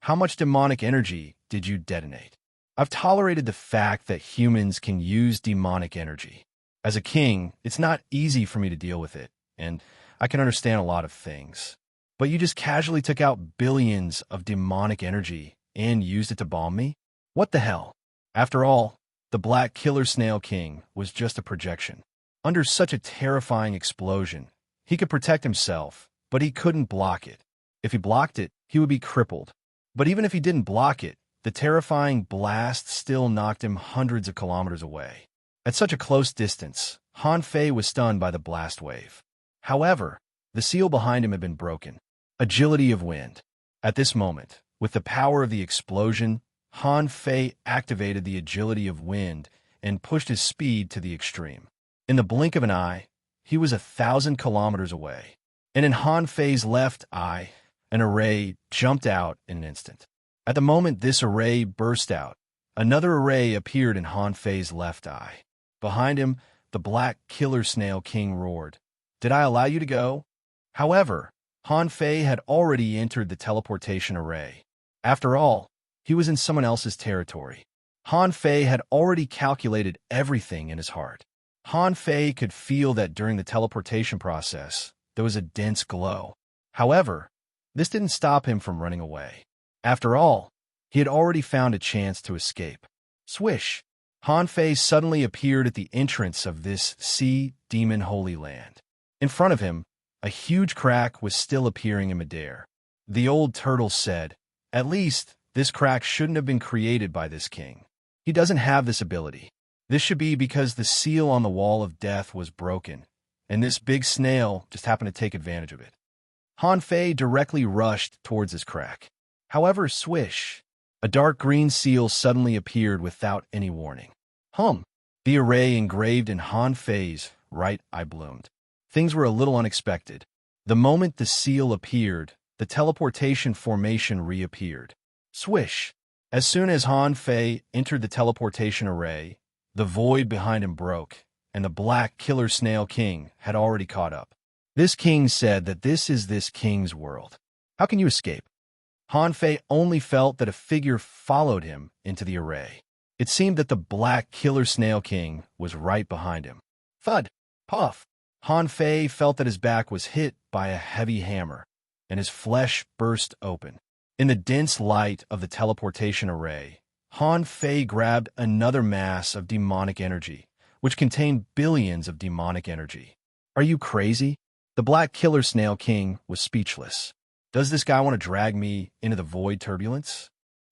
How much demonic energy did you detonate?" "I've tolerated the fact that humans can use demonic energy. As a king, it's not easy for me to deal with it, and I can understand a lot of things. But you just casually took out billions of demonic energy and used it to bomb me? What the hell?" After all, the Black Killer Snail King was just a projection. Under such a terrifying explosion, he could protect himself, but he couldn't block it. If he blocked it, he would be crippled. But even if he didn't block it, the terrifying blast still knocked him hundreds of kilometers away. At such a close distance, Han Fei was stunned by the blast wave. However, the seal behind him had been broken. Agility of wind. At this moment, with the power of the explosion, Han Fei activated the agility of wind and pushed his speed to the extreme. In the blink of an eye, he was 1,000 kilometers away. And in Han Fei's left eye, An array jumped out in an instant. At the moment this array burst out, another array appeared in Han Fei's left eye. Behind him, the black killer snail king roared, "Did I allow you to go?" However, Han Fei had already entered the teleportation array. After all, he was in someone else's territory. Han Fei had already calculated everything in his heart. Han Fei could feel that during the teleportation process, there was a dense glow. However, this didn't stop him from running away. After all, he had already found a chance to escape. Swish! Han Fei suddenly appeared at the entrance of this sea demon holy land. In front of him, a huge crack was still appearing in midair. The old turtle said, "At least, this crack shouldn't have been created by this king. He doesn't have this ability. This should be because the seal on the wall of death was broken, and this big snail just happened to take advantage of it." Han Fei directly rushed towards his crack. However, swish! A dark green seal suddenly appeared without any warning. The array engraved in Han Fei's right eye bloomed. Things were a little unexpected. The moment the seal appeared, the teleportation formation reappeared. Swish! As soon as Han Fei entered the teleportation array, the void behind him broke, and the black killer snail king had already caught up. This king said that this is this king's world. How can you escape? Han Fei only felt that a figure followed him into the array. It seemed that the black killer snail king was right behind him. Thud! Puff! Han Fei felt that his back was hit by a heavy hammer, and his flesh burst open. In the dense light of the teleportation array, Han Fei grabbed another mass of demonic energy, which contained billions of demonic energy. Are you crazy? The black killer snail king was speechless. Does this guy want to drag me into the void turbulence?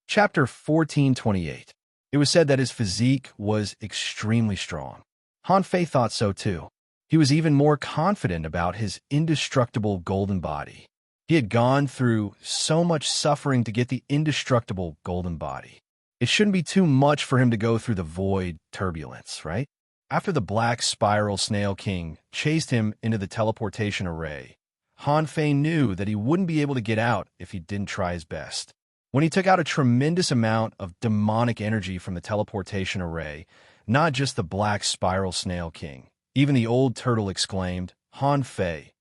Chapter 1428. It was said that his physique was extremely strong. Han Fei thought so too. He was even more confident about his indestructible golden body. He had gone through so much suffering to get the indestructible golden body. It shouldn't be too much for him to go through the void turbulence, right? After the black spiral snail king chased him into the teleportation array, Han Fei knew that he wouldn't be able to get out if he didn't try his best. When he took out a tremendous amount of demonic energy from the teleportation array, not just the black spiral snail king, even the old turtle exclaimed, "Han Fei,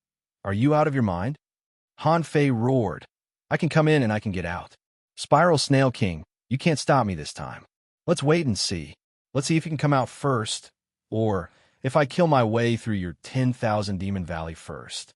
are you out of your mind?" Han Fei roared, "I can come in and I can get out. Spiral snail king, you can't stop me this time. Let's wait and see. Let's see if you can come out first, or if I kill my way through your 10,000 demon valley first."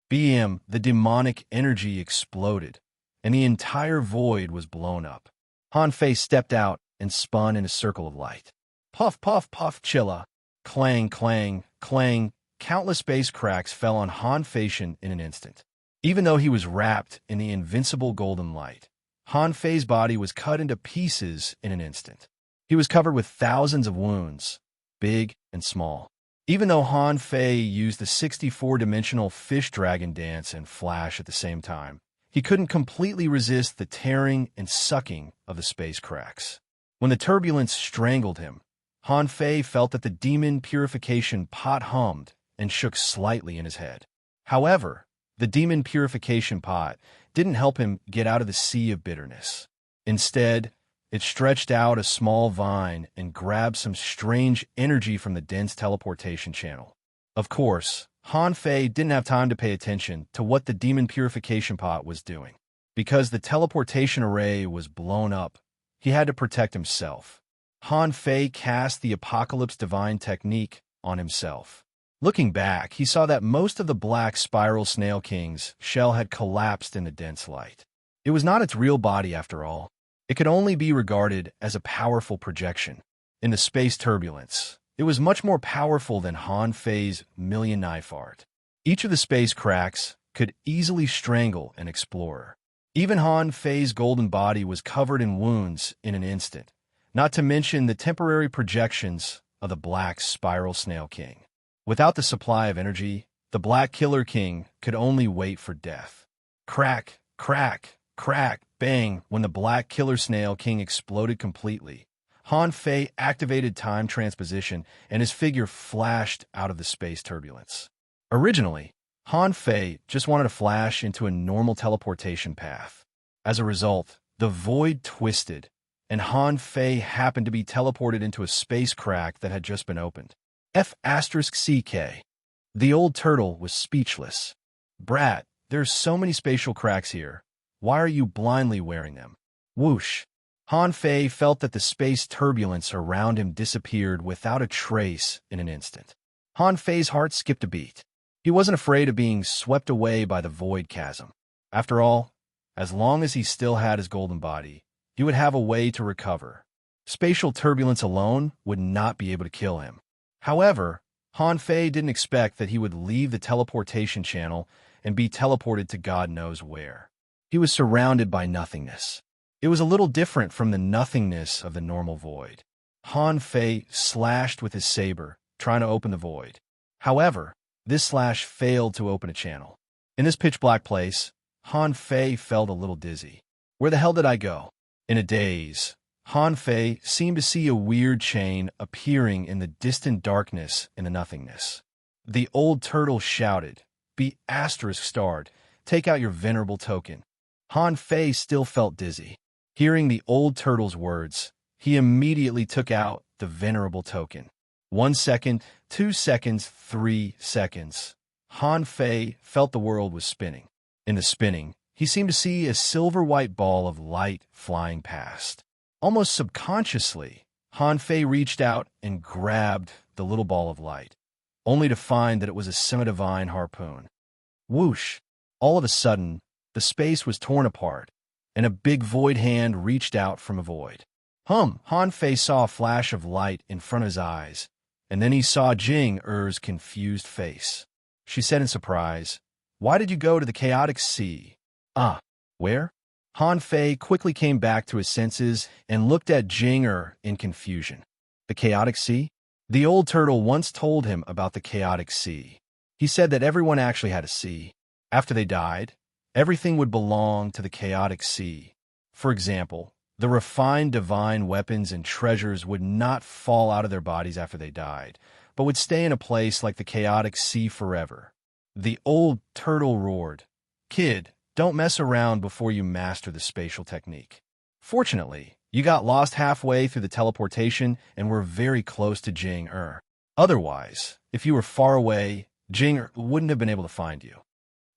BM, the demonic energy exploded, and the entire void was blown up. Han Fei stepped out and spun in a circle of light. Puff, puff, puff, chilla. Clang, clang, clang. Countless space cracks fell on Han Feition in an instant. Even though he was wrapped in the invincible golden light, Han Fei's body was cut into pieces in an instant. He was covered with thousands of wounds, big and small. Even though Han Fei used the 64-dimensional fish dragon dance and flash at the same time, he couldn't completely resist the tearing and sucking of the space cracks. When the turbulence strangled him, Han Fei felt that the demon purification pot hummed and shook slightly in his head. However, the demon purification pot didn't help him get out of the sea of bitterness. Instead, it stretched out a small vine and grabbed some strange energy from the dense teleportation channel. Of course, Han Fei didn't have time to pay attention to what the demon purification pot was doing. Because the teleportation array was blown up, he had to protect himself. Han Fei cast the Apocalypse Divine technique on himself. Looking back, he saw that most of the black spiral snail king's shell had collapsed in the dense light. It was not its real body after all. It could only be regarded as a powerful projection. In the space turbulence, it was much more powerful than Han Fei's million knife art. Each of the space cracks could easily strangle an explorer. Even Han Fei's golden body was covered in wounds in an instant, not to mention the temporary projections of the black spiral snail king. Without the supply of energy, the black killer king could only wait for death. Crack, crack, crack, bang. When the black killer snail king exploded completely, Han Fei activated time transposition and his figure flashed out of the space turbulence. Originally, Han Fei just wanted to flash into a normal teleportation path. As a result, the void twisted, and Han Fei happened to be teleported into a space crack that had just been opened. F***CK. The old turtle was speechless. Brat, there's so many spatial cracks here. Why are you blindly wearing them? Whoosh. Han Fei felt that the space turbulence around him disappeared without a trace in an instant. Han Fei's heart skipped a beat. He wasn't afraid of being swept away by the void chasm. After all, as long as he still had his golden body, he would have a way to recover. Spatial turbulence alone would not be able to kill him. However, Han Fei didn't expect that he would leave the teleportation channel and be teleported to God knows where. He was surrounded by nothingness. It was a little different from the nothingness of the normal void. Han Fei slashed with his saber, trying to open the void. However, this slash failed to open a channel. In this pitch-black place, Han Fei felt a little dizzy. Where the hell did I go? In a daze, Han Fei seemed to see a weird chain appearing in the distant darkness in the nothingness. The old turtle shouted, "Be ****starred, take out your venerable token." Han Fei still felt dizzy. Hearing the old turtle's words, he immediately took out the venerable token. 1 second, 2 seconds, 3 seconds. Han Fei felt the world was spinning. In the spinning, he seemed to see a silver-white ball of light flying past. Almost subconsciously, Han Fei reached out and grabbed the little ball of light, only to find that it was a semi-divine harpoon. Whoosh! All of a sudden, the space was torn apart, and a big void hand reached out from a void. Han Fei saw a flash of light in front of his eyes, and then he saw Jing Er's confused face. She said in surprise, "Why did you go to the chaotic sea?" Where? Han Fei quickly came back to his senses and looked at Jing Er in confusion. The chaotic sea? The old turtle once told him about the chaotic sea. He said that everyone actually had a sea. After they died, everything would belong to the chaotic sea. For example, the refined divine weapons and treasures would not fall out of their bodies after they died, but would stay in a place like the chaotic sea forever. The old turtle roared, "Kid, don't mess around before you master the spatial technique." Fortunately, you got lost halfway through the teleportation and were very close to Jing Er. Otherwise, if you were far away, Jing Er wouldn't have been able to find you.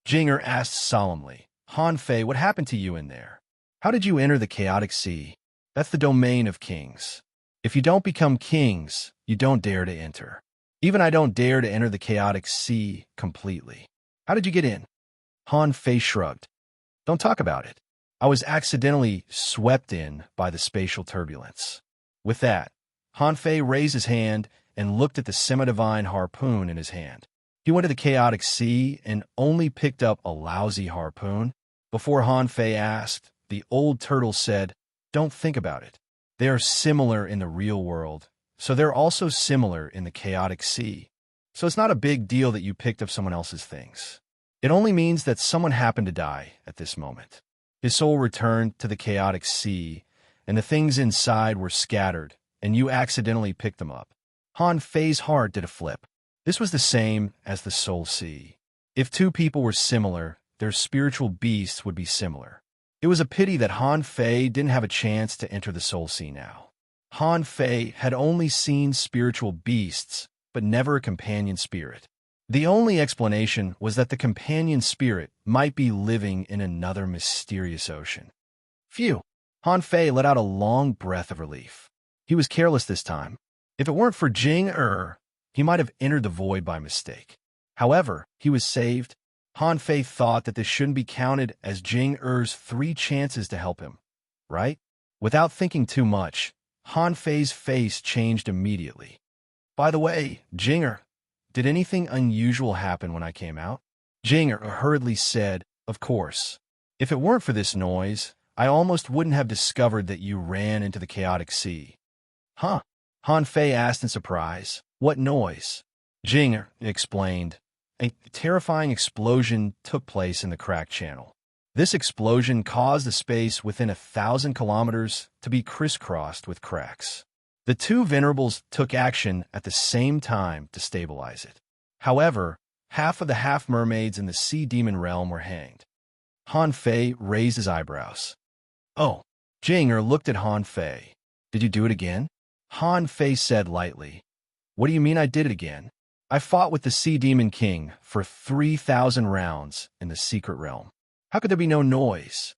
Jing Er asked solemnly, "Han Fei, what happened to you in there? How did you enter the chaotic sea? That's the domain of kings. If you don't become kings, you don't dare to enter. Even I don't dare to enter the chaotic sea completely. How did you get in?" Han Fei shrugged. "Don't talk about it. I was accidentally swept in by the spatial turbulence." With that, Han Fei raised his hand and looked at the semi-divine harpoon in his hand. He went to the chaotic sea and only picked up a lousy harpoon. Before Han Fei asked, the old turtle said, "Don't think about it. They are similar in the real world, so they're also similar in the chaotic sea. So it's not a big deal that you picked up someone else's things. It only means that someone happened to die at this moment. His soul returned to the chaotic sea, and the things inside were scattered, and you accidentally picked them up." Han Fei's heart did a flip. This was the same as the soul sea. If two people were similar, their spiritual beasts would be similar. It was a pity that Han Fei didn't have a chance to enter the soul sea now. Han Fei had only seen spiritual beasts, but never a companion spirit. The only explanation was that the companion spirit might be living in another mysterious ocean. Phew! Han Fei let out a long breath of relief. He was careless this time. If it weren't for Jing Er, he might have entered the void by mistake. However, he was saved. Han Fei thought that this shouldn't be counted as Jing Er's 3 chances to help him, right? Without thinking too much, Han Fei's face changed immediately. "By the way, Jing Er, did anything unusual happen when I came out?" Jing Er hurriedly said, "Of course. If it weren't for this noise, I almost wouldn't have discovered that you ran into the chaotic sea." "Huh?" Han Fei asked in surprise. "What noise?" Jing Er explained. A terrifying explosion took place in the crack channel. This explosion caused the space within 1,000 kilometers to be crisscrossed with cracks. The two venerables took action at the same time to stabilize it. However, half of the half-mermaids in the sea demon realm were hanged. Han Fei raised his eyebrows. Oh. Jinger looked at Han Fei. Did you do it again? Han Fei said lightly. What do you mean I did it again? I fought with the Sea Demon King for 3,000 rounds in the secret realm. How could there be no noise?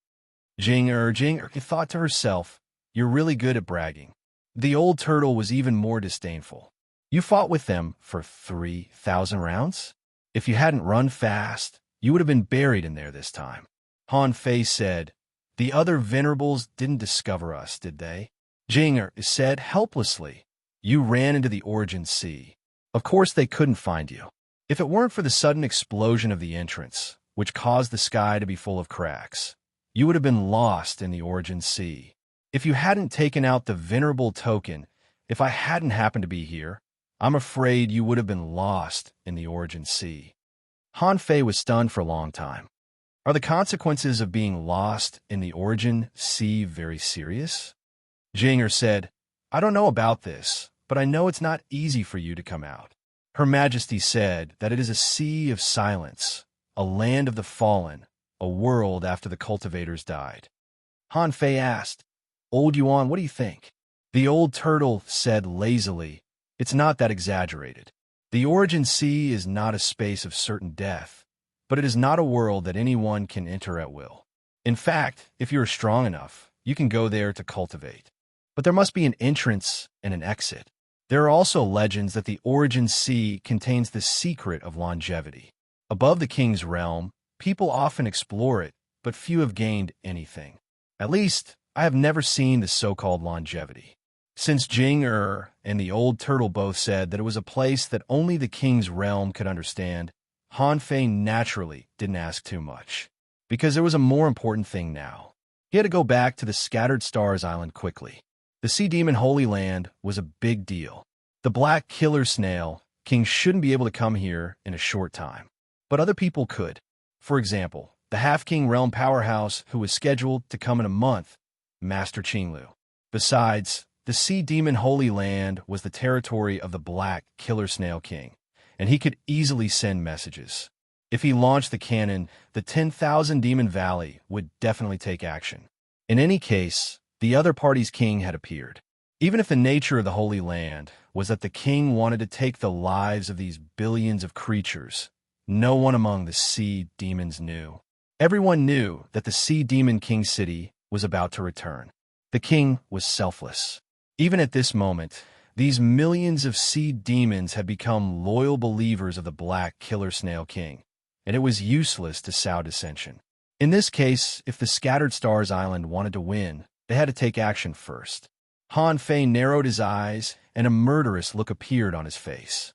Jinger thought to herself, you're really good at bragging. The old turtle was even more disdainful. You fought with them for 3,000 rounds? If you hadn't run fast, you would have been buried in there this time. Han Fei said, the other venerables didn't discover us, did they? Jinger said helplessly, you ran into the Origin Sea. Of course they couldn't find you. If it weren't for the sudden explosion of the entrance, which caused the sky to be full of cracks, you would have been lost in the Origin Sea. If you hadn't taken out the venerable token, if I hadn't happened to be here, I'm afraid you would have been lost in the Origin Sea. Han Fei was stunned for a long time. Are the consequences of being lost in the Origin Sea very serious? Jinger said, I don't know about this, but I know it's not easy for you to come out. Her Majesty said that it is a sea of silence, a land of the fallen, a world after the cultivators died. Han Fei asked, Old Yuan, what do you think? The old turtle said lazily, it's not that exaggerated. The Origin Sea is not a space of certain death, but it is not a world that anyone can enter at will. In fact, if you are strong enough, you can go there to cultivate. But there must be an entrance and an exit. There are also legends that the Origin Sea contains the secret of longevity. Above the king's realm, people often explore it, but few have gained anything. At least, I have never seen the so-called longevity. Since Jinger and the old turtle both said that it was a place that only the king's realm could understand, Han Fei naturally didn't ask too much, because there was a more important thing now. He had to go back to the Scattered Stars Island quickly. The Sea Demon Holy Land was a big deal. The black killer snail king shouldn't be able to come here in a short time, but other people could. For example, the Half-King Realm powerhouse who was scheduled to come in a month, Master Qinglu. Besides, the Sea Demon Holy Land was the territory of the Black Killer Snail King, and he could easily send messages. If he launched the cannon, the 10,000 Demon Valley would definitely take action. In any case, the other party's king had appeared. Even if the nature of the Holy Land was that the king wanted to take the lives of these billions of creatures, no one among the sea demons knew. Everyone knew that the Sea Demon King City was about to return. The king was selfless. Even at this moment, these millions of sea demons had become loyal believers of the Black Killer Snail King, and it was useless to sow dissension. In this case, if the Scattered Stars Island wanted to win, they had to take action first. Han Fei narrowed his eyes, and a murderous look appeared on his face.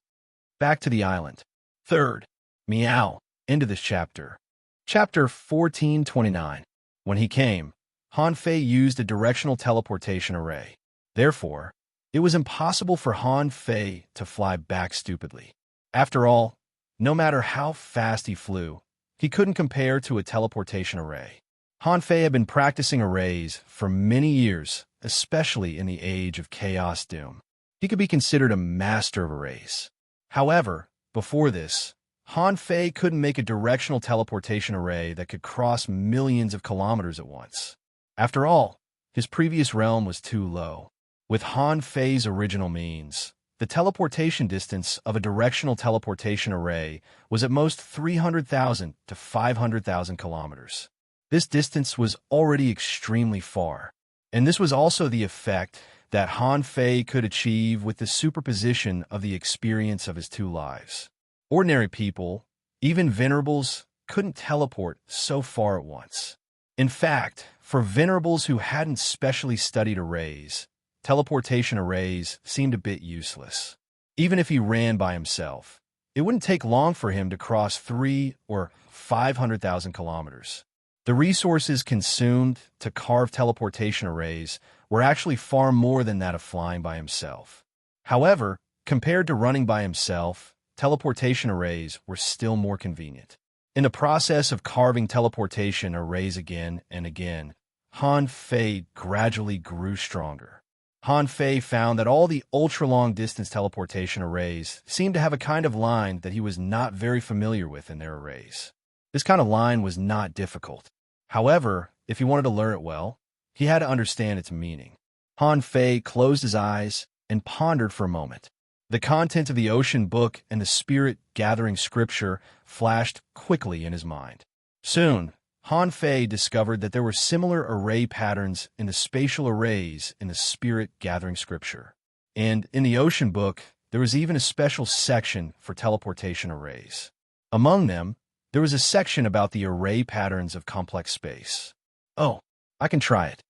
Back to the island. Third. Meow. End of this chapter. Chapter 1429. When he came, Han Fei used a directional teleportation array. Therefore, it was impossible for Han Fei to fly back stupidly. After all, no matter how fast he flew, he couldn't compare to a teleportation array. Han Fei had been practicing arrays for many years, especially in the age of Chaos Doom. He could be considered a master of arrays. However, before this, Han Fei couldn't make a directional teleportation array that could cross millions of kilometers at once. After all, his previous realm was too low. With Han Fei's original means, the teleportation distance of a directional teleportation array was at most 300,000 to 500,000 kilometers. This distance was already extremely far, and this was also the effect that Han Fei could achieve with the superposition of the experience of his two lives. Ordinary people, even venerables, couldn't teleport so far at once. In fact, for venerables who hadn't specially studied arrays, teleportation arrays seemed a bit useless. Even if he ran by himself, it wouldn't take long for him to cross 300,000 or 500,000 kilometers. The resources consumed to carve teleportation arrays were actually far more than that of flying by himself. However, compared to running by himself, teleportation arrays were still more convenient. In the process of carving teleportation arrays again and again, Han Fei gradually grew stronger. Han Fei found that all the ultra-long-distance teleportation arrays seemed to have a kind of line that he was not very familiar with in their arrays. This kind of line was not difficult. However, if he wanted to learn it well, he had to understand its meaning. Han Fei closed his eyes and pondered for a moment. The content of the ocean book and the spirit-gathering scripture flashed quickly in his mind. Soon, Han Fei discovered that there were similar array patterns in the spatial arrays in the spirit-gathering scripture. And in the ocean book, there was even a special section for teleportation arrays. Among them, there was a section about the array patterns of complex space. Oh, I can try it.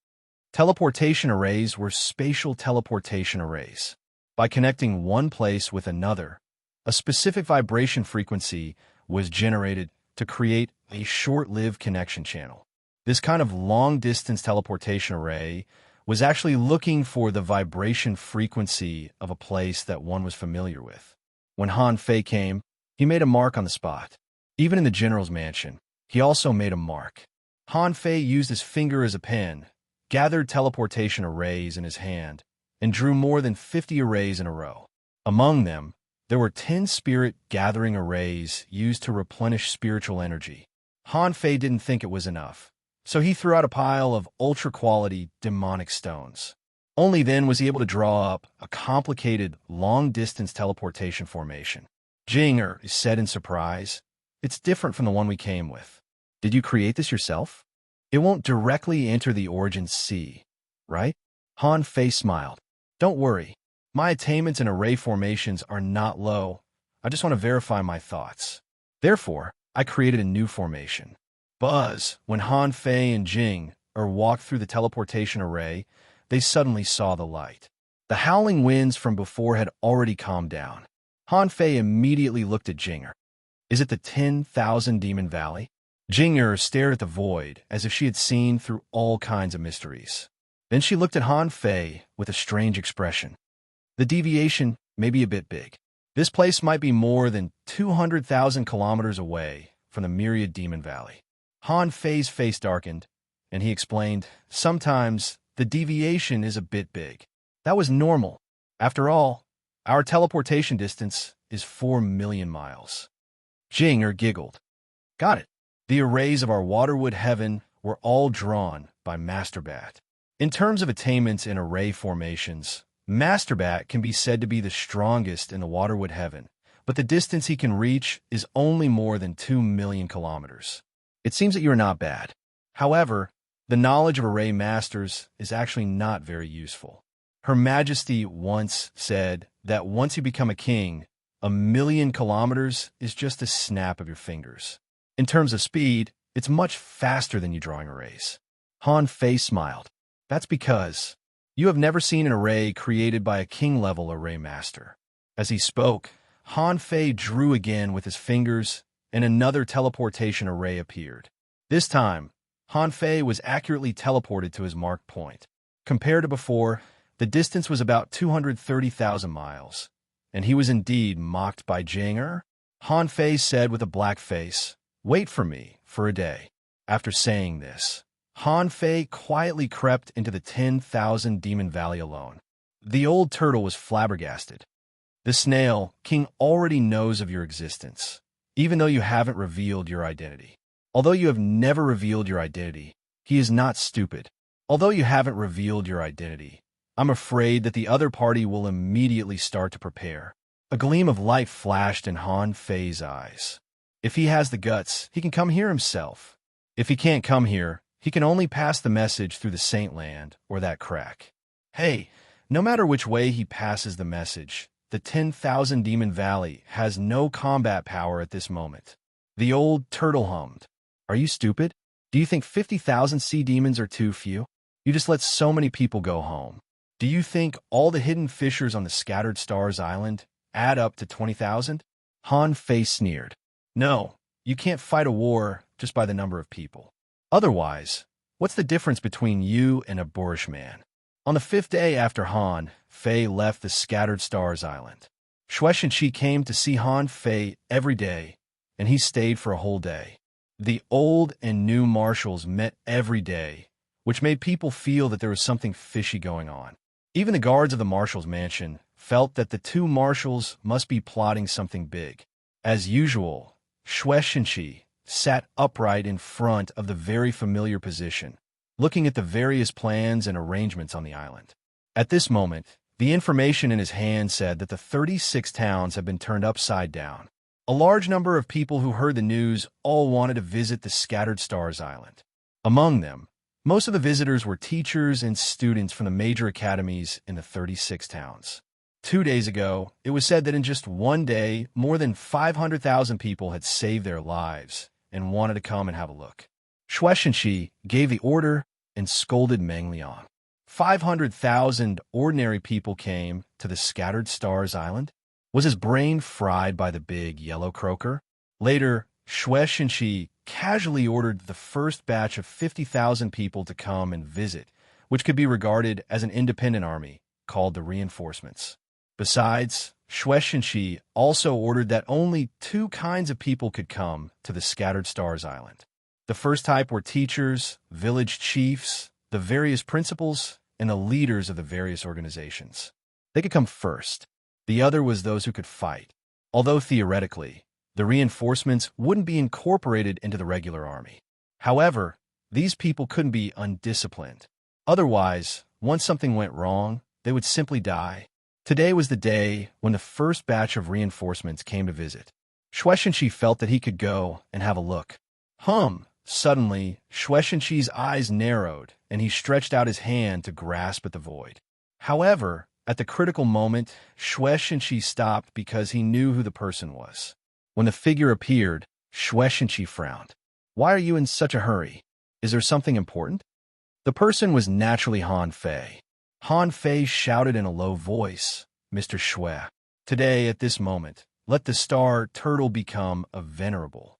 Teleportation arrays were spatial teleportation arrays. By connecting one place with another, a specific vibration frequency was generated to create a short-lived connection channel. This kind of long-distance teleportation array was actually looking for the vibration frequency of a place that one was familiar with. When Han Fei came, he made a mark on the spot. Even in the general's mansion, he also made a mark. Han Fei used his finger as a pen, gathered teleportation arrays in his hand, and drew more than 50 arrays in a row. Among them, there were 10 spirit-gathering arrays used to replenish spiritual energy. Han Fei didn't think it was enough, so he threw out a pile of ultra-quality demonic stones. Only then was he able to draw up a complicated, long-distance teleportation formation. Jinger said in surprise, "It's different from the one we came with. Did you create this yourself? It won't directly enter the origin sea, right?" Han Fei smiled. "Don't worry. My attainments in array formations are not low. I just want to verify my thoughts. Therefore, I created a new formation." Buzz, when Han Fei and Jing walked through the teleportation array, they suddenly saw the light. The howling winds from before had already calmed down. Han Fei immediately looked at Jinger. "Is it the 10,000 Demon Valley?" Jinger stared at the void as if she had seen through all kinds of mysteries. Then she looked at Han Fei with a strange expression. "The deviation may be a bit big. This place might be more than 200,000 kilometers away from the Myriad Demon Valley." Han Fei's face darkened, and he explained, "Sometimes the deviation is a bit big. That was normal. After all, our teleportation distance is 4 million miles." Jinger giggled. "Got it. The arrays of our Waterwood Heaven were all drawn by Masterbat. In terms of attainments in array formations, Masterbat can be said to be the strongest in the Waterwood Heaven, but the distance he can reach is only more than 2 million kilometers. It seems that you are not bad. However, the knowledge of array masters is actually not very useful. Her Majesty once said that once you become a king, 1,000,000 kilometers is just a snap of your fingers. In terms of speed, it's much faster than you drawing arrays." Han Fei smiled. "That's because you have never seen an array created by a king-level array master." As he spoke, Han Fei drew again with his fingers, and another teleportation array appeared. This time, Han Fei was accurately teleported to his marked point. Compared to before, the distance was about 230,000 miles, and he was indeed mocked by Jinger. Han Fei said with a black face, "Wait for me for a day." After saying this, Han Fei quietly crept into the 10,000 Demon Valley alone. The old turtle was flabbergasted. "The snail king already knows of your existence, even though you haven't revealed your identity. Although you have never revealed your identity, he is not stupid. Although you haven't revealed your identity, I'm afraid that the other party will immediately start to prepare." A gleam of light flashed in Han Fei's eyes. "If he has the guts, he can come here himself. If he can't come here, he can only pass the message through the Saint Land or that crack. Hey, no matter which way he passes the message, the 10,000 Demon Valley has no combat power at this moment." The old turtle hummed. "Are you stupid? Do you think 50,000 sea demons are too few? You just let so many people go home. Do you think all the hidden fissures on the Scattered Stars Island add up to 20,000? Han Fei sneered. "No, you can't fight a war just by the number of people. Otherwise, what's the difference between you and a boorish man?" On the 5th day after Han Fei left the Scattered Stars Island, Shuesh and Shi came to see Han Fei every day, and he stayed for a whole day. The old and new marshals met every day, which made people feel that there was something fishy going on. Even the guards of the marshal's mansion felt that the two marshals must be plotting something big. As usual, Shueishenqi sat upright in front of the very familiar position, looking at the various plans and arrangements on the island. At this moment, the information in his hand said that the 36 towns had been turned upside down. A large number of people who heard the news all wanted to visit the Scattered Stars Island. Among them, most of the visitors were teachers and students from the major academies in the 36 towns. 2 days ago, it was said that in just one day, more than 500,000 people had saved their lives and wanted to come and have a look. Shueishenqi gave the order and scolded Meng Liang. 500,000 ordinary people came to the Scattered Stars Island? Was his brain fried by the big yellow croaker? Later, Shueishenqi casually ordered the first batch of 50,000 people to come and visit, which could be regarded as an independent army called the reinforcements. Besides, Shueishenqi also ordered that only 2 kinds of people could come to the Scattered Stars Island. The first type were teachers, village chiefs, the various principals, and the leaders of the various organizations. They could come first. The other was those who could fight, although theoretically, the reinforcements wouldn't be incorporated into the regular army. However, these people couldn't be undisciplined. Otherwise, once something went wrong, they would simply die. Today was the day when the first batch of reinforcements came to visit. Shueishenqi felt that he could go and have a look. Suddenly, Shueishenqi's eyes narrowed, and he stretched out his hand to grasp at the void. However, at the critical moment, Shueishenqi stopped because he knew who the person was. When the figure appeared, Shueishenqi frowned. "Why are you in such a hurry? Is there something important?" The person was naturally Han Fei. Han Fei shouted in a low voice, "Mr. Shui, today, at this moment, let the star turtle become a venerable."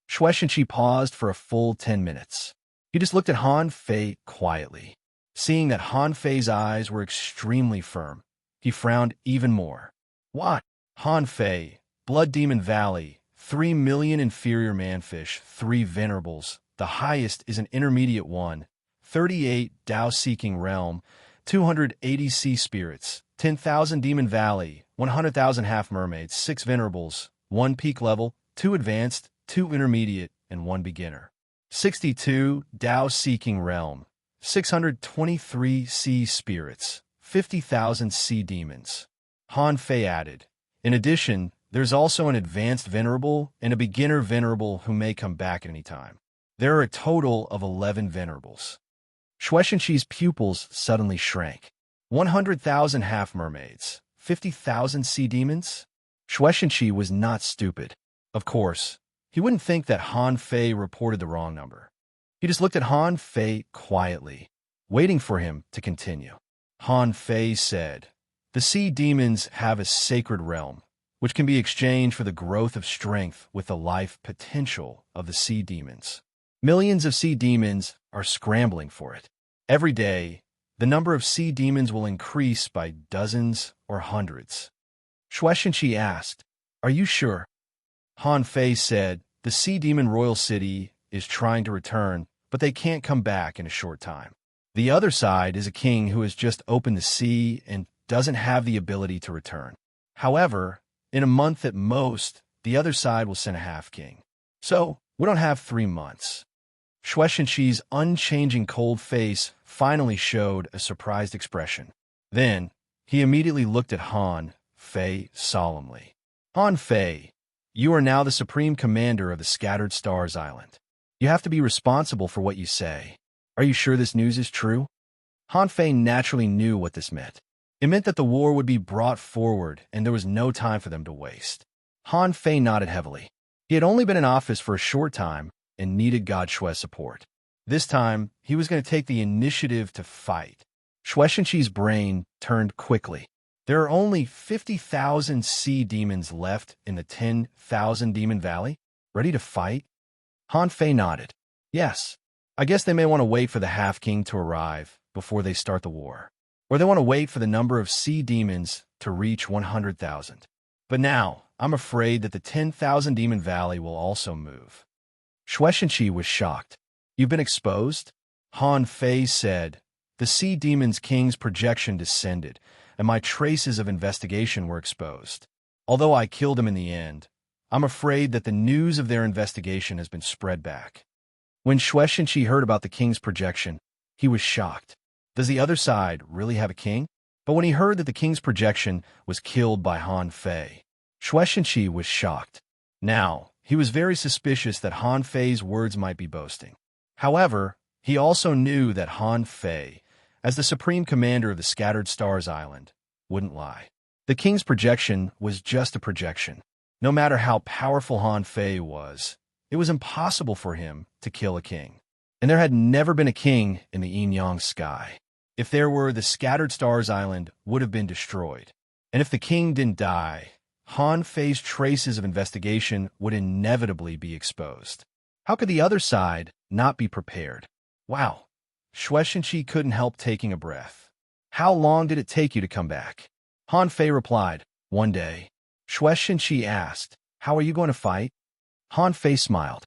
Shueishenqi paused for a full 10 minutes. He just looked at Han Fei quietly. Seeing that Han Fei's eyes were extremely firm, he frowned even more. "What?" "Han Fei, Blood Demon Valley, 3 million inferior manfish, 3 venerables. The highest is an intermediate one, 38 Tao-seeking realm, 280 sea spirits, 10,000 Demon Valley, 100,000 half-mermaids, 6 venerables, 1 peak level, 2 advanced, 2 intermediate, and 1 beginner. 62 Tao-seeking realm, 623 sea spirits, 50,000 sea demons." Han Fei added, "In addition, there's also an advanced venerable and a beginner venerable who may come back at any time. There are a total of 11 venerables." Shueishenqi's pupils suddenly shrank. 100,000 half-mermaids, 50,000 sea demons? Shueishenqi was not stupid. Of course, he wouldn't think that Han Fei reported the wrong number. He just looked at Han Fei quietly, waiting for him to continue. Han Fei said, "The sea demons have a sacred realm, which can be exchanged for the growth of strength with the life potential of the sea demons. Millions of sea demons are scrambling for it. Every day, the number of sea demons will increase by dozens or hundreds." Shueishenqi asked, "Are you sure?" Han Fei said, "The sea demon royal city is trying to return, but they can't come back in a short time. The other side is a king who has just opened the sea and doesn't have the ability to return. However, in a month at most, the other side will send a half-king. So, we don't have 3 months." Shueishenqi's unchanging cold face finally showed a surprised expression. Then, he immediately looked at Han Fei solemnly. "Han Fei, you are now the supreme commander of the Scattered Stars Island. You have to be responsible for what you say. Are you sure this news is true?" Han Fei naturally knew what this meant. It meant that the war would be brought forward and there was no time for them to waste. Han Fei nodded heavily. He had only been in office for a short time and needed God Shui's support. This time, he was going to take the initiative to fight. Shueishenqi's brain turned quickly. There are only 50,000 sea demons left in the 10,000 Demon Valley, ready to fight? Han Fei nodded. "Yes, I guess they may want to wait for the half-king to arrive before they start the war. Or they want to wait for the number of sea demons to reach 100,000. But now, I'm afraid that the 10,000 Demon Valley will also move." Shueishenqi was shocked. "You've been exposed?" Han Fei said, the sea demon's king's projection descended, and my traces of investigation were exposed. Although I killed him in the end, I'm afraid that the news of their investigation has been spread back. When Shueishenqi heard about the king's projection, he was shocked. Does the other side really have a king? But when he heard that the king's projection was killed by Han Fei, Shueishenqi was shocked. Now, he was very suspicious that Han Fei's words might be boasting. However, he also knew that Han Fei, as the supreme commander of the Scattered Stars Island, wouldn't lie. The king's projection was just a projection. No matter how powerful Han Fei was, it was impossible for him to kill a king. And there had never been a king in the Yin-Yang sky. If there were, the Scattered Stars Island would have been destroyed. And if the king didn't die, Han Fei's traces of investigation would inevitably be exposed. How could the other side not be prepared? Wow. Shueishenqi couldn't help taking a breath. How long did it take you to come back? Han Fei replied, 1 day. Shueishenqi asked, how are you going to fight? Han Fei smiled.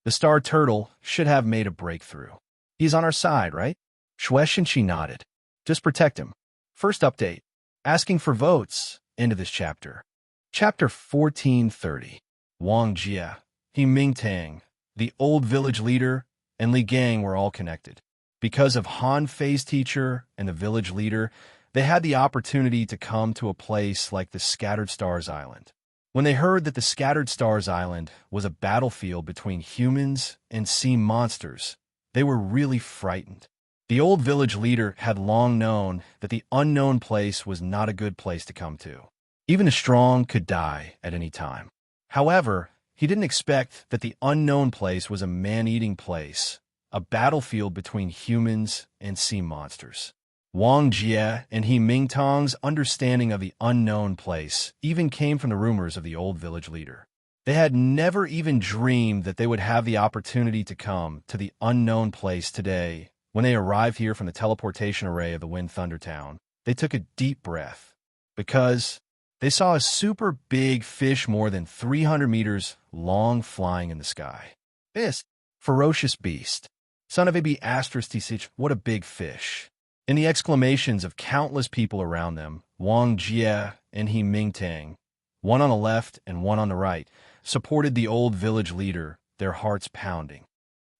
The star turtle should have made a breakthrough. He's on our side, right? Shueishenqi nodded. Just protect him. First update. Asking for votes. End of this chapter. Chapter 1430. Wang Jie, He Mingtang, the old village leader, and Li Gang were all connected. Because of Han Fei's teacher and the village leader, they had the opportunity to come to a place like the Scattered Stars Island. When they heard that the Scattered Stars Island was a battlefield between humans and sea monsters, they were really frightened. The old village leader had long known that the unknown place was not a good place to come to. Even the strong could die at any time. However, he didn't expect that the unknown place was a man-eating place, a battlefield between humans and sea monsters. Wang Jie and He Mingtang's understanding of the unknown place even came from the rumors of the old village leader. They had never even dreamed that they would have the opportunity to come to the unknown place today. When they arrived here from the teleportation array of the Wind Thunder Town, they took a deep breath, because they saw a super big fish more than 300 meters long flying in the sky. This ferocious beast, son of a bee asterisk, what a big fish. In the exclamations of countless people around them, Wang Jie and He Mingtang, one on the left and one on the right, supported the old village leader, their hearts pounding.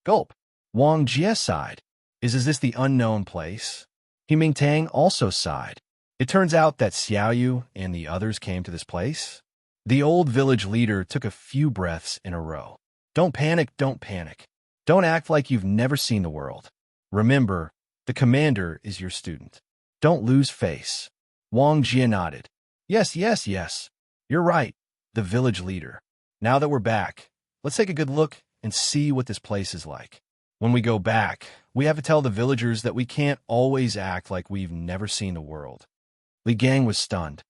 Gulp. Wang Jie sighed. Is this the unknown place? He Mingtang also sighed. It turns out that Xiaoyu and the others came to this place. The old village leader took a few breaths in a row. Don't panic, don't panic. Don't act like you've never seen the world. Remember, the commander is your student. Don't lose face. Wang Jie nodded. Yes. You're right, the village leader. Now that we're back, let's take a good look and see what this place is like. When we go back, we have to tell the villagers that we can't always act like we've never seen the world. Li Gang was stunned.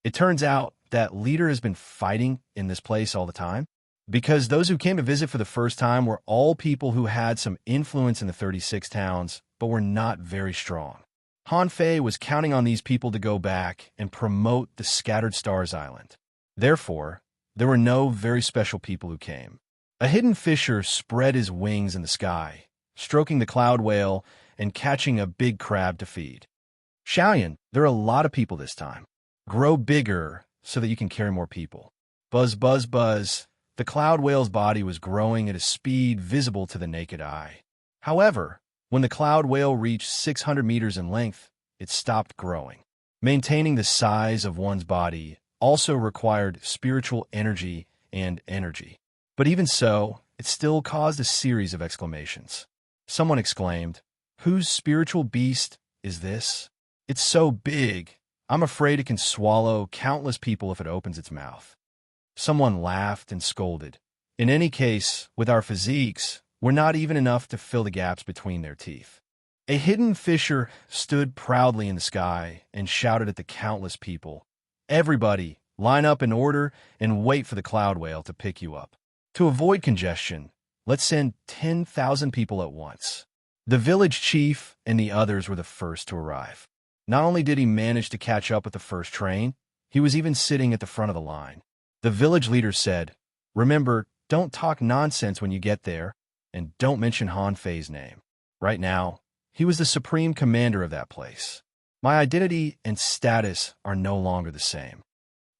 It turns out that leader has been fighting in this place all the time, because those who came to visit for the first time were all people who had some influence in the 36 towns, but were not very strong. Han Fei was counting on these people to go back and promote the Scattered Stars Island. Therefore, there were no very special people who came. A hidden fisher spread his wings in the sky, stroking the cloud whale and catching a big crab to feed. Xiaoyan, there are a lot of people this time. Grow bigger so that you can carry more people. Buzz, buzz, buzz. The cloud whale's body was growing at a speed visible to the naked eye. However, when the cloud whale reached 600 meters in length, it stopped growing. Maintaining the size of one's body also required spiritual energy and energy. But even so, it still caused a series of exclamations. Someone exclaimed, "Whose spiritual beast is this? It's so big, I'm afraid it can swallow countless people if it opens its mouth." Someone laughed and scolded. In any case, with our physiques, we're not even enough to fill the gaps between their teeth. A hidden fisher stood proudly in the sky and shouted at the countless people, "Everybody, line up in order and wait for the cloud whale to pick you up. To avoid congestion, let's send 10,000 people at once." The village chief and the others were the first to arrive. Not only did he manage to catch up with the first train, he was even sitting at the front of the line. The village leader said, "Remember, don't talk nonsense when you get there, and don't mention Han Fei's name. Right now, He was the supreme commander of that place. My identity and status are no longer the same.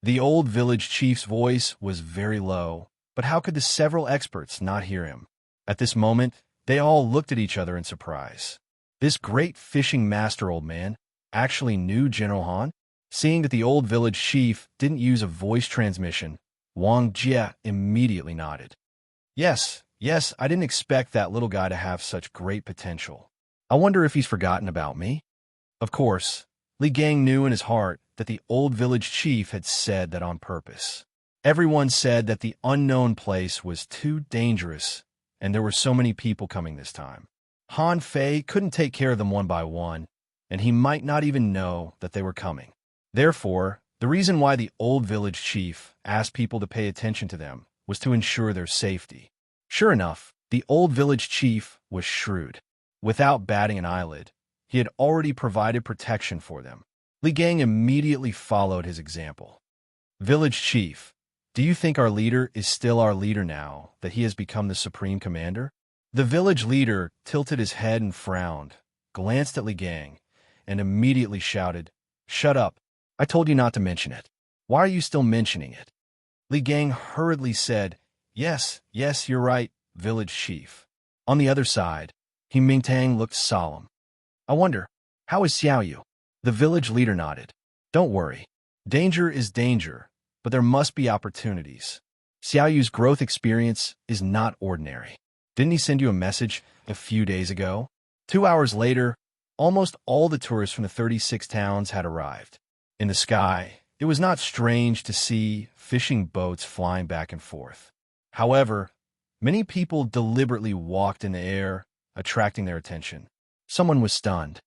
The old village chief's voice was very low, but how could the several experts not hear him? At this moment, they all looked at each other in surprise. This great fishing master old man actually knew General Han? Seeing that the old village chief didn't use a voice transmission, Wang Jie immediately nodded. Yes, I didn't expect that little guy to have such great potential. I wonder if he's forgotten about me? Of course, Li Gang knew in his heart that the old village chief had said that on purpose. Everyone said that the unknown place was too dangerous, and there were so many people coming this time. Han Fei couldn't take care of them one by one, and he might not even know that they were coming. Therefore, the reason why the old village chief asked people to pay attention to them was to ensure their safety. Sure enough, the old village chief was shrewd. Without batting an eyelid, he had already provided protection for them. Li Gang immediately followed his example. Village chief, do you think our leader is still our leader now that he has become the supreme commander? The village leader tilted his head and frowned, glanced at Li Gang, and immediately shouted, "Shut up. I told you not to mention it. Why are you still mentioning it?" Li Gang hurriedly said, Yes, you're right, village chief." On the other side, He Mingtang looked solemn. "I wonder, how is Xiaoyu?" The village leader nodded. "Don't worry. Danger is danger, but there must be opportunities. Xiaoyu's growth experience is not ordinary. Didn't he send you a message a few days ago?" 2 hours later, almost all the tourists from the 36 towns had arrived. In the sky, it was not strange to see fishing boats flying back and forth. However, many people deliberately walked in the air, attracting their attention. Someone was stunned.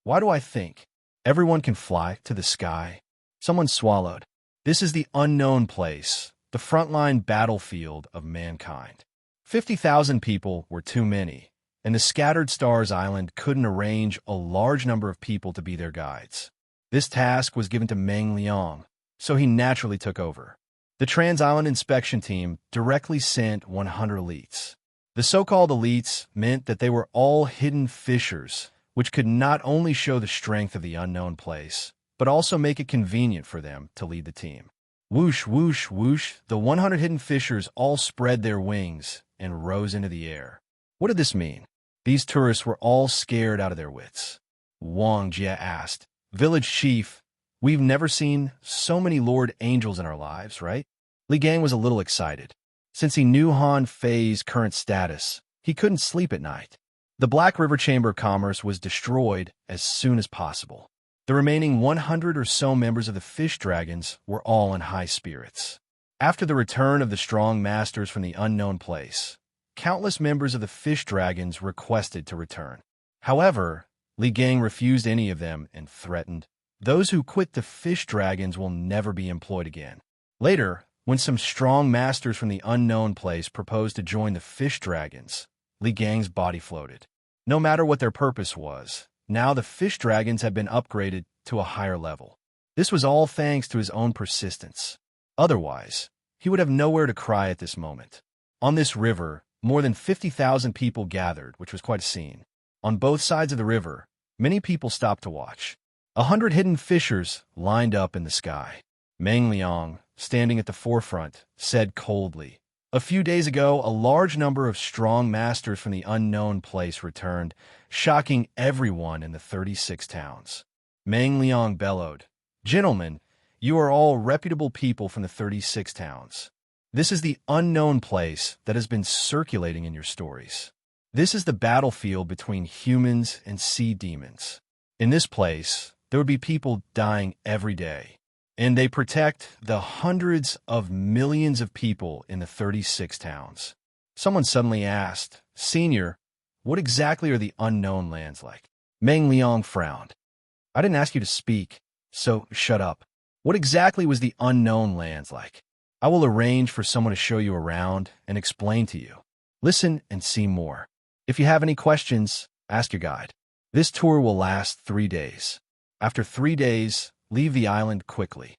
"Why do I think everyone can fly to the sky?" Someone swallowed. This is the unknown place, the frontline battlefield of mankind. 50,000 people were too many, and the scattered stars island couldn't arrange a large number of people to be their guides. This task was given to Meng Liang, so he naturally took over. The Trans-Island Inspection Team directly sent 100 elites. The so-called elites meant that they were all hidden fishers, which could not only show the strength of the unknown place, but also make it convenient for them to lead the team. Whoosh, whoosh, whoosh, the 100 hidden fishers all spread their wings and rose into the air. What did this mean? These tourists were all scared out of their wits. Wang Jie asked, "Village chief, we've never seen so many Lord Angels in our lives, right?" Li Gang was a little excited. Since he knew Han Fei's current status, he couldn't sleep at night. The Black River Chamber of Commerce was destroyed as soon as possible. The remaining 100 or so members of the Fish Dragons were all in high spirits. After the return of the strong masters from the unknown place, countless members of the Fish Dragons requested to return. However, Li Gang refused any of them and threatened, "Those who quit the Fish Dragons will never be employed again." Later, when some strong masters from the unknown place proposed to join the Fish Dragons, Li Gang's body floated. No matter what their purpose was, now the Fish Dragons had been upgraded to a higher level. This was all thanks to his own persistence. Otherwise, he would have nowhere to cry at this moment. On this river, more than 50,000 people gathered, which was quite a scene. On both sides of the river, many people stopped to watch. 100 hidden fishers lined up in the sky. Meng Liang, standing at the forefront, said coldly, "A few days ago, a large number of strong masters from the unknown place returned, shocking everyone in the 36 towns." Meng Liang bellowed, "Gentlemen, you are all reputable people from the 36 towns. This is the unknown place that has been circulating in your stories. This is the battlefield between humans and sea demons. In this place, there would be people dying every day, and they protect the hundreds of millions of people in the 36 towns." Someone suddenly asked, "Senior, what exactly are the unknown lands like?" Meng Liang frowned. "I didn't ask you to speak, so shut up. What exactly was the unknown lands like? I will arrange for someone to show you around and explain to you. Listen and see more. If you have any questions, ask your guide. This tour will last 3 days. After 3 days, leave the island quickly."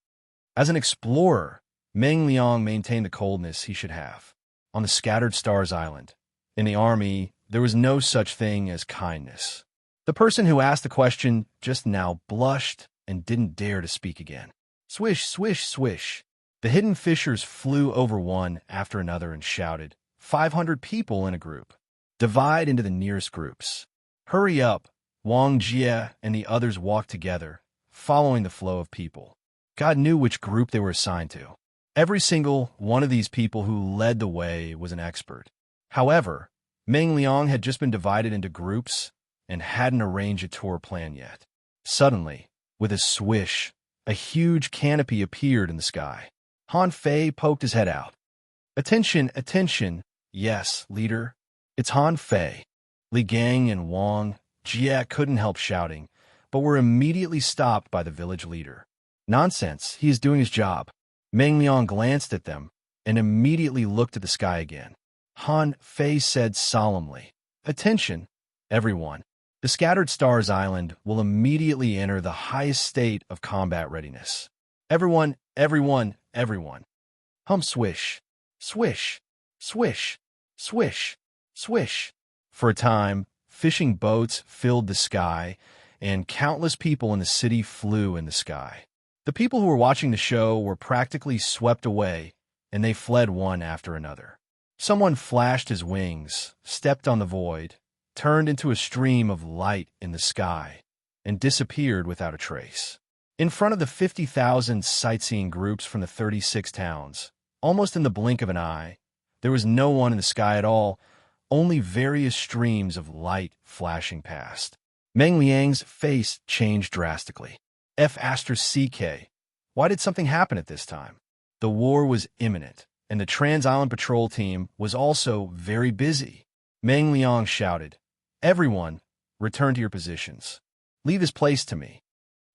As an explorer, Meng Liang maintained the coldness he should have. On the scattered stars island, in the army, there was no such thing as kindness. The person who asked the question just now blushed and didn't dare to speak again. Swish, swish, swish. The hidden fishers flew over one after another and shouted, 500 people in a group. Divide into the nearest groups. Hurry up. Wang Jie and the others walked together, following the flow of people. God knew which group they were assigned to. Every single one of these people who led the way was an expert. However, Meng Liang had just been divided into groups and hadn't arranged a tour plan yet. Suddenly, with a swish, a huge canopy appeared in the sky. Han Fei poked his head out. Attention, attention. Yes, leader. It's Han Fei. Li Gang and Wang Jie couldn't help shouting, but were immediately stopped by the village leader. Nonsense, he is doing his job. Meng Liang glanced at them and immediately looked at the sky again. Han Fei said solemnly, attention, everyone. The Scattered Stars Island will immediately enter the highest state of combat readiness. Everyone, everyone, everyone. Swish, swish, swish, swish, swish. For a time, fishing boats filled the sky, and countless people in the city flew in the sky. The people who were watching the show were practically swept away, and they fled one after another. Someone flashed his wings, stepped on the void, turned into a stream of light in the sky, and disappeared without a trace. In front of the 50,000 sightseeing groups from the 36 towns, almost in the blink of an eye, there was no one in the sky at all, only various streams of light flashing past. Meng Liang's face changed drastically. F***, why did something happen at this time? The war was imminent, and the Trans-Island Patrol team was also very busy. Meng Liang shouted, everyone, return to your positions. Leave this place to me.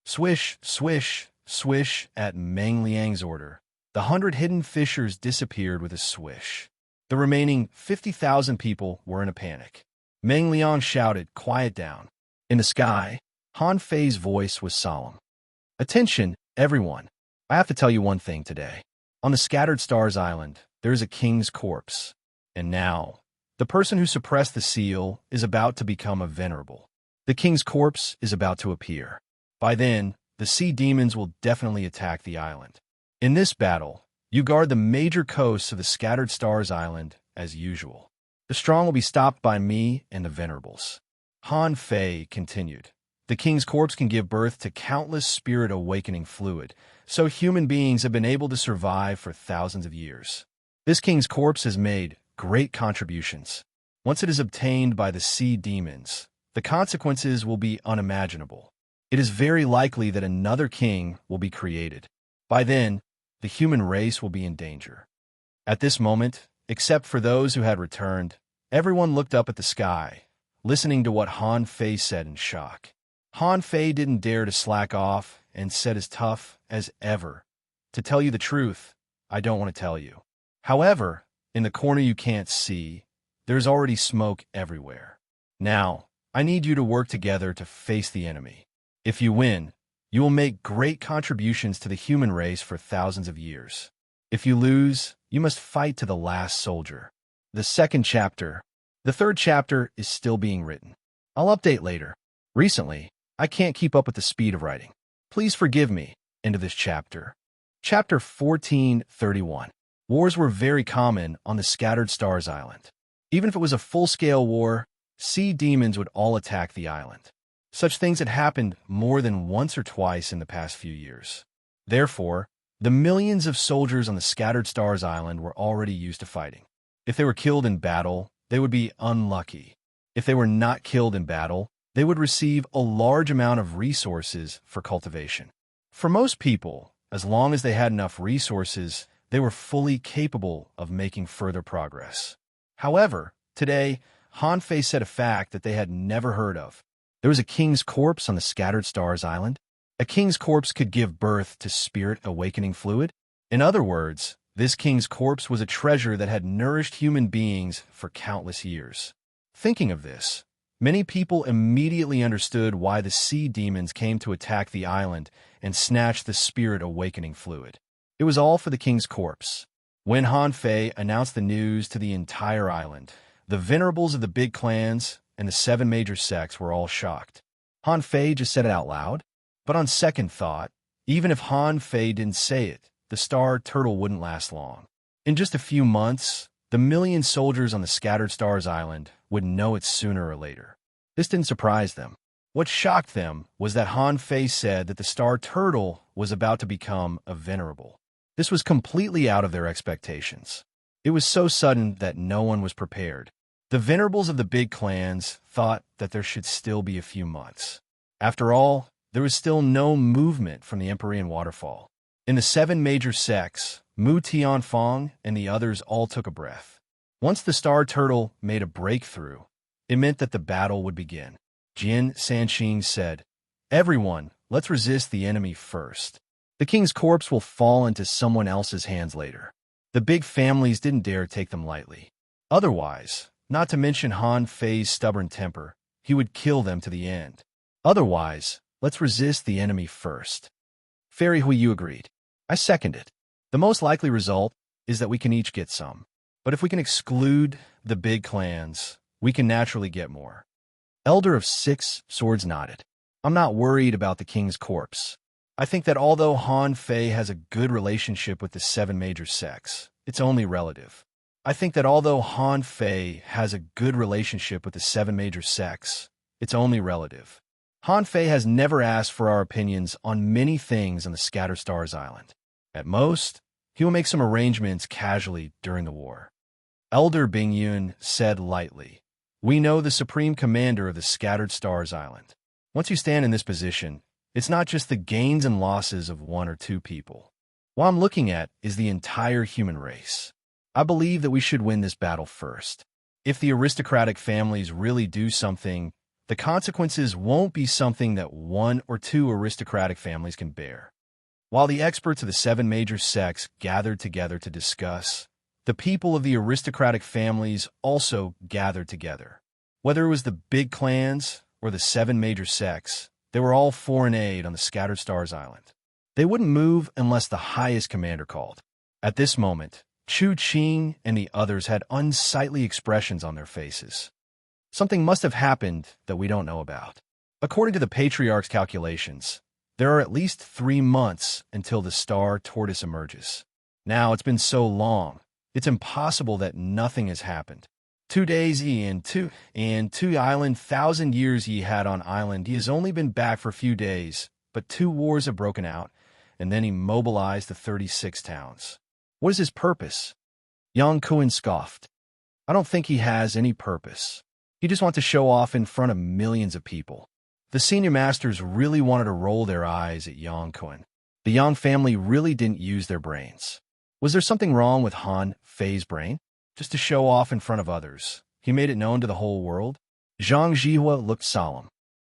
Swish, swish, swish at Meng Liang's order. The 100 hidden fishers disappeared with a swish. The remaining 50,000 people were in a panic. Meng Liang shouted, quiet down. In the sky, Han Fei's voice was solemn. Attention, everyone. I have to tell you one thing today. On the Scattered Stars Island, there is a king's corpse. And now, the person who suppressed the seal is about to become a venerable. The king's corpse is about to appear. By then, the sea demons will definitely attack the island. In this battle, you guard the major coasts of the Scattered Stars Island as usual. The strong will be stopped by me and the venerables. Han Fei continued. The king's corpse can give birth to countless spirit-awakening fluid, so human beings have been able to survive for thousands of years. This king's corpse has made great contributions. Once it is obtained by the sea demons, the consequences will be unimaginable. It is very likely that another king will be created. By then, the human race will be in danger. At this moment, except for those who had returned, everyone looked up at the sky, listening to what Han Fei said in shock. Han Fei didn't dare to slack off and said as tough as ever, to tell you the truth, I don't want to tell you. However, in the corner you can't see, there's already smoke everywhere. Now, I need you to work together to face the enemy. If you win, you will make great contributions to the human race for thousands of years. If you lose, you must fight to the last soldier. The second chapter. The third chapter is still being written. I'll update later. Recently, I can't keep up with the speed of writing. Please forgive me. End of this chapter. Chapter 1431. Wars were very common on the Scattered Stars Island. Even if it was a full-scale war, sea demons would all attack the island. Such things had happened more than once or twice in the past few years. Therefore, the millions of soldiers on the Scattered Stars Island were already used to fighting. If they were killed in battle, they would be unlucky. If they were not killed in battle, they would receive a large amount of resources for cultivation. For most people, as long as they had enough resources, they were fully capable of making further progress. However, today, Han Fei said a fact that they had never heard of. There was a king's corpse on the Scattered Stars Island. A king's corpse could give birth to spirit-awakening fluid. In other words, this king's corpse was a treasure that had nourished human beings for countless years. Thinking of this, many people immediately understood why the sea demons came to attack the island and snatch the spirit-awakening fluid. It was all for the king's corpse. When Han Fei announced the news to the entire island, the venerables of the big clans, and the 7 major sects were all shocked. Han Fei just said it out loud? But on second thought, even if Han Fei didn't say it, the star turtle wouldn't last long. In just a few months, the million soldiers on the Scattered Stars Island would know it sooner or later. This didn't surprise them. What shocked them was that Han Fei said that the star turtle was about to become a venerable. This was completely out of their expectations. It was so sudden that no one was prepared. The venerables of the big clans thought that there should still be a few months. After all, there was still no movement from the Empyrean waterfall. In the 7 major sects, Mu Tianfeng and the others all took a breath. Once the star turtle made a breakthrough, it meant that the battle would begin. Jin Sanxing said, "Everyone, let's resist the enemy first. The king's corpse will fall into someone else's hands later." The big families didn't dare take them lightly. Otherwise, not to mention Han Fei's stubborn temper, he would kill them to the end. Otherwise, let's resist the enemy first. Fairy Huiyu agreed. I second it. The most likely result is that we can each get some. But if we can exclude the big clans, we can naturally get more. Elder of 6 Swords nodded. I'm not worried about the king's corpse. I think that although Han Fei has a good relationship with the 7 major sects, it's only relative. I think that although Han Fei has a good relationship with the 7 major sects, it's only relative. Han Fei has never asked for our opinions on many things on the Scattered Stars Island. At most, he will make some arrangements casually during the war. Elder Bingyun said lightly, "We know the supreme commander of the Scattered Stars Island. Once you stand in this position, it's not just the gains and losses of 1 or 2 people. What I'm looking at is the entire human race. I believe that we should win this battle first. If the aristocratic families really do something, the consequences won't be something that 1 or 2 aristocratic families can bear." While the experts of the 7 major sects gathered together to discuss, the people of the aristocratic families also gathered together. Whether it was the big clans or the 7 major sects, they were all foreign aid on the Scattered Stars Island. They wouldn't move unless the highest commander called. At this moment, Chu Qing and the others had unsightly expressions on their faces. Something must have happened that we don't know about. According to the Patriarch's calculations, there are at least 3 months until the star tortoise emerges. Now it's been so long, it's impossible that nothing has happened. 2 days ye and two island, 1,000 years ye had on island. He has only been back for a few days, but 2 wars have broken out, and then he mobilized the 36 towns. What is his purpose? Yang Kuan scoffed. I don't think he has any purpose. He just wants to show off in front of millions of people. The senior masters really wanted to roll their eyes at Yang Kuan. The Yang family really didn't use their brains. Was there something wrong with Han Fei's brain? Just to show off in front of others, he made it known to the whole world? Zhang Jihua looked solemn.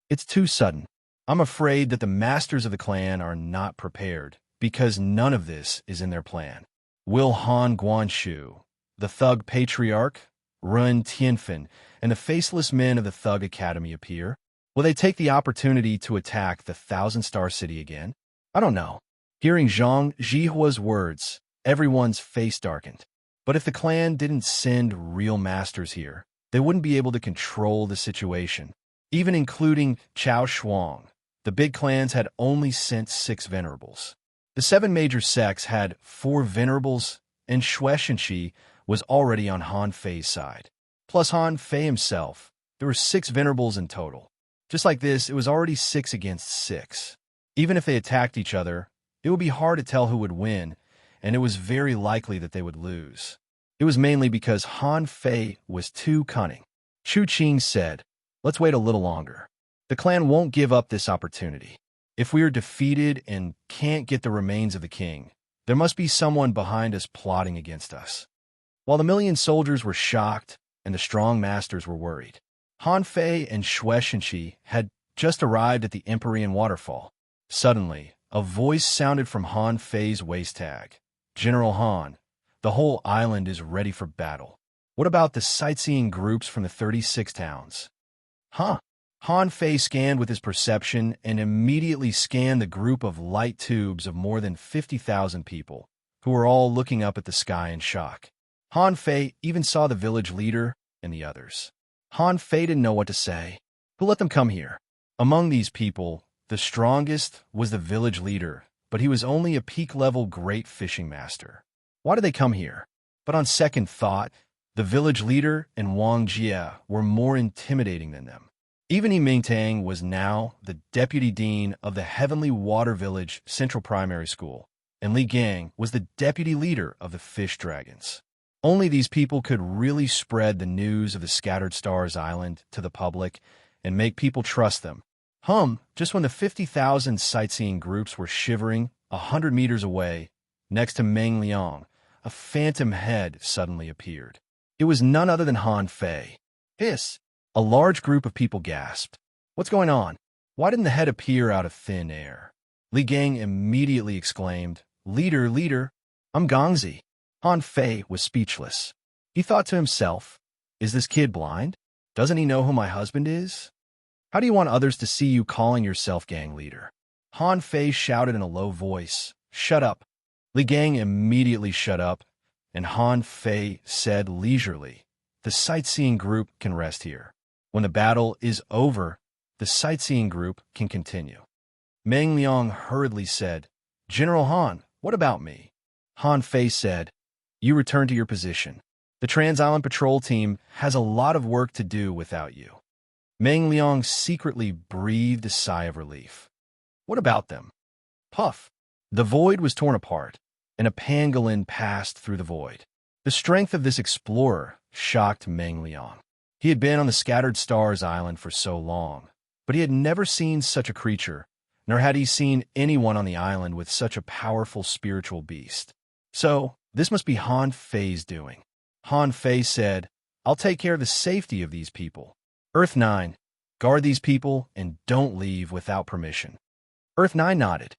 It's too sudden. I'm afraid that the masters of the clan are not prepared, because none of this is in their plan. Will Han Guanshu, the thug patriarch, Run Tianfen, and the faceless men of the Thug Academy appear? Will they take the opportunity to attack the 1,000-star city again? I don't know. Hearing Zhang Jihua's words, everyone's face darkened. But if the clan didn't send real masters here, they wouldn't be able to control the situation. Even including Chao Shuang, the big clans had only sent 6 venerables. The 7 major sects had 4 venerables, and Shueshenshi was already on Han Fei's side. Plus Han Fei himself, there were 6 venerables in total. Just like this, it was already 6 against 6. Even if they attacked each other, it would be hard to tell who would win, and it was very likely that they would lose. It was mainly because Han Fei was too cunning. Chu Qing said, "Let's wait a little longer. The clan won't give up this opportunity. If we are defeated and can't get the remains of the king, there must be someone behind us plotting against us." While the million soldiers were shocked and the strong masters were worried, Han Fei and Shueshenshi had just arrived at the Empyrean waterfall. Suddenly, a voice sounded from Han Fei's waist tag. "General Han, the whole island is ready for battle. What about the sightseeing groups from the 36 towns?" Huh? Han Fei scanned with his perception and immediately scanned the group of light tubes of more than 50,000 people, who were all looking up at the sky in shock. Han Fei even saw the village leader and the others. Han Fei didn't know what to say. Who let them come here? Among these people, the strongest was the village leader, but he was only a peak-level great fishing master. Why did they come here? But on second thought, the village leader and Wang Jie were more intimidating than them. Even Ming Tang was now the deputy dean of the Heavenly Water Village Central Primary School, and Li Gang was the deputy leader of the Fish Dragons. Only these people could really spread the news of the Scattered Stars Island to the public and make people trust them. Just when the 50,000 sightseeing groups were shivering 100 meters away, next to Meng Liang, a phantom head suddenly appeared. It was none other than Han Fei. Hiss! A large group of people gasped. What's going on? Why didn't the head appear out of thin air? Li Gang immediately exclaimed, Leader, I'm Gongzi. Han Fei was speechless. He thought to himself, is this kid blind? Doesn't he know who my husband is? How do you want others to see you calling yourself gang leader? Han Fei shouted in a low voice, Shut up. Li Gang immediately shut up, and Han Fei said leisurely, The sightseeing group can rest here. When the battle is over, the sightseeing group can continue. Meng Liang hurriedly said, General Han, what about me? Han Fei said, You return to your position. The Trans-Island Patrol team has a lot of work to do without you. Meng Liang secretly breathed a sigh of relief. What about them? Puff. The void was torn apart, and a pangolin passed through the void. The strength of this explorer shocked Meng Liang. He had been on the Scattered Stars Island for so long, but he had never seen such a creature, nor had he seen anyone on the island with such a powerful spiritual beast. So, this must be Han Fei's doing. Han Fei said, I'll take care of the safety of these people. Earth 9, guard these people and don't leave without permission. Earth 9 nodded.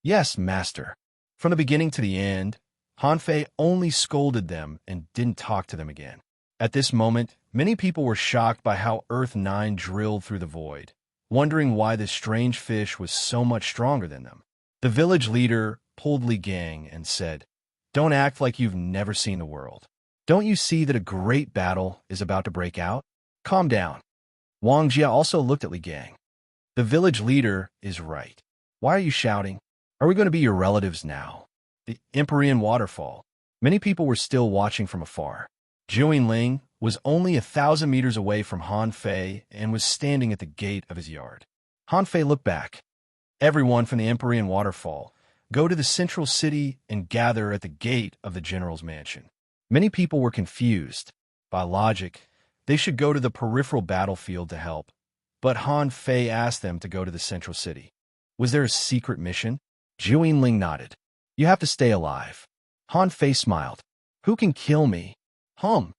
Yes, master. From the beginning to the end, Han Fei only scolded them and didn't talk to them again. At this moment, many people were shocked by how Earth 9 drilled through the void, wondering why this strange fish was so much stronger than them. The village leader pulled Li Gang and said, Don't act like you've never seen the world. Don't you see that a great battle is about to break out? Calm down. Wang Jie also looked at Li Gang. The village leader is right. Why are you shouting? Are we going to be your relatives now? The Empyrean waterfall. Many people were still watching from afar. Ling was only 1,000 meters away from Han Fei and was standing at the gate of his yard. Han Fei looked back. Everyone from the Empyrean waterfall, go to the central city and gather at the gate of the general's mansion. Many people were confused. By logic, they should go to the peripheral battlefield to help, but Han Fei asked them to go to the central city. Was there a secret mission? Ling nodded. You have to stay alive. Han Fei smiled. Who can kill me? Hum.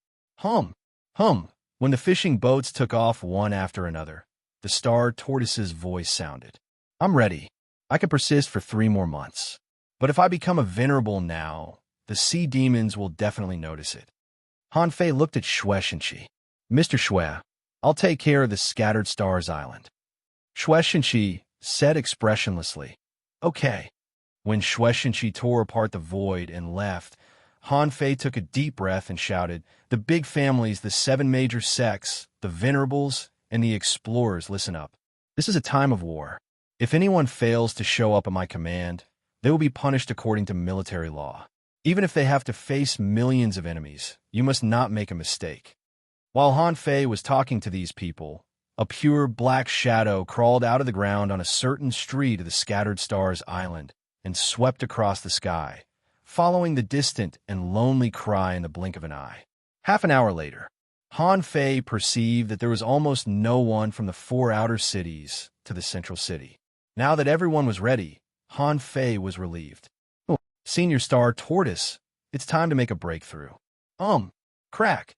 When the fishing boats took off one after another, the star tortoise's voice sounded. I'm ready. I can persist for 3 more months. But if I become a venerable now, the sea demons will definitely notice it. Han Fei looked at Xue Shenqi. Mr. Xue, I'll take care of the Scattered Stars Island. Xue Shenqi said expressionlessly, Okay. When Xue Shenqi tore apart the void and left, Han Fei took a deep breath and shouted, The big families, the 7 major sects, the venerables, and the explorers, listen up. This is a time of war. If anyone fails to show up at my command, they will be punished according to military law. Even if they have to face millions of enemies, you must not make a mistake. While Han Fei was talking to these people, a pure black shadow crawled out of the ground on a certain street of the Scattered Stars Island and swept across the sky, following the distant and lonely cry in the blink of an eye. Half an hour later, Han Fei perceived that there was almost no one from the 4 outer cities to the central city. Now that everyone was ready, Han Fei was relieved. Oh, Senior Star Tortoise, it's time to make a breakthrough. Crack.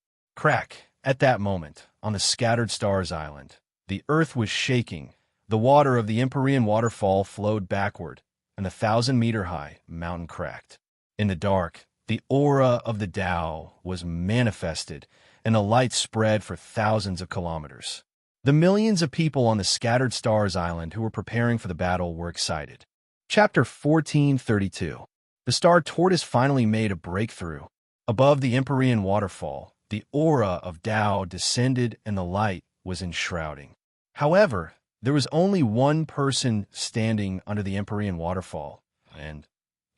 At that moment, on the Scattered Stars Island, the earth was shaking, the water of the Empyrean waterfall flowed backward, and the 1,000-meter-high mountain cracked. In the dark, the aura of the Tao was manifested, and the light spread for thousands of kilometers. The millions of people on the Scattered Stars Island who were preparing for the battle were excited. Chapter 1432. The Star Tortoise finally made a breakthrough. Above the Empyrean waterfall, The aura of Tao descended and the light was enshrouding. However, there was only one person standing under the Empyrean waterfall, and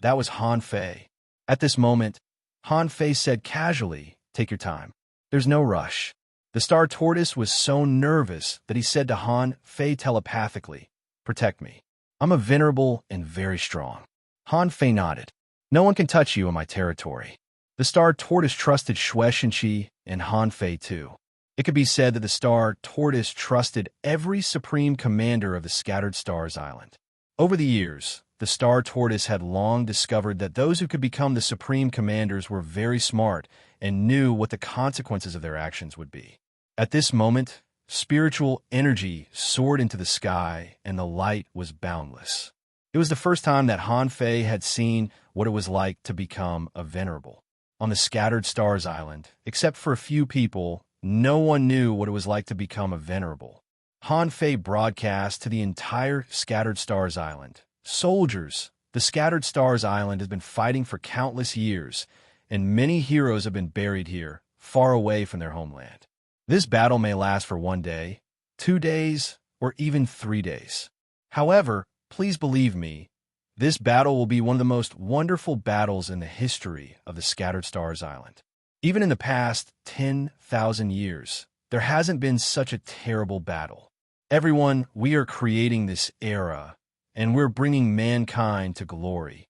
that was Han Fei. At this moment, Han Fei said casually, "Take your time. There's no rush." The star tortoise was so nervous that he said to Han Fei telepathically, "Protect me. I'm a venerable and very strong." Han Fei nodded. "No one can touch you in my territory." The star tortoise trusted Shui Shenqi and Han Fei too. It could be said that the star tortoise trusted every supreme commander of the Scattered Stars Island. Over the years, the star tortoise had long discovered that those who could become the supreme commanders were very smart and knew what the consequences of their actions would be. At this moment, spiritual energy soared into the sky and the light was boundless. It was the first time that Han Fei had seen what it was like to become a venerable. On the Scattered Stars Island, except for a few people, no one knew what it was like to become a venerable. Han Fei broadcast to the entire Scattered Stars Island. "Soldiers, the Scattered Stars Island has been fighting for countless years, and many heroes have been buried here, far away from their homeland. This battle may last for 1 day, 2 days, or even 3 days. However, please believe me, this battle will be one of the most wonderful battles in the history of the Scattered Stars Island. Even in the past 10,000 years, there hasn't been such a terrible battle. Everyone, we are creating this era, and we're bringing mankind to glory."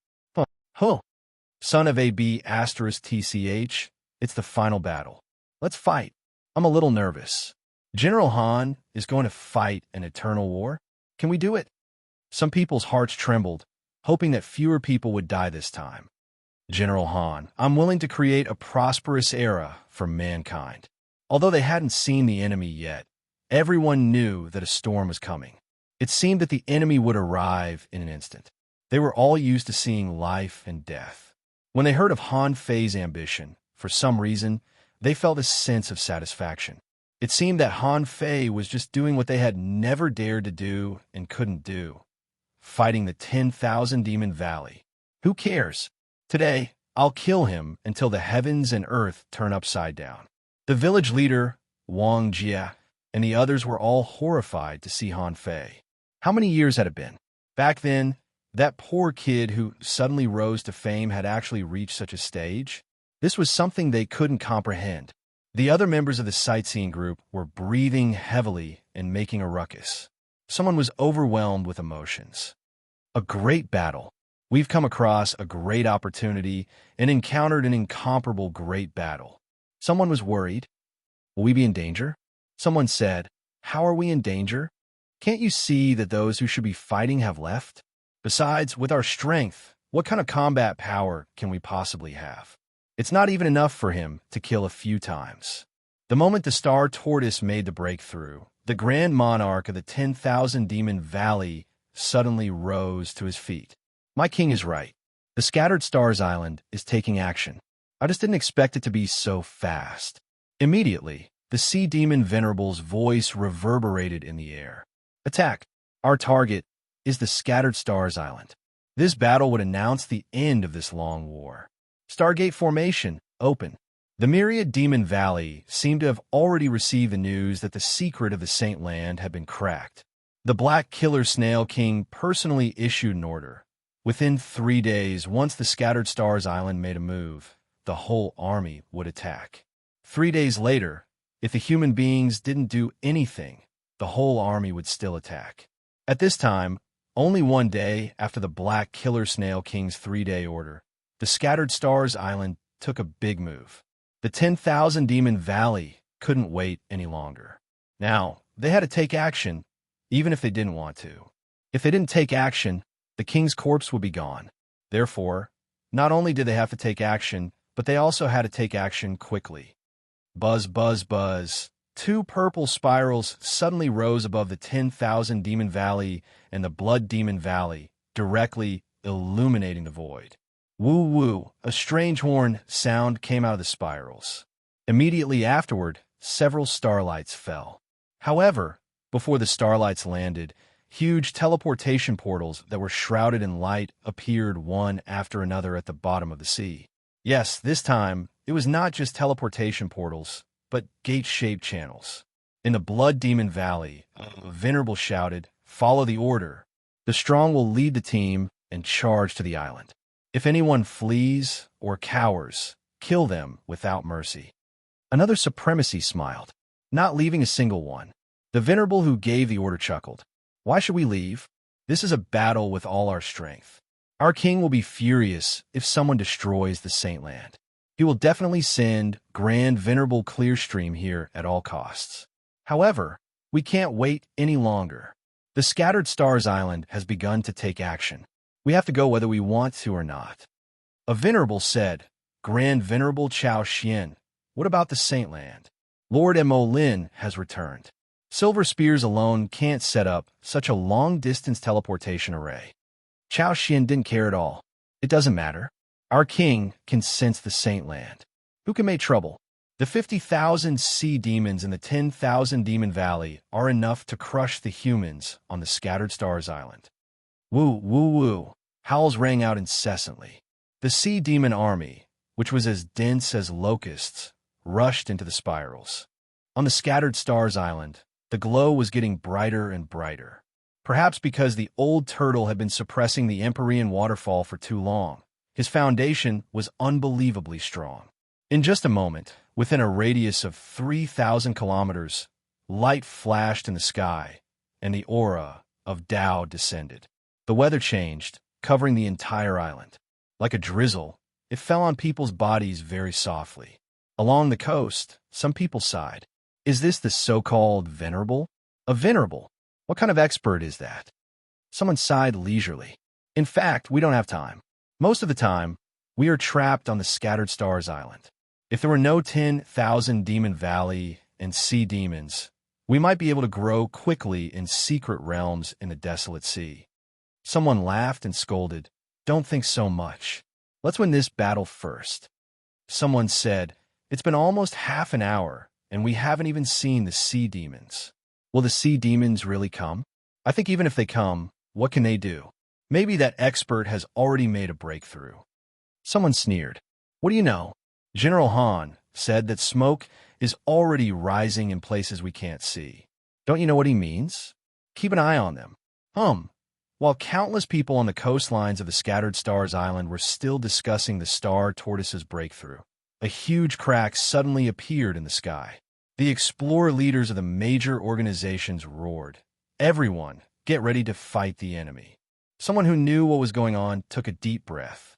Huh. Son of AB *TCH, it's the final battle. Let's fight. I'm a little nervous. General Han is going to fight an eternal war. Can we do it? Some people's hearts trembled, hoping that fewer people would die this time. General Han, I'm willing to create a prosperous era for mankind. Although they hadn't seen the enemy yet, everyone knew that a storm was coming. It seemed that the enemy would arrive in an instant. They were all used to seeing life and death. When they heard of Han Fei's ambition, for some reason, they felt a sense of satisfaction. It seemed that Han Fei was just doing what they had never dared to do and couldn't do. Fighting the 10,000 Demon Valley. Who cares? Today, I'll kill him until the heavens and earth turn upside down. The village leader, Wang Jia, and the others were all horrified to see Han Fei. How many years had it been? Back then, that poor kid who suddenly rose to fame had actually reached such a stage? This was something they couldn't comprehend. The other members of the sightseeing group were breathing heavily and making a ruckus. Someone was overwhelmed with emotions. A great battle. We've come across a great opportunity and encountered an incomparable great battle. Someone was worried. Will we be in danger? Someone said, "How are we in danger? Can't you see that those who should be fighting have left? Besides, with our strength, what kind of combat power can we possibly have? It's not even enough for him to kill a few times." The moment the star tortoise made the breakthrough, the Grand Monarch of the 10,000 Demon Valley suddenly rose to his feet. "My king is right. The Scattered Stars Island is taking action. I just didn't expect it to be so fast." Immediately, the Sea Demon Venerable's voice reverberated in the air. "Attack! Our target is the Scattered Stars Island. This battle would announce the end of this long war. Stargate formation, open." The Myriad Demon Valley seemed to have already received the news that the secret of the Saint Land had been cracked. The Black Killer Snail King personally issued an order. Within 3 days, once the Scattered Stars Island made a move, the whole army would attack. 3 days later, if the human beings didn't do anything, the whole army would still attack. At this time, only 1 day after the Black Killer Snail King's 3-day order, the Scattered Stars Island took a big move. The 10,000 Demon Valley couldn't wait any longer. Now, they had to take action, even if they didn't want to. If they didn't take action, the king's corpse would be gone. Therefore, not only did they have to take action, but they also had to take action quickly. Buzz, buzz, buzz. 2 purple spirals suddenly rose above the 10,000 Demon Valley and the Blood Demon Valley, directly illuminating the void. Woo woo, a strange horn sound came out of the spirals. Immediately afterward, several starlights fell. However, before the starlights landed, huge teleportation portals that were shrouded in light appeared one after another at the bottom of the sea. Yes, this time, it was not just teleportation portals, but gate-shaped channels. In the Blood Demon Valley, Venerable shouted, "Follow the order. The strong will lead the team and charge to the island. If anyone flees or cowers, kill them without mercy." Another supremacy smiled, not leaving a single one. The Venerable who gave the order chuckled. "Why should we leave? This is a battle with all our strength. Our king will be furious if someone destroys the Saintland. He will definitely send Grand Venerable Clearstream here at all costs. However, we can't wait any longer. The Scattered Stars Island has begun to take action. We have to go whether we want to or not." A Venerable said, "Grand Venerable Chao Xian, what about the Saintland? Lord Mo Lin has returned. Silver Spears alone can't set up such a long-distance teleportation array." Chao Xian didn't care at all. "It doesn't matter. Our king can sense the Saintland. Who can make trouble? The 50,000 sea demons in the 10,000 Demon Valley are enough to crush the humans on the Scattered Stars Island." Woo, woo, woo. Howls rang out incessantly. The sea demon army, which was as dense as locusts, rushed into the spirals. On the Scattered Stars Island, the glow was getting brighter and brighter. Perhaps because the old turtle had been suppressing the Empyrean waterfall for too long, his foundation was unbelievably strong. In just a moment, within a radius of 3,000 kilometers, light flashed in the sky, and the aura of Tao descended. The weather changed, covering the entire island. Like a drizzle, it fell on people's bodies very softly. Along the coast, some people sighed. "Is this the so-called Venerable? A Venerable? What kind of expert is that?" Someone sighed leisurely. "In fact, we don't have time. Most of the time, we are trapped on the Scattered Stars Island. If there were no 10,000 Demon Valley and sea demons, we might be able to grow quickly in secret realms in the desolate sea." Someone laughed and scolded, "Don't think so much. Let's win this battle first." Someone said, "It's been almost half an hour, and we haven't even seen the sea demons. Will the sea demons really come? I think even if they come, what can they do? Maybe that expert has already made a breakthrough." Someone sneered. "What do you know? General Han said that smoke is already rising in places we can't see. Don't you know what he means? Keep an eye on them." While countless people on the coastlines of the Scattered Stars Island were still discussing the Star Tortoise's breakthrough, a huge crack suddenly appeared in the sky. The explorer leaders of the major organizations roared, "Everyone, get ready to fight the enemy." Someone who knew what was going on took a deep breath.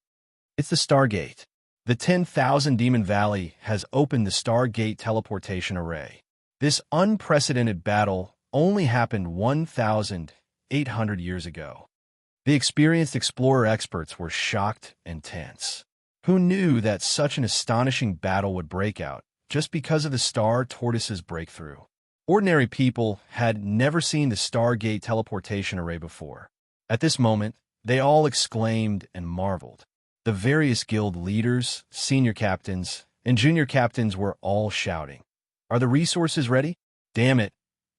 "It's the Stargate. The 10,000 Demon Valley has opened the Stargate teleportation array. This unprecedented battle only happened 1,800 years ago." The experienced explorer experts were shocked and tense. Who knew that such an astonishing battle would break out just because of the Star Tortoise's breakthrough? Ordinary people had never seen the Stargate teleportation array before. At this moment, they all exclaimed and marveled. The various guild leaders, senior captains, and junior captains were all shouting, "Are the resources ready? Damn it,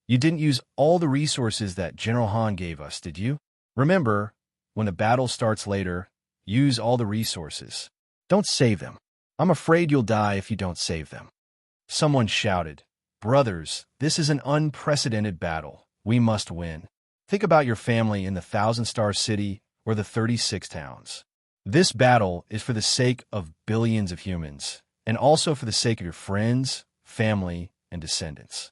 you didn't use all the resources that General Han gave us, did you? Remember, when the battle starts later, use all the resources. Don't save them. I'm afraid you'll die if you don't save them." Someone shouted, "Brothers, this is an unprecedented battle. We must win. Think about your family in the 1,000-star city or the 36 towns. This battle is for the sake of billions of humans, and also for the sake of your friends, family, and descendants."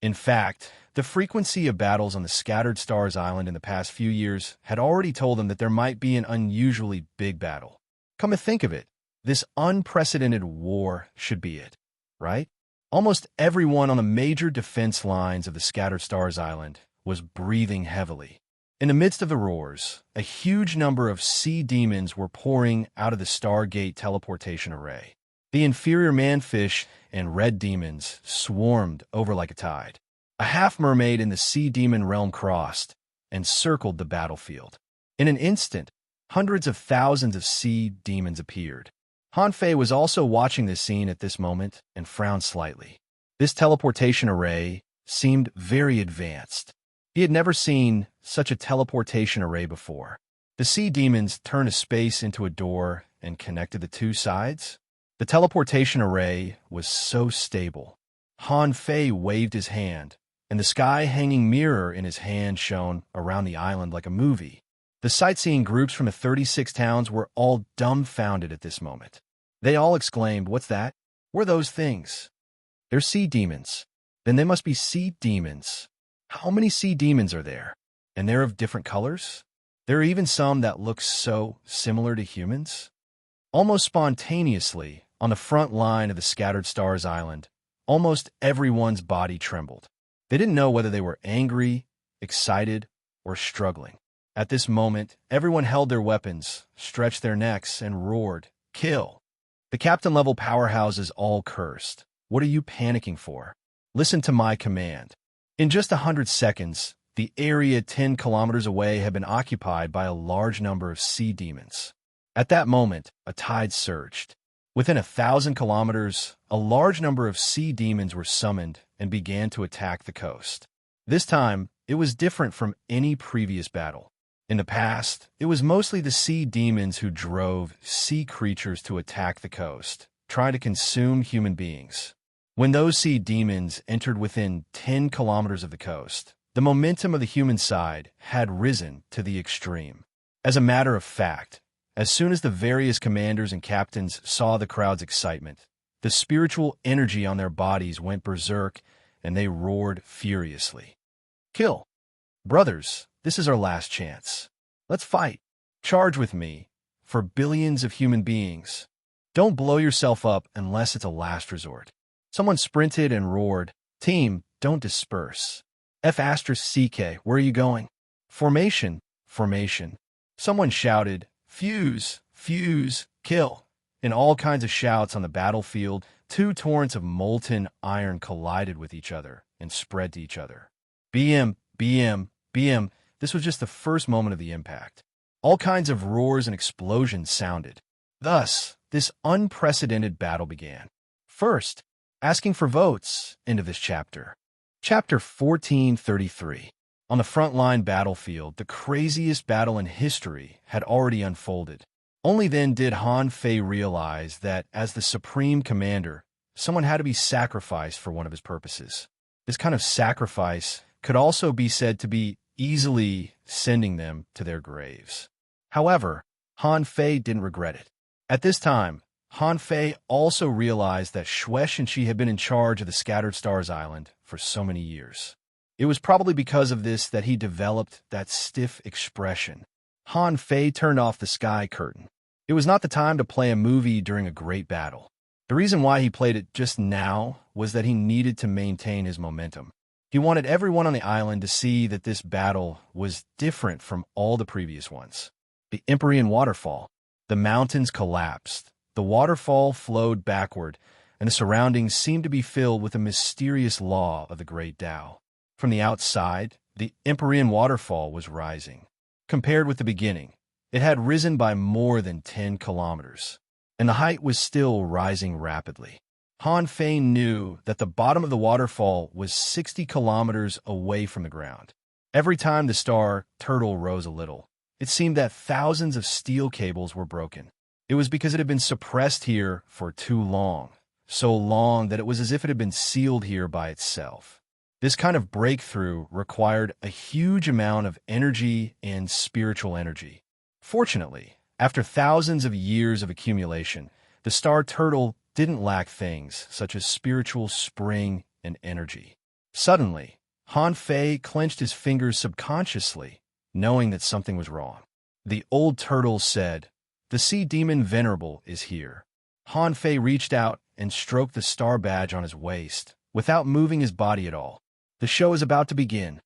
In fact, the frequency of battles on the Scattered Stars Island in the past few years had already told them that there might be an unusually big battle. Come to think of it, this unprecedented war should be it, right? Almost everyone on the major defense lines of the Scattered Stars Island was breathing heavily. In the midst of the roars, a huge number of sea demons were pouring out of the Stargate teleportation array. The inferior manfish and red demons swarmed over like a tide. A half-mermaid in the sea demon realm crossed and circled the battlefield. In an instant, hundreds of thousands of sea demons appeared. Han Fei was also watching this scene at this moment and frowned slightly. This teleportation array seemed very advanced. He had never seen such a teleportation array before. The sea demons turned a space into a door and connected the two sides. The teleportation array was so stable. Han Fei waved his hand, and the sky-hanging mirror in his hand shone around the island like a movie. The sightseeing groups from the 36 towns were all dumbfounded at this moment. They all exclaimed, "What's that? What are those things?" "They're sea demons." "Then they must be sea demons. How many sea demons are there? And they're of different colors? There are even some that look so similar to humans." Almost spontaneously, on the front line of the Scattered Stars Island, almost everyone's body trembled. They didn't know whether they were angry, excited, or struggling. At this moment, everyone held their weapons, stretched their necks, and roared, "Kill!" The captain-level powerhouses all cursed. "What are you panicking for? Listen to my command." In just 100 seconds, the area 10 kilometers away had been occupied by a large number of sea demons. At that moment, a tide surged. Within 1,000 kilometers, a large number of sea demons were summoned and began to attack the coast. This time, it was different from any previous battle. In the past, it was mostly the sea demons who drove sea creatures to attack the coast, trying to consume human beings. When those sea demons entered within 10 kilometers of the coast, the momentum of the human side had risen to the extreme. As a matter of fact, as soon as the various commanders and captains saw the crowd's excitement, the spiritual energy on their bodies went berserk, and they roared furiously. "Kill! Brothers, this is our last chance. Let's fight. Charge with me, for billions of human beings. Don't blow yourself up unless it's a last resort." Someone sprinted and roared, "Team, don't disperse. F*CK, where are you going?" "Formation, formation." Someone shouted, "Fuse, fuse, kill." In all kinds of shouts on the battlefield, two torrents of molten iron collided with each other and spread to each other. BM, BM, BM. This was just the first moment of the impact. All kinds of roars and explosions sounded. Thus, this unprecedented battle began. First, asking for votes. End of this chapter. Chapter 1433. On the frontline battlefield, the craziest battle in history had already unfolded. Only then did Han Fei realize that, as the supreme commander, someone had to be sacrificed for one of his purposes. This kind of sacrifice could also be said to be easily sending them to their graves. However, Han Fei didn't regret it. At this time, Han Fei also realized that Shuesh and she had been in charge of the Scattered Stars Island for so many years. It was probably because of this that he developed that stiff expression. Han Fei turned off the sky curtain. It was not the time to play a movie during a great battle. The reason why he played it just now was that he needed to maintain his momentum. He wanted everyone on the island to see that this battle was different from all the previous ones. The Empyrean waterfall. The mountains collapsed. The waterfall flowed backward, and the surroundings seemed to be filled with a mysterious law of the great Tao. From the outside, the Empyrean waterfall was rising. Compared with the beginning, it had risen by more than 10 kilometers, and the height was still rising rapidly. Han Fei knew that the bottom of the waterfall was 60 kilometers away from the ground. Every time the star turtle rose a little, it seemed that thousands of steel cables were broken. It was because it had been suppressed here for too long, so long that it was as if it had been sealed here by itself. This kind of breakthrough required a huge amount of energy and spiritual energy. Fortunately, after thousands of years of accumulation, the star turtle didn't lack things such as spiritual spring and energy. Suddenly, Han Fei clenched his fingers subconsciously, knowing that something was wrong. The old turtle said, "The sea demon Venerable is here." Han Fei reached out and stroked the star badge on his waist, without moving his body at all. The show is about to begin.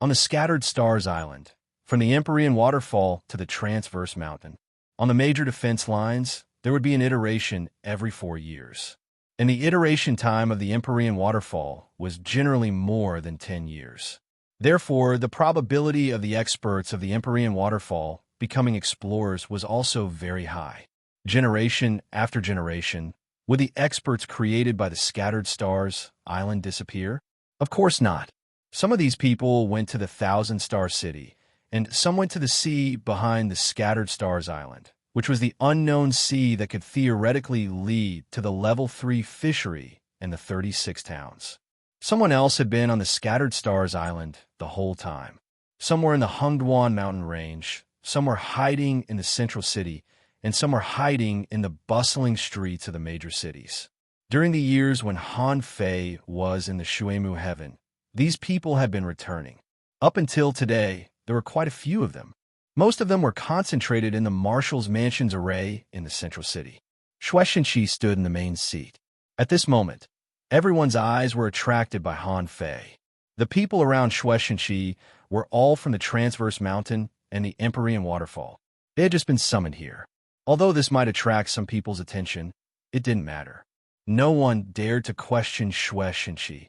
On the Scattered Stars Island, from the Empyrean waterfall to the Transverse Mountain, on the major defense lines, there would be an iteration every 4 years. And the iteration time of the Empyrean waterfall was generally more than 10 years. Therefore, the probability of the experts of the Empyrean waterfall becoming explorers was also very high. Generation after generation, would the experts created by the Scattered Stars Island disappear? Of course not. Some of these people went to the Thousand Star City, and some went to the sea behind the Scattered Stars Island, which was the unknown sea that could theoretically lead to the Level 3 fishery and the 36 towns. Someone else had been on the Scattered Stars Island the whole time. Some were in the Hungduan mountain range, some were hiding in the central city, and some were hiding in the bustling streets of the major cities. During the years when Han Fei was in the Shuemu heaven, these people had been returning. Up until today, there were quite a few of them. Most of them were concentrated in the Marshal's Mansion's array in the central city. Shueishenqi stood in the main seat. At this moment, everyone's eyes were attracted by Han Fei. The people around Shueishenqi were all from the Transverse Mountain and the Empyrean Waterfall. They had just been summoned here. Although this might attract some people's attention, it didn't matter. No one dared to question Shueishenqi,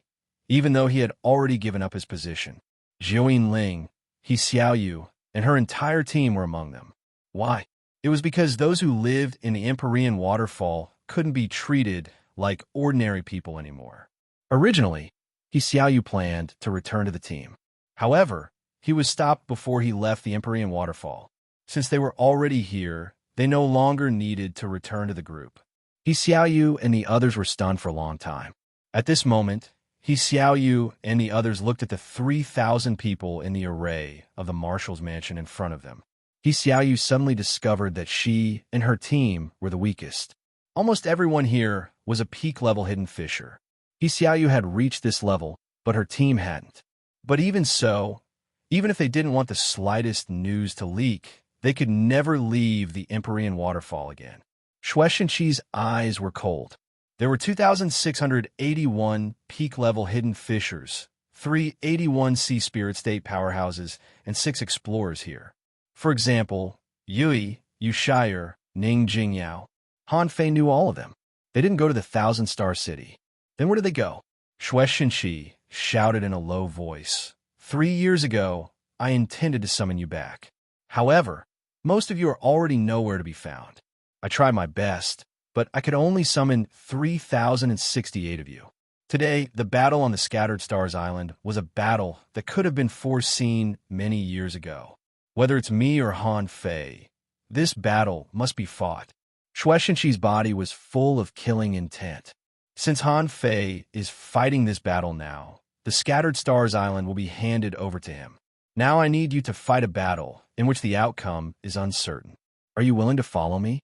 even though he had already given up his position. Zhou Ling, He Xiaoyu, and her entire team were among them. Why? It was because those who lived in the Empyrean Waterfall couldn't be treated like ordinary people anymore. Originally, He Xiaoyu planned to return to the team. However, he was stopped before he left the Empyrean Waterfall. Since they were already here, they no longer needed to return to the group. He Xiaoyu and the others were stunned for a long time. At this moment, He Xiaoyu and the others looked at the 3,000 people in the array of the Marshal's Mansion in front of them. He Xiaoyu suddenly discovered that she and her team were the weakest. Almost everyone here was a peak-level hidden fisher. He Xiaoyu had reached this level, but her team hadn't. But even so, even if they didn't want the slightest news to leak, they could never leave the Empyrean Waterfall again. Shueishenqi's eyes were cold. There were 2,681 peak-level hidden fishers, 381 sea spirit state powerhouses, and 6 explorers here. For example, Yui, Yushire, Ning Jingyao. Han Fei knew all of them. They didn't go to the Thousand-Star City. Then where did they go? Shueishenqi shouted in a low voice. 3 years ago, I intended to summon you back. However, most of you are already nowhere to be found. I tried my best, but I could only summon 3,068 of you. Today, the battle on the Scattered Stars Island was a battle that could have been foreseen many years ago. Whether it's me or Han Fei, this battle must be fought. Shueishenqi's body was full of killing intent. Since Han Fei is fighting this battle now, the Scattered Stars Island will be handed over to him. Now I need you to fight a battle in which the outcome is uncertain. Are you willing to follow me?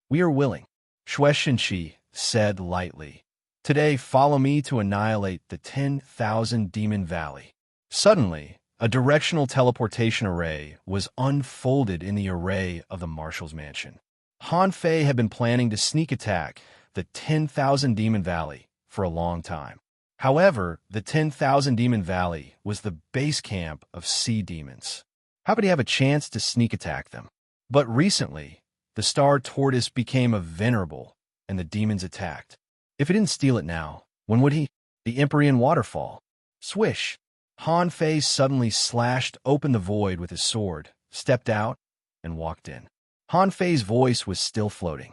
We are willing, Shueishenqi said lightly. Today, follow me to annihilate the 10,000 Demon Valley. Suddenly, a directional teleportation array was unfolded in the array of the Marshal's Mansion. Han Fei had been planning to sneak attack the 10,000 Demon Valley for a long time. However, the 10,000 Demon Valley was the base camp of sea demons. How could he have a chance to sneak attack them? But recently, the Star Tortoise became a venerable, and the demons attacked. If he didn't steal it now, when would he? The Empyrean Waterfall. Swish! Han Fei suddenly slashed open the void with his sword, stepped out, and walked in. Han Fei's voice was still floating.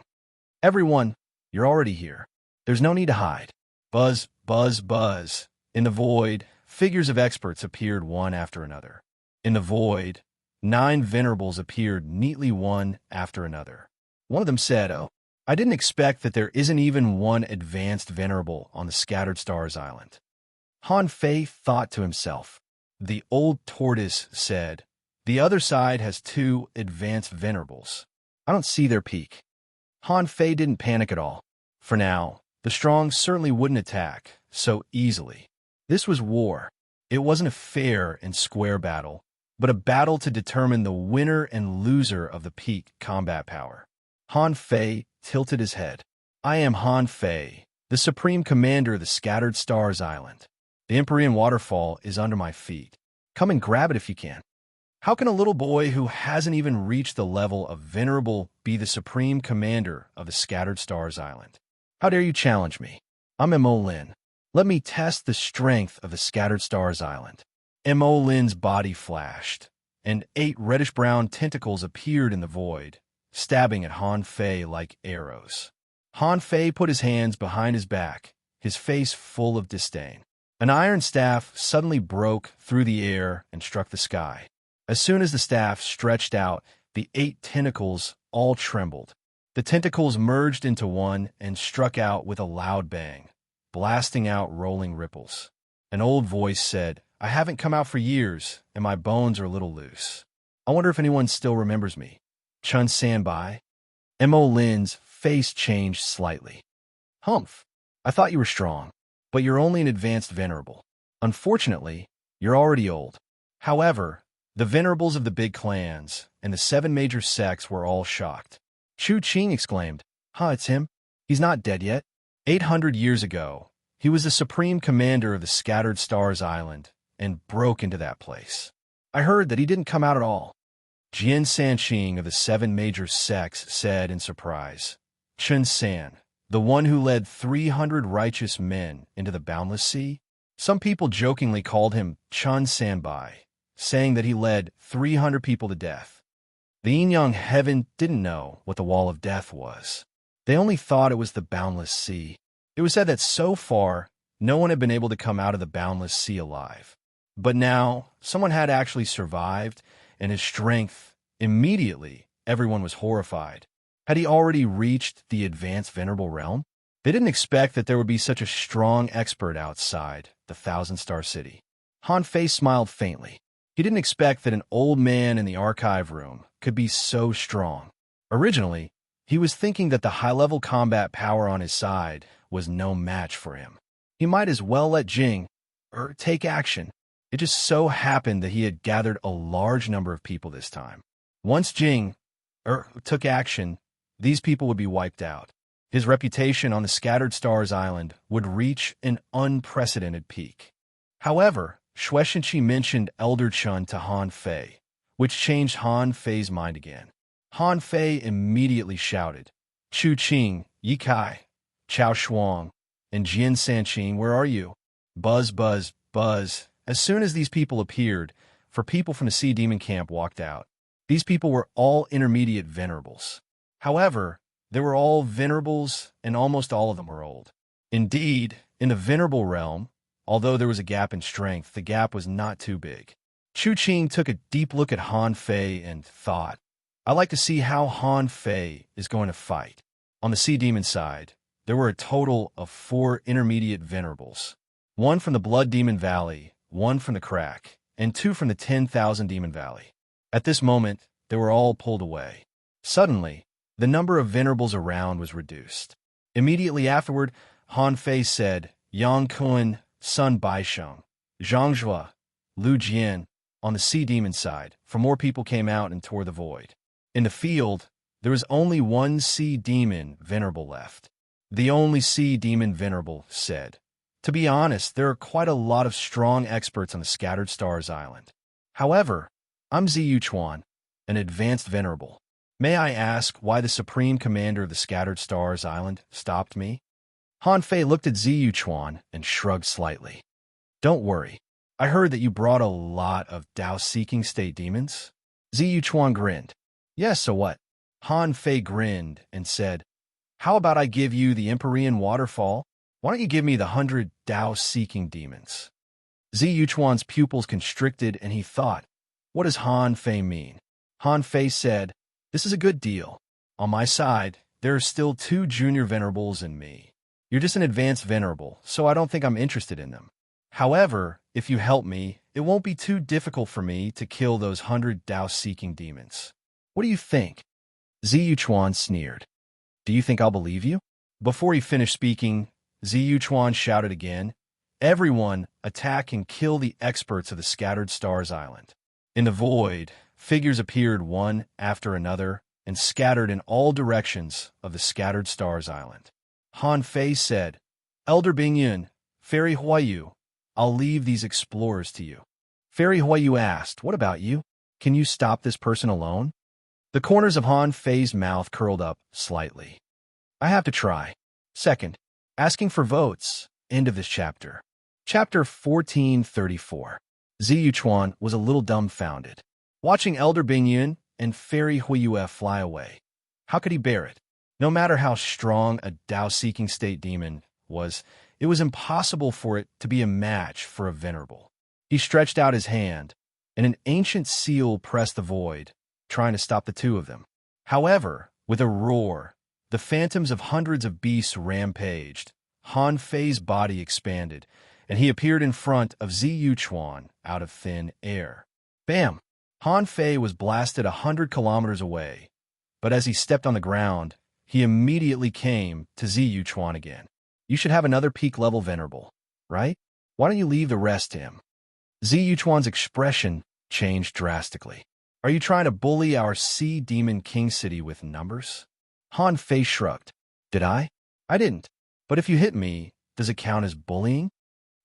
Everyone, you're already here. There's no need to hide. Buzz, buzz, buzz. In the void, figures of experts appeared one after another. In the void, 9 venerables appeared neatly one after another. One of them said, "Oh, I didn't expect that there isn't even one advanced venerable on the Scattered Stars Island." Han Fei thought to himself. The old tortoise said, "The other side has 2 advanced venerables. I don't see their peak." Han Fei didn't panic at all. For now, the strong certainly wouldn't attack so easily. This was war. It wasn't a fair and square battle, but a battle to determine the winner and loser of the peak combat power. Han Fei tilted his head. "I am Han Fei, the Supreme Commander of the Scattered Stars Island. The Empyrean Waterfall is under my feet. Come and grab it if you can." How can a little boy who hasn't even reached the level of Venerable be the Supreme Commander of the Scattered Stars Island? How dare you challenge me? I'm Mo Lin. Let me test the strength of the Scattered Stars Island. Mo Lin's body flashed, and 8 reddish-brown tentacles appeared in the void, stabbing at Han Fei like arrows. Han Fei put his hands behind his back, his face full of disdain. An iron staff suddenly broke through the air and struck the sky. As soon as the staff stretched out, The 8 tentacles all trembled. The tentacles merged into one and struck out with a loud bang, blasting out rolling ripples. An old voice said, "I haven't come out for years, and my bones are a little loose. I wonder if anyone still remembers me." Chun Sanbai. Mo Lin's face changed slightly. "Humph, I thought you were strong, but you're only an advanced venerable. Unfortunately, you're already old." However, the venerables of the big clans and the 7 major sects were all shocked. Chu Qing exclaimed, It's him. He's not dead yet. 800 years ago, he was the supreme commander of the Scattered Stars Island and broke into that place. I heard that he didn't come out at all." Jian Sanqing of the 7 major sects said in surprise. Chun San, the one who led 300 righteous men into the boundless sea? Some people jokingly called him Chun Sanbai, saying that he led 300 people to death. The Yin-Yang Heaven didn't know what the Wall of Death was. They only thought it was the boundless sea. It was said that so far, no one had been able to come out of the boundless sea alive. But now, someone had actually survived, and his strength, immediately, everyone was horrified. Had he already reached the advanced venerable realm? They didn't expect that there would be such a strong expert outside the Thousand-Star City. Han Fei smiled faintly. He didn't expect that an old man in the archive room could be so strong. Originally, he was thinking that the high-level combat power on his side was no match for him. He might as well let Jing take action. It just so happened that he had gathered a large number of people this time. Once Jing took action, these people would be wiped out. His reputation on the Scattered Stars Island would reach an unprecedented peak. However, Shueishenqi mentioned Elder Chun to Han Fei, which changed Han Fei's mind again. Han Fei immediately shouted, "Chu Qing, Yi Kai, Chao Shuang, and Jian Sanqing, where are you?" Buzz, buzz, buzz. As soon as these people appeared, 4 people from the Sea Demon camp walked out. These people were all intermediate venerables. However, they were all venerables, and almost all of them were old. Indeed, in the venerable realm, although there was a gap in strength, the gap was not too big. Chu Qing took a deep look at Han Fei and thought, "I'd like to see how Han Fei is going to fight." On the Sea Demon side, there were a total of 4 intermediate venerables. 1 from the Blood Demon Valley, 1 from the Crack, and 2 from the 10,000 Demon Valley. At this moment, they were all pulled away. Suddenly, the number of venerables around was reduced. Immediately afterward, Han Fei said, "Yang Kun, Sun Baisheng, Zhang Zhua, Lu Jian." On the Sea Demon side, 4 more people came out and tore the void. In the field, there was only 1 Sea Demon venerable left. The only Sea Demon venerable said, "To be honest, there are quite a lot of strong experts on the Scattered Stars Island. However, I'm Ziyu Chuan, an advanced venerable. May I ask why the Supreme Commander of the Scattered Stars Island stopped me?" Han Fei looked at Ziyu Chuan and shrugged slightly. "Don't worry. I heard that you brought a lot of Tao-seeking state demons." Ziyu Chuan grinned. "Yes, so what?" Han Fei grinned and said, "How about I give you the Empyrean Waterfall? Why don't you give me the 100 Tao-seeking demons?" Ziyu Chuan's pupils constricted and he thought, what does Han Fei mean? Han Fei said, "This is a good deal. On my side, there are still 2 junior venerables and me. You're just an advanced venerable, so I don't think I'm interested in them. However, if you help me, it won't be too difficult for me to kill those 100 Tao-seeking demons. What do you think?" Ziyu Chuan sneered. "Do you think I'll believe you?" Before he finished speaking, Ziyu Chuan shouted again, "Everyone, attack and kill the experts of the Scattered Stars Island." In the void, figures appeared one after another and scattered in all directions of the Scattered Stars Island. Han Fei said, "Elder Bingyun, Fairy Huayu, I'll leave these explorers to you." Fairy Huayu asked, "What about you? Can you stop this person alone?" The corners of Han Fei's mouth curled up slightly. "I have to try." Second, asking for votes. End of this chapter. Chapter 1434. Ziyu Chuan was a little dumbfounded, watching Elder Bingyun and Fairy Huiyue fly away. How could he bear it? No matter how strong a Tao-seeking state demon was, it was impossible for it to be a match for a venerable. He stretched out his hand, and an ancient seal pressed the void, trying to stop the two of them. However, with a roar, the phantoms of hundreds of beasts rampaged. Han Fei's body expanded, and he appeared in front of Ziyu Chuan out of thin air. Bam! Han Fei was blasted 100 kilometers away, but as he stepped on the ground, he immediately came to Ziyu Chuan again. You should have another peak-level venerable, right? Why don't you leave the rest to him? Ziyu Chuan's expression changed drastically. Are you trying to bully our Sea Demon King City with numbers? Han Fei shrugged. Did I? I didn't. But if you hit me, does it count as bullying?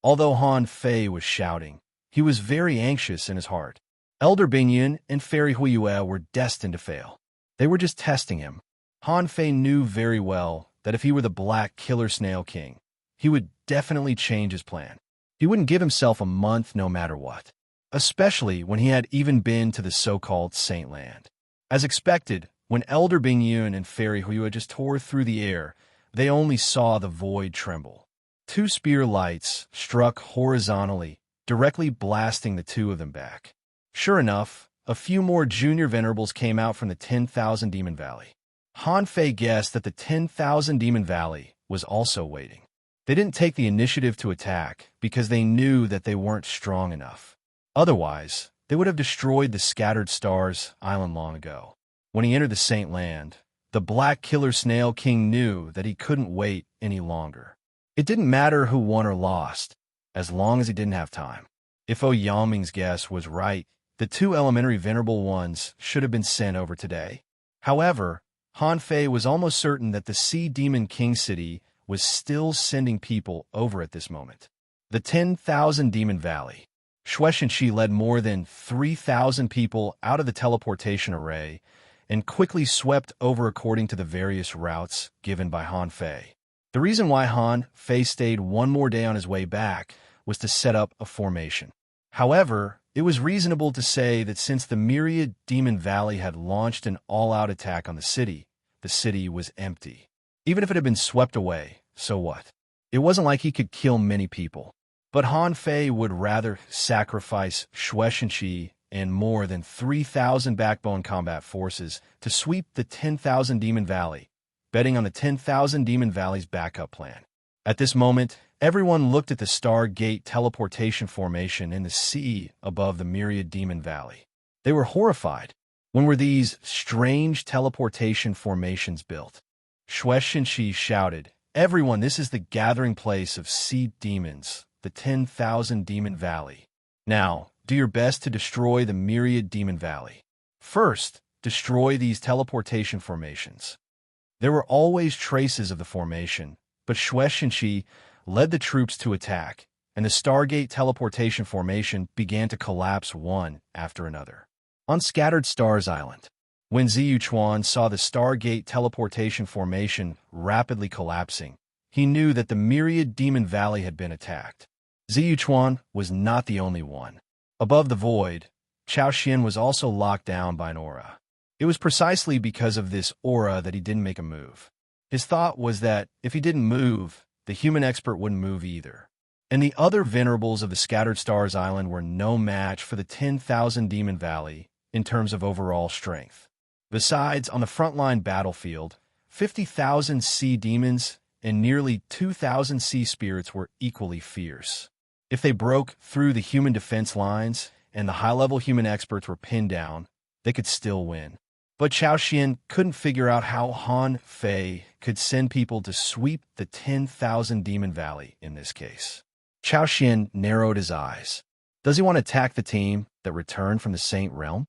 Although Han Fei was shouting, he was very anxious in his heart. Elder Bingyun and Fairy Huiyue were destined to fail. They were just testing him. Han Fei knew very well that if he were the Black Killer Snail King, he would definitely change his plan. He wouldn't give himself a month no matter what, especially when he had even been to the so-called Saint Land. As expected, when Elder Bingyun and Fairy Huiyue just tore through the air, they only saw the void tremble. Two spear lights struck horizontally, directly blasting the two of them back. Sure enough, a few more junior venerables came out from the 10,000 Demon Valley. Han Fei guessed that the 10,000 Demon Valley was also waiting. They didn't take the initiative to attack because they knew that they weren't strong enough. Otherwise, they would have destroyed the Scattered Stars Island long ago. When he entered the Saint Land, the Black Killer Snail King knew that he couldn't wait any longer. It didn't matter who won or lost, as long as he didn't have time. If O Yangming's guess was right, the two elementary venerable ones should have been sent over today. However, Han Fei was almost certain that the Sea Demon King City was still sending people over at this moment. The 10,000 Demon Valley. Shueishenshi led more than 3,000 people out of the teleportation array and quickly swept over according to the various routes given by Han Fei. The reason why Han Fei stayed one more day on his way back was to set up a formation. However, it was reasonable to say that since the Myriad Demon Valley had launched an all-out attack on the city was empty. Even if it had been swept away, so what? It wasn't like he could kill many people. But Han Fei would rather sacrifice Shueishenshi and more than 3,000 backbone combat forces to sweep the 10,000 Demon Valley, betting on the 10,000 Demon Valley's backup plan. At this moment, everyone looked at the Stargate teleportation formation in the sea above the Myriad Demon Valley. They were horrified. When were these strange teleportation formations built? Shueishenshi shouted, "Everyone, this is the gathering place of sea demons, the 10,000 Demon Valley. Now, do your best to destroy the Myriad Demon Valley. First, destroy these teleportation formations." There were always traces of the formation, but Shueishenshi led the troops to attack, and the Stargate teleportation formation began to collapse one after another. On Scattered Stars Island, when Ziyu Chuan saw the Stargate teleportation formation rapidly collapsing, he knew that the Myriad Demon Valley had been attacked. Ziyu Chuan was not the only one. Above the void, Chao Xian was also locked down by an aura. It was precisely because of this aura that he didn't make a move. His thought was that if he didn't move, the human expert wouldn't move either. And the other venerables of the Scattered Stars Island were no match for the 10,000 Demon Valley in terms of overall strength. Besides, on the frontline battlefield, 50,000 sea demons and nearly 2,000 sea spirits were equally fierce. If they broke through the human defense lines and the high-level human experts were pinned down, they could still win. But Chao Xian couldn't figure out how Han Fei could send people to sweep the 10,000 Demon Valley in this case. Chao Xian narrowed his eyes. Does he want to attack the team that returned from the Saint Realm?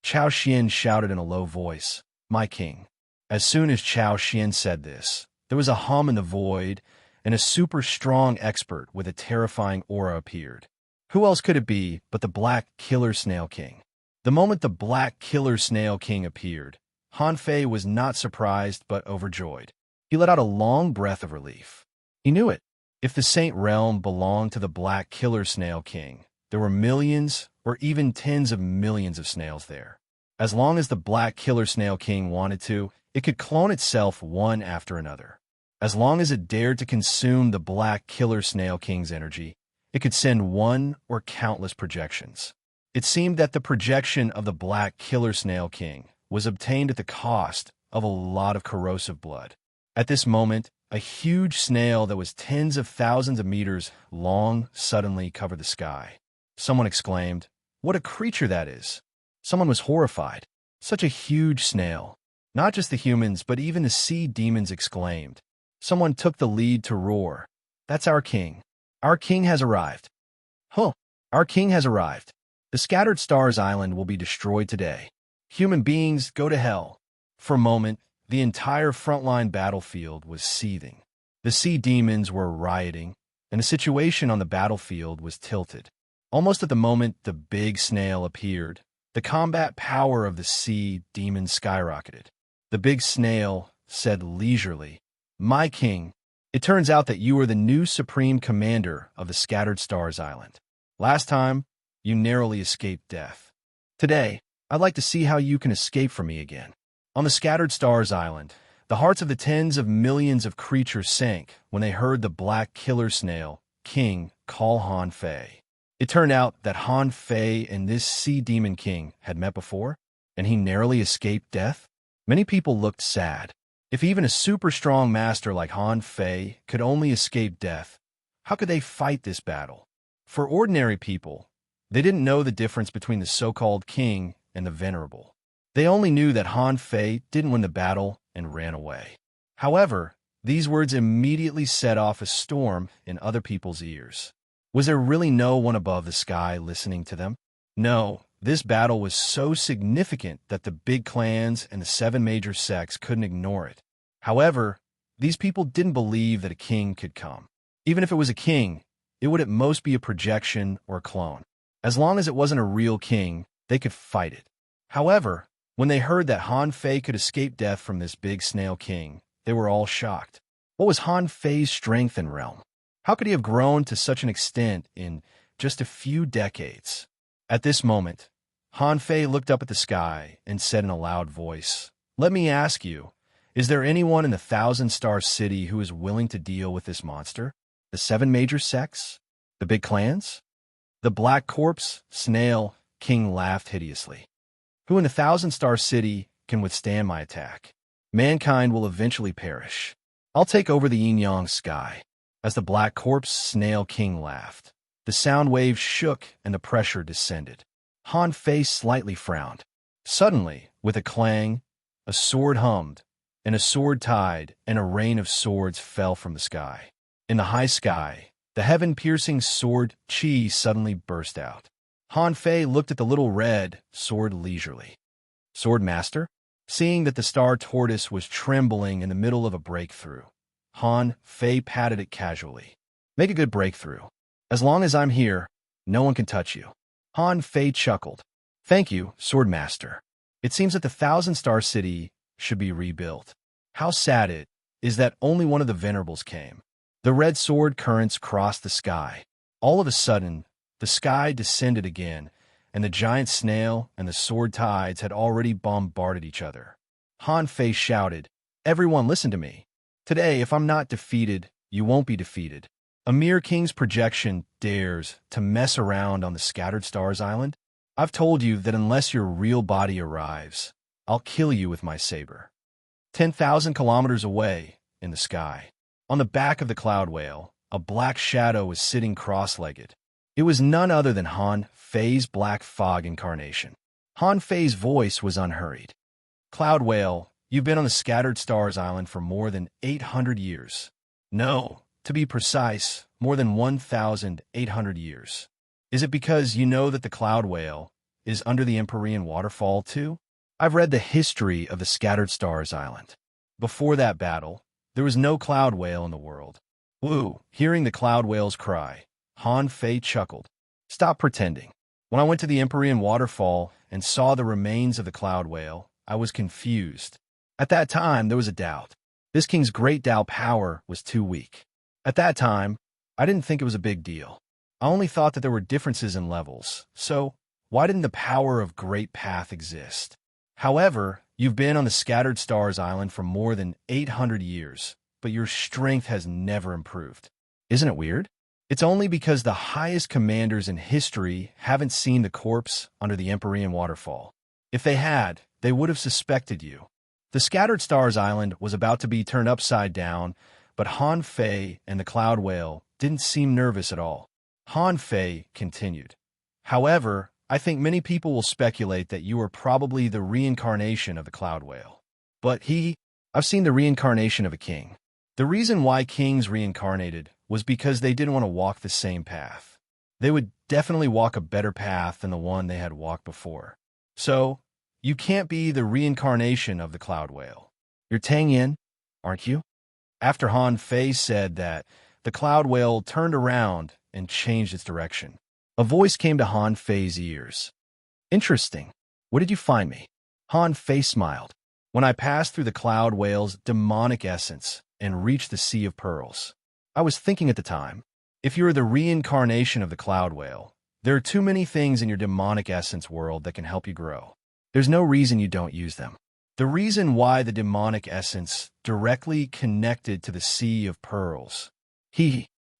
Chao Xian shouted in a low voice, "My king." As soon as Chao Xian said this, there was a hum in the void, and a super strong expert with a terrifying aura appeared. Who else could it be but the Black Killer Snail King? The moment the Black Killer Snail King appeared, Han Fei was not surprised but overjoyed. He let out a long breath of relief. He knew it. If the Saint Realm belonged to the Black Killer Snail King, there were millions or even tens of millions of snails there. As long as the Black Killer Snail King wanted to, it could clone itself one after another. As long as it dared to consume the Black Killer Snail King's energy, it could send one or countless projections. It seemed that the projection of the black killer snail king was obtained at the cost of a lot of corrosive blood. At this moment, a huge snail that was tens of thousands of meters long suddenly covered the sky. Someone exclaimed, "What a creature that is!" Someone was horrified. Such a huge snail. Not just the humans, but even the sea demons exclaimed. Someone took the lead to roar, "That's our king. Our king has arrived." Huh! Our king has arrived. The Scattered Stars Island will be destroyed today. Human beings, go to hell. For a moment, the entire frontline battlefield was seething. The sea demons were rioting, and the situation on the battlefield was tilted. Almost at the moment the big snail appeared, the combat power of the sea demons skyrocketed. The big snail said leisurely, "My king, it turns out that you are the new supreme commander of the Scattered Stars Island. Last time, you narrowly escaped death. Today, I'd like to see how you can escape from me again." On the Scattered Stars Island, the hearts of the tens of millions of creatures sank when they heard the black killer snail king call Han Fei. It turned out that Han Fei and this sea demon king had met before, and he narrowly escaped death. Many people looked sad. If even a super strong master like Han Fei could only escape death, how could they fight this battle? For ordinary people, they didn't know the difference between the so-called king and the venerable. They only knew that Han Fei didn't win the battle and ran away. However, these words immediately set off a storm in other people's ears. Was there really no one above the sky listening to them? No, this battle was so significant that the big clans and the 7 major sects couldn't ignore it. However, these people didn't believe that a king could come. Even if it was a king, it would at most be a projection or a clone. As long as it wasn't a real king, they could fight it. However, when they heard that Han Fei could escape death from this big snail king, they were all shocked. What was Han Fei's strength and realm? How could he have grown to such an extent in just a few decades? At this moment, Han Fei looked up at the sky and said in a loud voice, "Let me ask you, is there anyone in the 1,000-star city who is willing to deal with this monster? The 7 major sects? The big clans?" The black corpse, snail, king laughed hideously. "Who in the 1,000-star city can withstand my attack? Mankind will eventually perish. I'll take over the yin-yang sky." As the black corpse, snail king laughed, the sound waves shook and the pressure descended. Han Fei slightly frowned. Suddenly, with a clang, a sword hummed, and a sword tied, and a rain of swords fell from the sky. In the high sky, the heaven-piercing sword Qi suddenly burst out. Han Fei looked at the little red sword leisurely. "Sword Master?" Seeing that the star tortoise was trembling in the middle of a breakthrough, Han Fei patted it casually. "Make a good breakthrough. As long as I'm here, no one can touch you." Han Fei chuckled. "Thank you, Sword Master. It seems that the 1,000-star city should be rebuilt. How sad it is that only one of the venerables came." The red sword currents crossed the sky. All of a sudden, the sky descended again, and the giant snail and the sword tides had already bombarded each other. Han Fei shouted, "Everyone listen to me. Today, if I'm not defeated, you won't be defeated. A mere king's projection dares to mess around on the Scattered Stars Island? I've told you that unless your real body arrives, I'll kill you with my saber." 10,000 kilometers away, in the sky, on the back of the cloud whale, a black shadow was sitting cross-legged. It was none other than Han Fei's black fog incarnation. Han Fei's voice was unhurried. "Cloud whale, you've been on the Scattered Stars Island for more than 800 years. No, to be precise, more than 1,800 years. Is it because you know that the cloud whale is under the Empyrean waterfall too? I've read the history of the Scattered Stars Island. Before that battle, there was no cloud whale in the world." Woo! Hearing the cloud whale's cry, Han Fei chuckled. "Stop pretending. When I went to the Empyrean waterfall and saw the remains of the cloud whale, I was confused. At that time, there was a doubt. This king's great Tao power was too weak. At that time, I didn't think it was a big deal. I only thought that there were differences in levels, so why didn't the power of Great Path exist? However, you've been on the Scattered Stars Island for more than 800 years, but your strength has never improved. Isn't it weird? It's only because the highest commanders in history haven't seen the corpse under the Empyrean waterfall. If they had, they would have suspected you. The Scattered Stars Island was about to be turned upside down, but Han Fei and the Cloud Whale didn't seem nervous at all. Han Fei continued. However, I think many people will speculate that you are probably the reincarnation of the Cloud Whale. But I've seen the reincarnation of a king. The reason why kings reincarnated was because they didn't want to walk the same path. They would definitely walk a better path than the one they had walked before. So, you can't be the reincarnation of the Cloud Whale. You're Tang Yin, aren't you? After Han Fei said that, the Cloud Whale turned around and changed its direction. A voice came to Han Fei's ears. Interesting. Where did you find me? Han Fei smiled. When I passed through the Cloud Whale's demonic essence and reached the Sea of Pearls. I was thinking at the time, if you're the reincarnation of the Cloud Whale, there are too many things in your demonic essence world that can help you grow. There's no reason you don't use them. The reason why the demonic essence directly connected to the Sea of Pearls.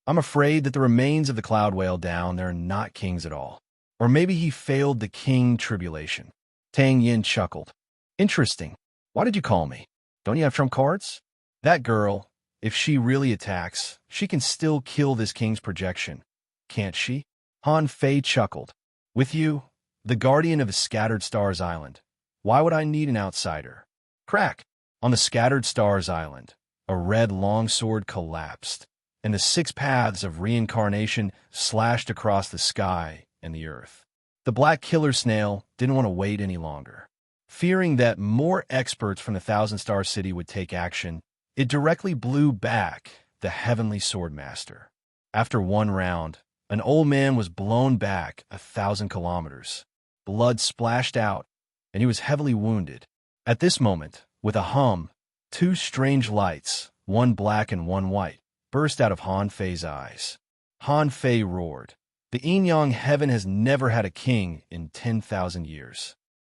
I'm afraid that the remains of the Cloud Whale down there are not kings at all. Or maybe he failed the king tribulation. Tang Yin chuckled. Interesting. Why did you call me? Don't you have trump cards? That girl, if she really attacks, she can still kill this king's projection. Can't she? Han Fei chuckled. With you, the guardian of the Scattered Stars Island, why would I need an outsider? Crack! On the Scattered Stars Island, a red longsword collapsed, and the 6 paths of reincarnation slashed across the sky and the earth. The black killer snail didn't want to wait any longer. Fearing that more experts from the Thousand Star City would take action, it directly blew back the Heavenly Swordmaster. After one round, an old man was blown back 1,000 kilometers. Blood splashed out, and he was heavily wounded. At this moment, with a hum, 2 strange lights, one black and one white, burst out of Han Fei's eyes. Han Fei roared. The Yin-Yang heaven has never had a king in 10,000 years.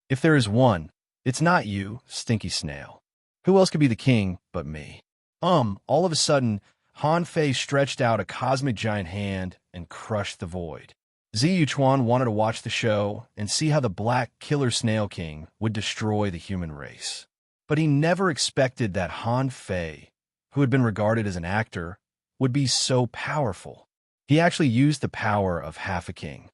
If there is one, it's not you, stinky snail. Who else could be the king but me? All of a sudden, Han Fei stretched out a cosmic giant hand and crushed the void. Zi Yuchuan wanted to watch the show and see how the Black Killer Snail King would destroy the human race. But he never expected that Han Fei, who had been regarded as an actor, would be so powerful. He actually used the power of half a king.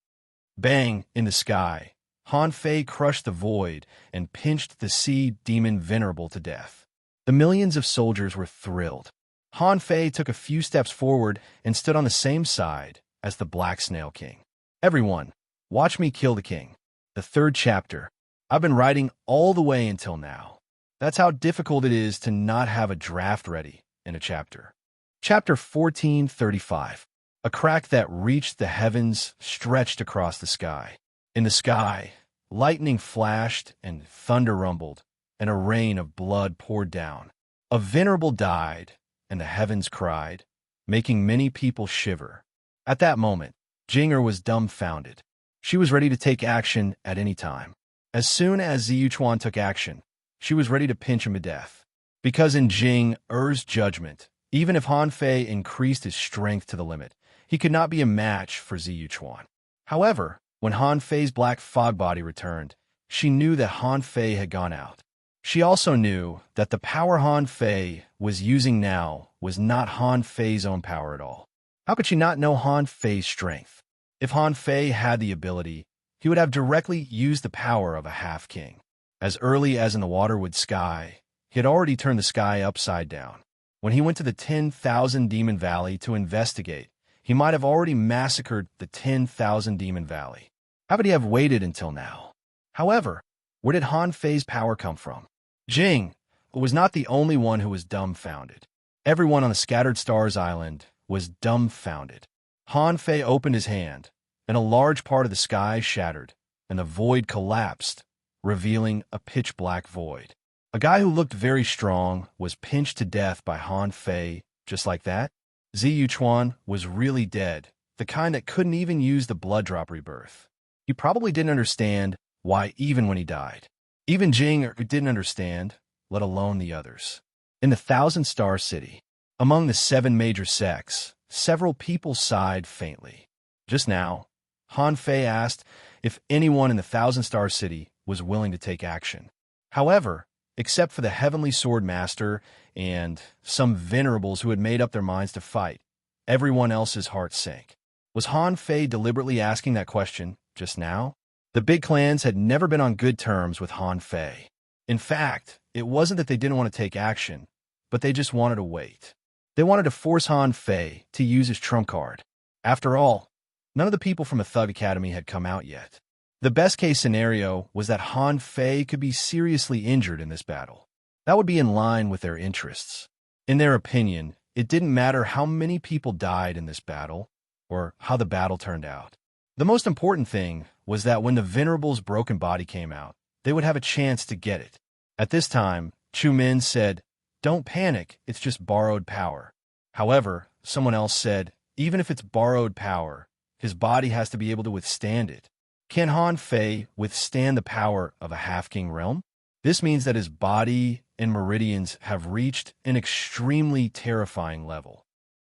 Bang! In the sky, Han Fei crushed the void and pinched the sea demon Venerable to death. The millions of soldiers were thrilled. Han Fei took a few steps forward and stood on the same side as the Black Snail King. Everyone, watch me kill the king. The 3rd chapter. I've been writing all the way until now. That's how difficult it is to not have a draft ready in a chapter. Chapter 1435. A crack that reached the heavens stretched across the sky. In the sky, lightning flashed and thunder rumbled, and a rain of blood poured down. A Venerable died, and the heavens cried, making many people shiver. At that moment, Jinger was dumbfounded. She was ready to take action at any time. As soon as Zi Yuchuan took action, she was ready to pinch him to death. Because in Jing Er's judgment, even if Han Fei increased his strength to the limit, he could not be a match for Zi Yuchuan. However, when Han Fei's black fog body returned, she knew that Han Fei had gone out. She also knew that the power Han Fei was using now was not Han Fei's own power at all. How could she not know Han Fei's strength? If Han Fei had the ability, he would have directly used the power of a half-king. As early as in the Waterwood Sky, he had already turned the sky upside down. When he went to the 10,000 Demon Valley to investigate, he might have already massacred the 10,000 Demon Valley. How could he have waited until now? However, where did Han Fei's power come from? Jing was not the only one who was dumbfounded. Everyone on the Scattered Stars Island was dumbfounded. Han Fei opened his hand, and a large part of the sky shattered, and the void collapsed, revealing a pitch-black void. A guy who looked very strong was pinched to death by Han Fei, just like that. Zi Yuchuan was really dead, the kind that couldn't even use the blood drop rebirth. He probably didn't understand why even when he died. Even Jing didn't understand, let alone the others. In the Thousand Star City, among the 7 major sects, several people sighed faintly. Just now, Han Fei asked if anyone in the Thousand Star City was willing to take action. However, except for the Heavenly Sword Master and some venerables who had made up their minds to fight, everyone else's heart sank. Was Han Fei deliberately asking that question just now? The big clans had never been on good terms with Han Fei. In fact, it wasn't that they didn't want to take action, but they just wanted to wait. They wanted to force Han Fei to use his trump card. After all, none of the people from a Thug Academy had come out yet. The best-case scenario was that Han Fei could be seriously injured in this battle. That would be in line with their interests. In their opinion, it didn't matter how many people died in this battle, or how the battle turned out. The most important thing was that when the Venerable's broken body came out, they would have a chance to get it. At this time, Chu Min said, "Don't panic, it's just borrowed power." However, someone else said, even if it's borrowed power, his body has to be able to withstand it. Can Han Fei withstand the power of a half-king realm? This means that his body and meridians have reached an extremely terrifying level.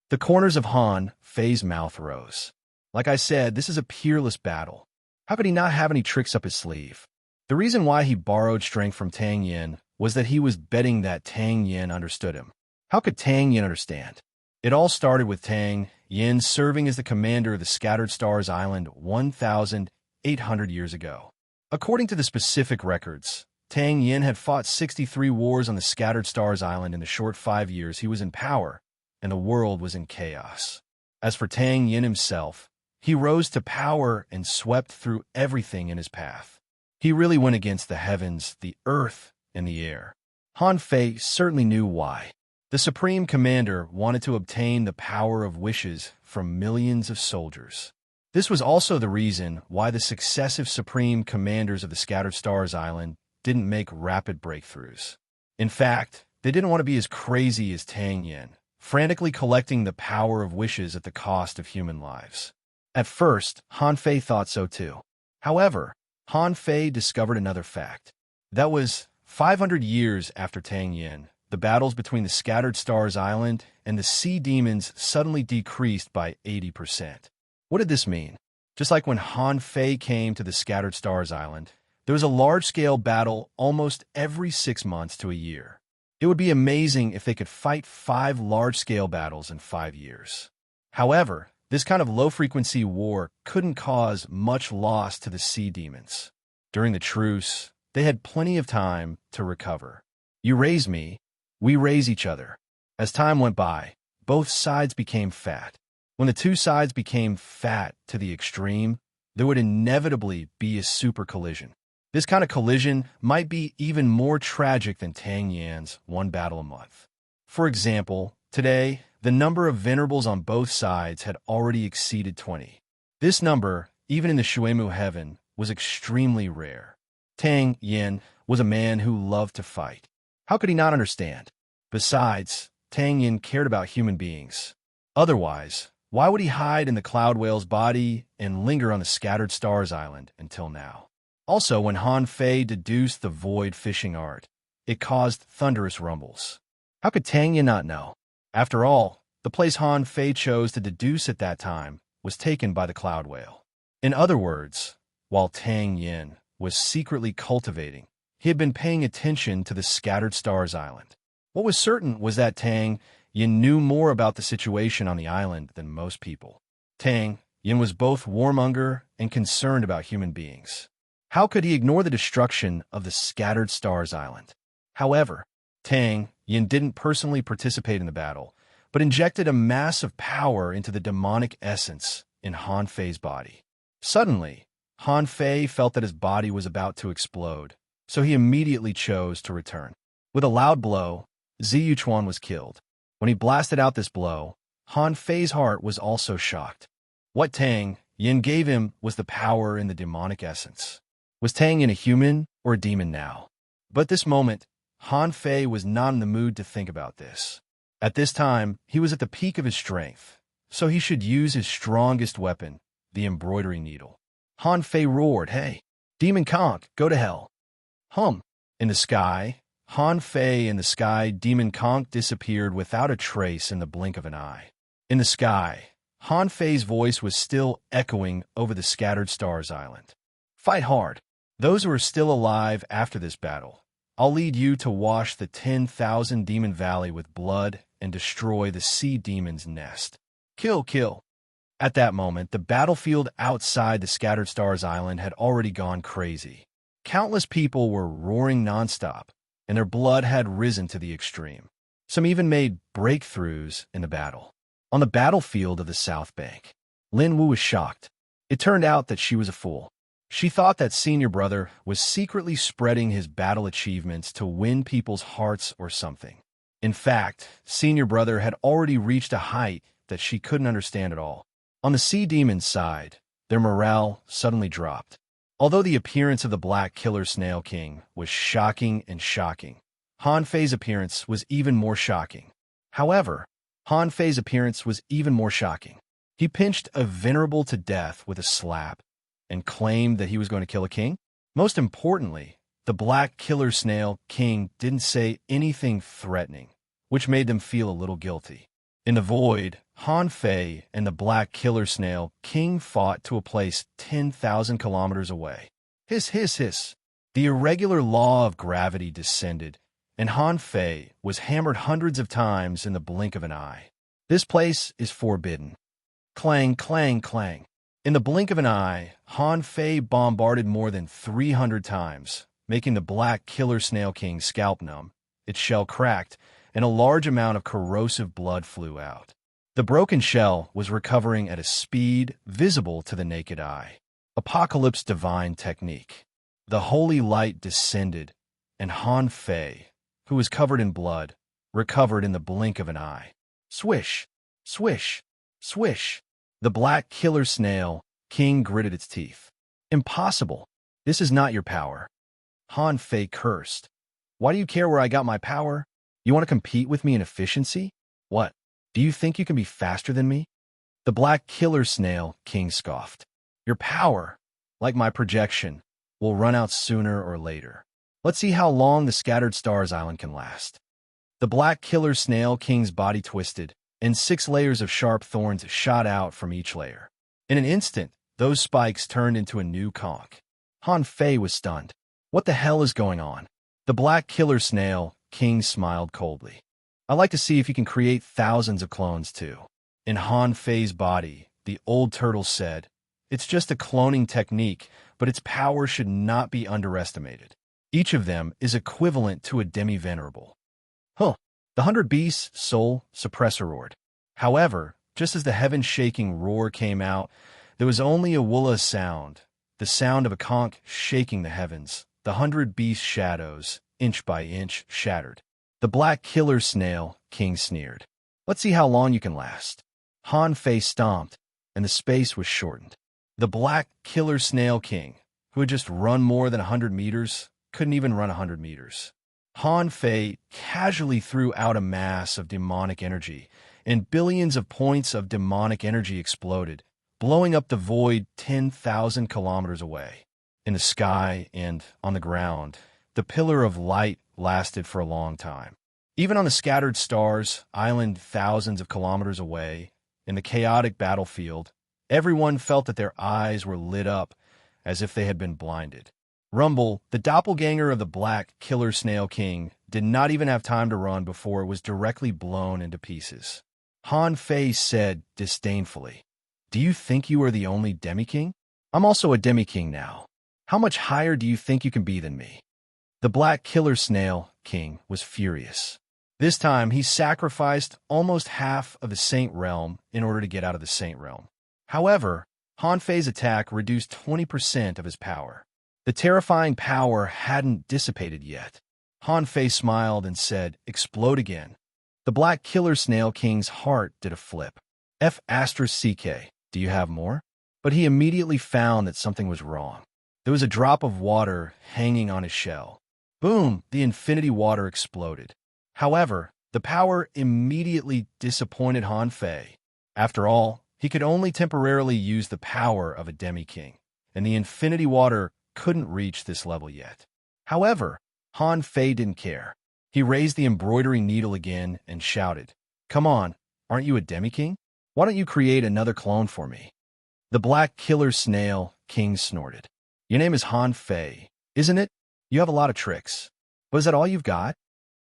The corners of Han Fei's mouth rose. Like I said, this is a peerless battle. How could he not have any tricks up his sleeve? The reason why he borrowed strength from Tang Yin was that he was betting that Tang Yin understood him. How could Tang Yin understand? It all started with Tang Yin serving as the commander of the Scattered Stars Island 1,800 years ago. According to the specific records, Tang Yin had fought 63 wars on the Scattered Stars Island in the short 5 years he was in power, and the world was in chaos. As for Tang Yin himself, he rose to power and swept through everything in his path. He really went against the heavens, the earth, and the air. Han Fei certainly knew why. The Supreme Commander wanted to obtain the power of wishes from millions of soldiers. This was also the reason why the successive Supreme Commanders of the Scattered Stars Island didn't make rapid breakthroughs. In fact, they didn't want to be as crazy as Tang Yin, frantically collecting the power of wishes at the cost of human lives. At first, Han Fei thought so too. However, Han Fei discovered another fact. That was 500 years after Tang Yin, the battles between the Scattered Stars Island and the Sea Demons suddenly decreased by 80%. What did this mean? Just like when Han Fei came to the Scattered Stars Island, there was a large-scale battle almost every 6 months to a year. It would be amazing if they could fight 5 large-scale battles in 5 years. However, this kind of low-frequency war couldn't cause much loss to the Sea Demons. During the truce, they had plenty of time to recover. You raise me, we raise each other. As time went by, both sides became fat. When the two sides became fat to the extreme, there would inevitably be a super collision. This kind of collision might be even more tragic than Tang Yin's one battle a month. For example, today, the number of venerables on both sides had already exceeded 20. This number, even in the Shuemu heaven, was extremely rare. Tang Yin was a man who loved to fight. How could he not understand? Besides, Tang Yin cared about human beings. Otherwise, why would he hide in the Cloud Whale's body and linger on the Scattered Stars Island until now? Also, when Han Fei deduced the void fishing art, it caused thunderous rumbles. How could Tang Yin not know? After all, the place Han Fei chose to deduce at that time was taken by the Cloud Whale. In other words, while Tang Yin was secretly cultivating, he had been paying attention to the Scattered Stars Island. What was certain was that Tang Yin knew more about the situation on the island than most people. Tang Yin was both warmonger and concerned about human beings. How could he ignore the destruction of the Scattered Stars Island? However, Tang Yin didn't personally participate in the battle, but injected a mass of power into the demonic essence in Han Fei's body. Suddenly, Han Fei felt that his body was about to explode, so he immediately chose to return. With a loud blow, Zi Yuchuan was killed. When he blasted out this blow, Han Fei's heart was also shocked. What Tang Yin gave him was the power in the demonic essence. Was Tang Yin a human or a demon now? But this moment, Han Fei was not in the mood to think about this. At this time, he was at the peak of his strength, so he should use his strongest weapon, the embroidery needle. Han Fei roared, "Hey, Demon Conch, go to hell." Hum. In the sky, Han Fei and the sky demon Conch disappeared without a trace in the blink of an eye. In the sky, Han Fei's voice was still echoing over the scattered stars island. Fight hard. Those who are still alive after this battle, I'll lead you to wash the 10,000 demon valley with blood and destroy the sea demon's nest. Kill, kill. At that moment, the battlefield outside the scattered stars island had already gone crazy. Countless people were roaring nonstop, and their blood had risen to the extreme. Some even made breakthroughs in the battle. On the battlefield of the South Bank, Lin Wu was shocked. It turned out that she was a fool. She thought that senior brother was secretly spreading his battle achievements to win people's hearts or something. In fact, senior brother had already reached a height that she couldn't understand at all. On the sea demon's side, their morale suddenly dropped. Although the appearance of the Black Killer Snail King was shocking and shocking, Han Fei's appearance was even more shocking. However, Han Fei's appearance was even more shocking. He pinched a venerable to death with a slap and claimed that he was going to kill a king. Most importantly, the Black Killer Snail King didn't say anything threatening, which made them feel a little guilty. In the void, Han Fei and the Black Killer Snail King fought to a place 10,000 kilometers away. Hiss, hiss, hiss. The irregular law of gravity descended, and Han Fei was hammered hundreds of times in the blink of an eye. This place is forbidden. Clang, clang, clang. In the blink of an eye, Han Fei bombarded more than 300 times, making the Black Killer Snail King's scalp numb. Its shell cracked, and a large amount of corrosive blood flew out. The broken shell was recovering at a speed visible to the naked eye. Apocalypse divine technique. The holy light descended, and Han Fei, who was covered in blood, recovered in the blink of an eye. Swish, swish, swish. The Black Killer Snail King gritted its teeth. Impossible. This is not your power. Han Fei cursed. Why do you care where I got my power? You want to compete with me in efficiency? What? Do you think you can be faster than me? The Black Killer Snail King scoffed. Your power, like my projection, will run out sooner or later. Let's see how long the Scattered Stars Island can last. The Black Killer Snail King's body twisted, and 6 layers of sharp thorns shot out from each layer. In an instant, those spikes turned into a new conch. Han Fei was stunned. What the hell is going on? The Black Killer Snail King smiled coldly. I'd like to see if you can create thousands of clones too. In Han Fei's body, the old turtle said, it's just a cloning technique, but its power should not be underestimated. Each of them is equivalent to a demi-venerable. Huh. The 100 Beasts soul suppressor roared. However, just as the heaven-shaking roar came out, there was only a woola sound, the sound of a conch shaking the heavens. The 100 Beast shadows, inch by inch, shattered. The Black Killer Snail King sneered. Let's see how long you can last. Han Fei stomped, and the space was shortened. The Black Killer Snail King, who had just run more than 100 meters, couldn't even run 100 meters. Han Fei casually threw out a mass of demonic energy, and billions of points of demonic energy exploded, blowing up the void 10,000 kilometers away. In the sky and on the ground, the pillar of light lasted for a long time. Even on the Scattered Stars Island thousands of kilometers away, in the chaotic battlefield, everyone felt that their eyes were lit up as if they had been blinded. Rumble, the doppelganger of the Black Killer Snail King, did not even have time to run before it was directly blown into pieces. Han Fei said disdainfully, "Do you think you are the only demi-king? I'm also a demi-king now. How much higher do you think you can be than me?" The Black Killer Snail King was furious. This time, he sacrificed almost half of the Saint Realm in order to get out of the Saint Realm. However, Han Fei's attack reduced 20% of his power. The terrifying power hadn't dissipated yet. Han Fei smiled and said, "Explode again." The Black Killer Snail King's heart did a flip. F***CK, do you have more? But he immediately found that something was wrong. There was a drop of water hanging on his shell. Boom! The infinity water exploded. However, the power immediately disappointed Han Fei. After all, he could only temporarily use the power of a demi-king, and the infinity water couldn't reach this level yet. However, Han Fei didn't care. He raised the embroidery needle again and shouted, "Come on, aren't you a demi-king?" Why don't you create another clone for me? The black killer snail king snorted. Your name is Han Fei, isn't it? You have a lot of tricks. But is that all you've got?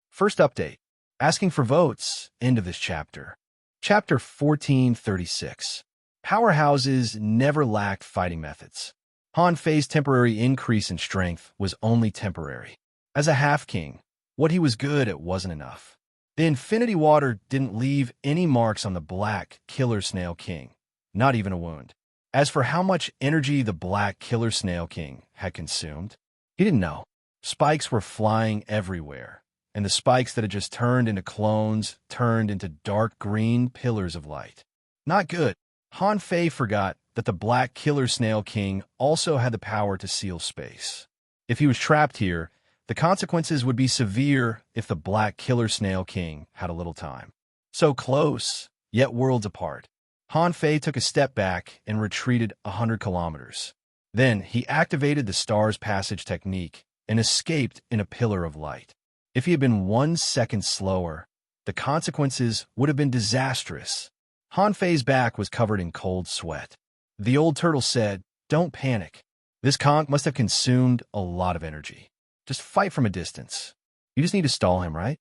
First update. Asking for votes. End of this chapter. Chapter 1436. Powerhouses never lacked fighting methods. Han Fei's temporary increase in strength was only temporary. As a half-king, what he was good at wasn't enough. The infinity water didn't leave any marks on the black killer snail king, not even a wound. As for how much energy the black killer snail king had consumed, he didn't know. Spikes were flying everywhere, and the spikes that had just turned into clones turned into dark green pillars of light. Not good. Han Fei forgot that the black killer snail king also had the power to seal space. If he was trapped here, the consequences would be severe if the black killer snail king had a little time. So close, yet worlds apart. Han Fei took a step back and retreated 100 kilometers. Then he activated the star's passage technique and escaped in a pillar of light. If he had been 1 second slower, the consequences would have been disastrous. Han Fei's back was covered in cold sweat. The old turtle said, "Don't panic. This conch must have consumed a lot of energy. Just fight from a distance. You just need to stall him, right?"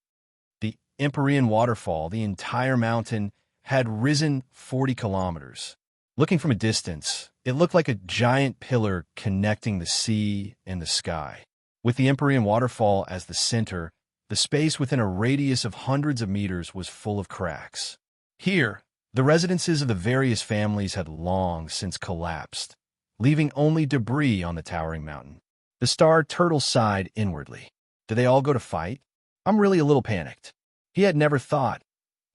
The Empyrean waterfall, the entire mountain, had risen 40 kilometers. Looking from a distance, it looked like a giant pillar connecting the sea and the sky. With the Empyrean waterfall as the center, the space within a radius of hundreds of meters was full of cracks. Here, the residences of the various families had long since collapsed, leaving only debris on the towering mountain. The star turtle sighed inwardly. Did they all go to fight? I'm really a little panicked. He had never thought.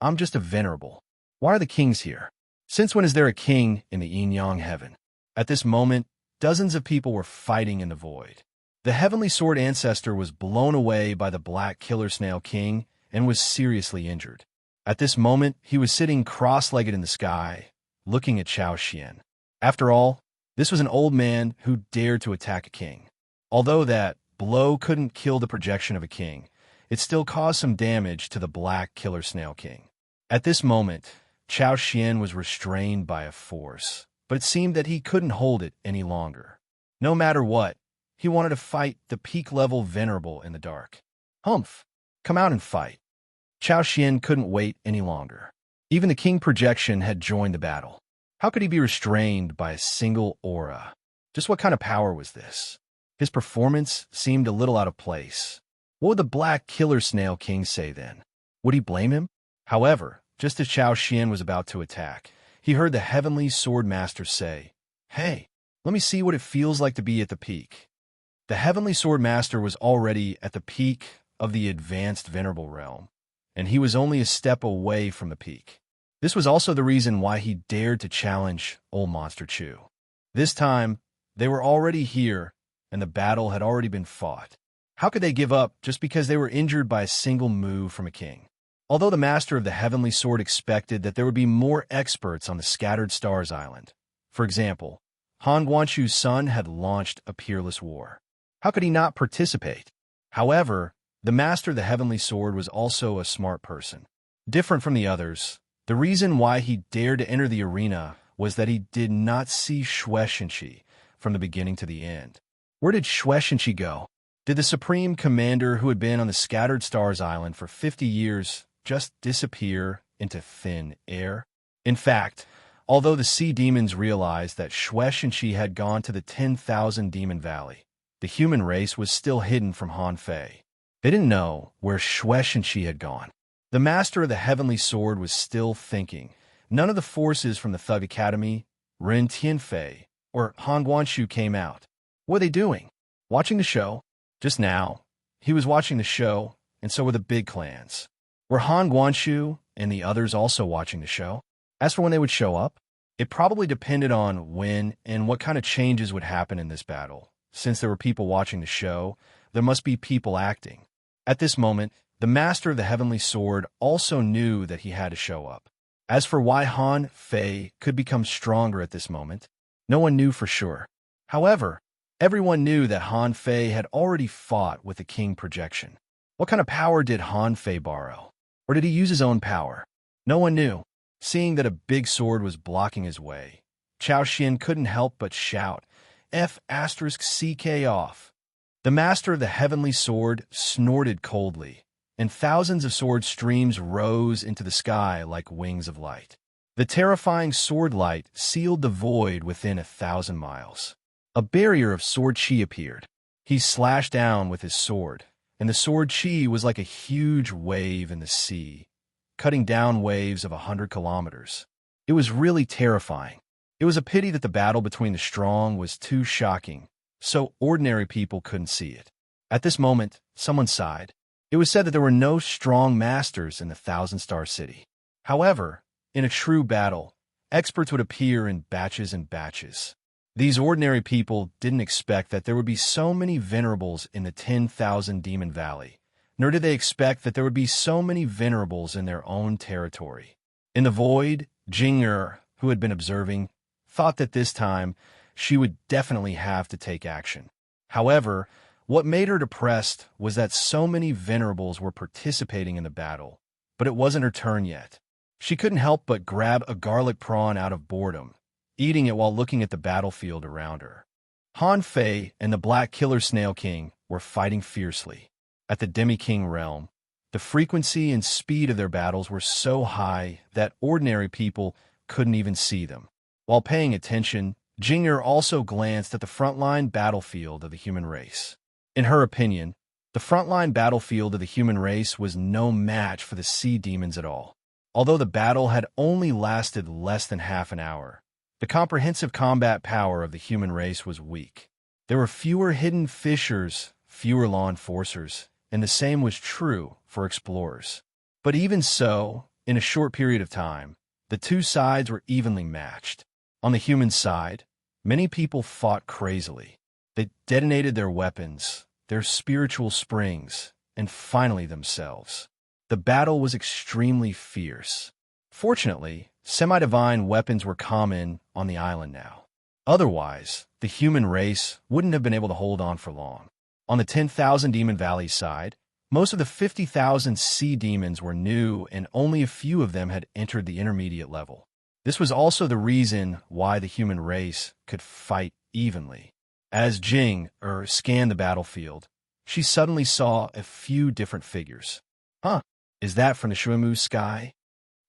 I'm just a venerable. Why are the kings here? Since when is there a king in the yin-yang heaven? At this moment, dozens of people were fighting in the void. The heavenly sword ancestor was blown away by the black killer snail king and was seriously injured. At this moment, he was sitting cross-legged in the sky, looking at Chao Xian. After all, this was an old man who dared to attack a king. Although that blow couldn't kill the projection of a king, it still caused some damage to the black killer snail king. At this moment, Chao Xian was restrained by a force, but it seemed that he couldn't hold it any longer. No matter what, he wanted to fight the peak-level venerable in the dark. Humph! Come out and fight. Chao Xian couldn't wait any longer. Even the king projection had joined the battle. How could he be restrained by a single aura? Just what kind of power was this? His performance seemed a little out of place. What would the black killer snail king say then? Would he blame him? However, just as Chao Xian was about to attack, he heard the heavenly sword master say, "Hey, let me see what it feels like to be at the peak." The heavenly sword master was already at the peak of the advanced venerable realm, and he was only a step away from the peak. This was also the reason why he dared to challenge old Monster Chu. This time, they were already here, and the battle had already been fought. How could they give up just because they were injured by a single move from a king? Although the master of the heavenly sword expected that there would be more experts on the Scattered Stars Island. For example, Han Guanshu's son had launched a peerless war. How could he not participate? However, the master of the heavenly sword was also a smart person. Different from the others, the reason why he dared to enter the arena was that he did not see Xue Shenqi from the beginning to the end. Where did Xue Shenqi go? Did the supreme commander who had been on the Scattered Stars Island for 50 years just disappear into thin air? In fact, although the sea demons realized that Xue Shenqi had gone to the 10,000 Demon Valley, the human race was still hidden from Han Fei. They didn't know where Xue Shenqi had gone. The master of the heavenly sword was still thinking. None of the forces from the Thug Academy, Ren Tianfei, or Han Guanshu came out. What were they doing? Watching the show? Just now, he was watching the show, and so were the big clans. Were Han Guanshu and the others also watching the show? As for when they would show up, it probably depended on when and what kind of changes would happen in this battle. Since there were people watching the show, there must be people acting. At this moment, the master of the heavenly sword also knew that he had to show up. As for why Han Fei could become stronger at this moment, no one knew for sure. However, everyone knew that Han Fei had already fought with the king projection. What kind of power did Han Fei borrow? Or did he use his own power? No one knew. Seeing that a big sword was blocking his way, Chao Xin couldn't help but shout, F***CK off. The master of the heavenly sword snorted coldly, and thousands of sword streams rose into the sky like wings of light. The terrifying sword light sealed the void within 1,000 miles. A barrier of sword chi appeared. He slashed down with his sword, and the sword chi was like a huge wave in the sea, cutting down waves of 100 kilometers. It was really terrifying. It was a pity that the battle between the strong was too shocking, so ordinary people couldn't see it. At this moment, someone sighed. It was said that there were no strong masters in the Thousand-Star City. However, in a true battle, experts would appear in batches and batches. These ordinary people didn't expect that there would be so many venerables in the 10,000 Demon Valley, nor did they expect that there would be so many venerables in their own territory. In the void, Jing'er, who had been observing, thought that this time she would definitely have to take action. However, what made her depressed was that so many venerables were participating in the battle, but it wasn't her turn yet. She couldn't help but grab a garlic prawn out of boredom, eating it while looking at the battlefield around her. Han Fei and the Black Killer Snail King were fighting fiercely. At the Demi-King realm, the frequency and speed of their battles were so high that ordinary people couldn't even see them. While paying attention, Jing'er also glanced at the frontline battlefield of the human race. In her opinion, the frontline battlefield of the human race was no match for the sea demons at all. Although the battle had only lasted less than half an hour, the comprehensive combat power of the human race was weak. There were fewer hidden fissures, fewer law enforcers, and the same was true for explorers. But even so, in a short period of time, the two sides were evenly matched. On the human side, many people fought crazily. They detonated their weapons, their spiritual springs, and finally themselves. The battle was extremely fierce. Fortunately, semi-divine weapons were common on the island now. Otherwise, the human race wouldn't have been able to hold on for long. On the 10,000 Demon Valley side, most of the 50,000 sea demons were new and only a few of them had entered the intermediate level. This was also the reason why the human race could fight evenly. As Jing'er scanned the battlefield, she suddenly saw a few different figures. Huh, is that from the Shuimu sky?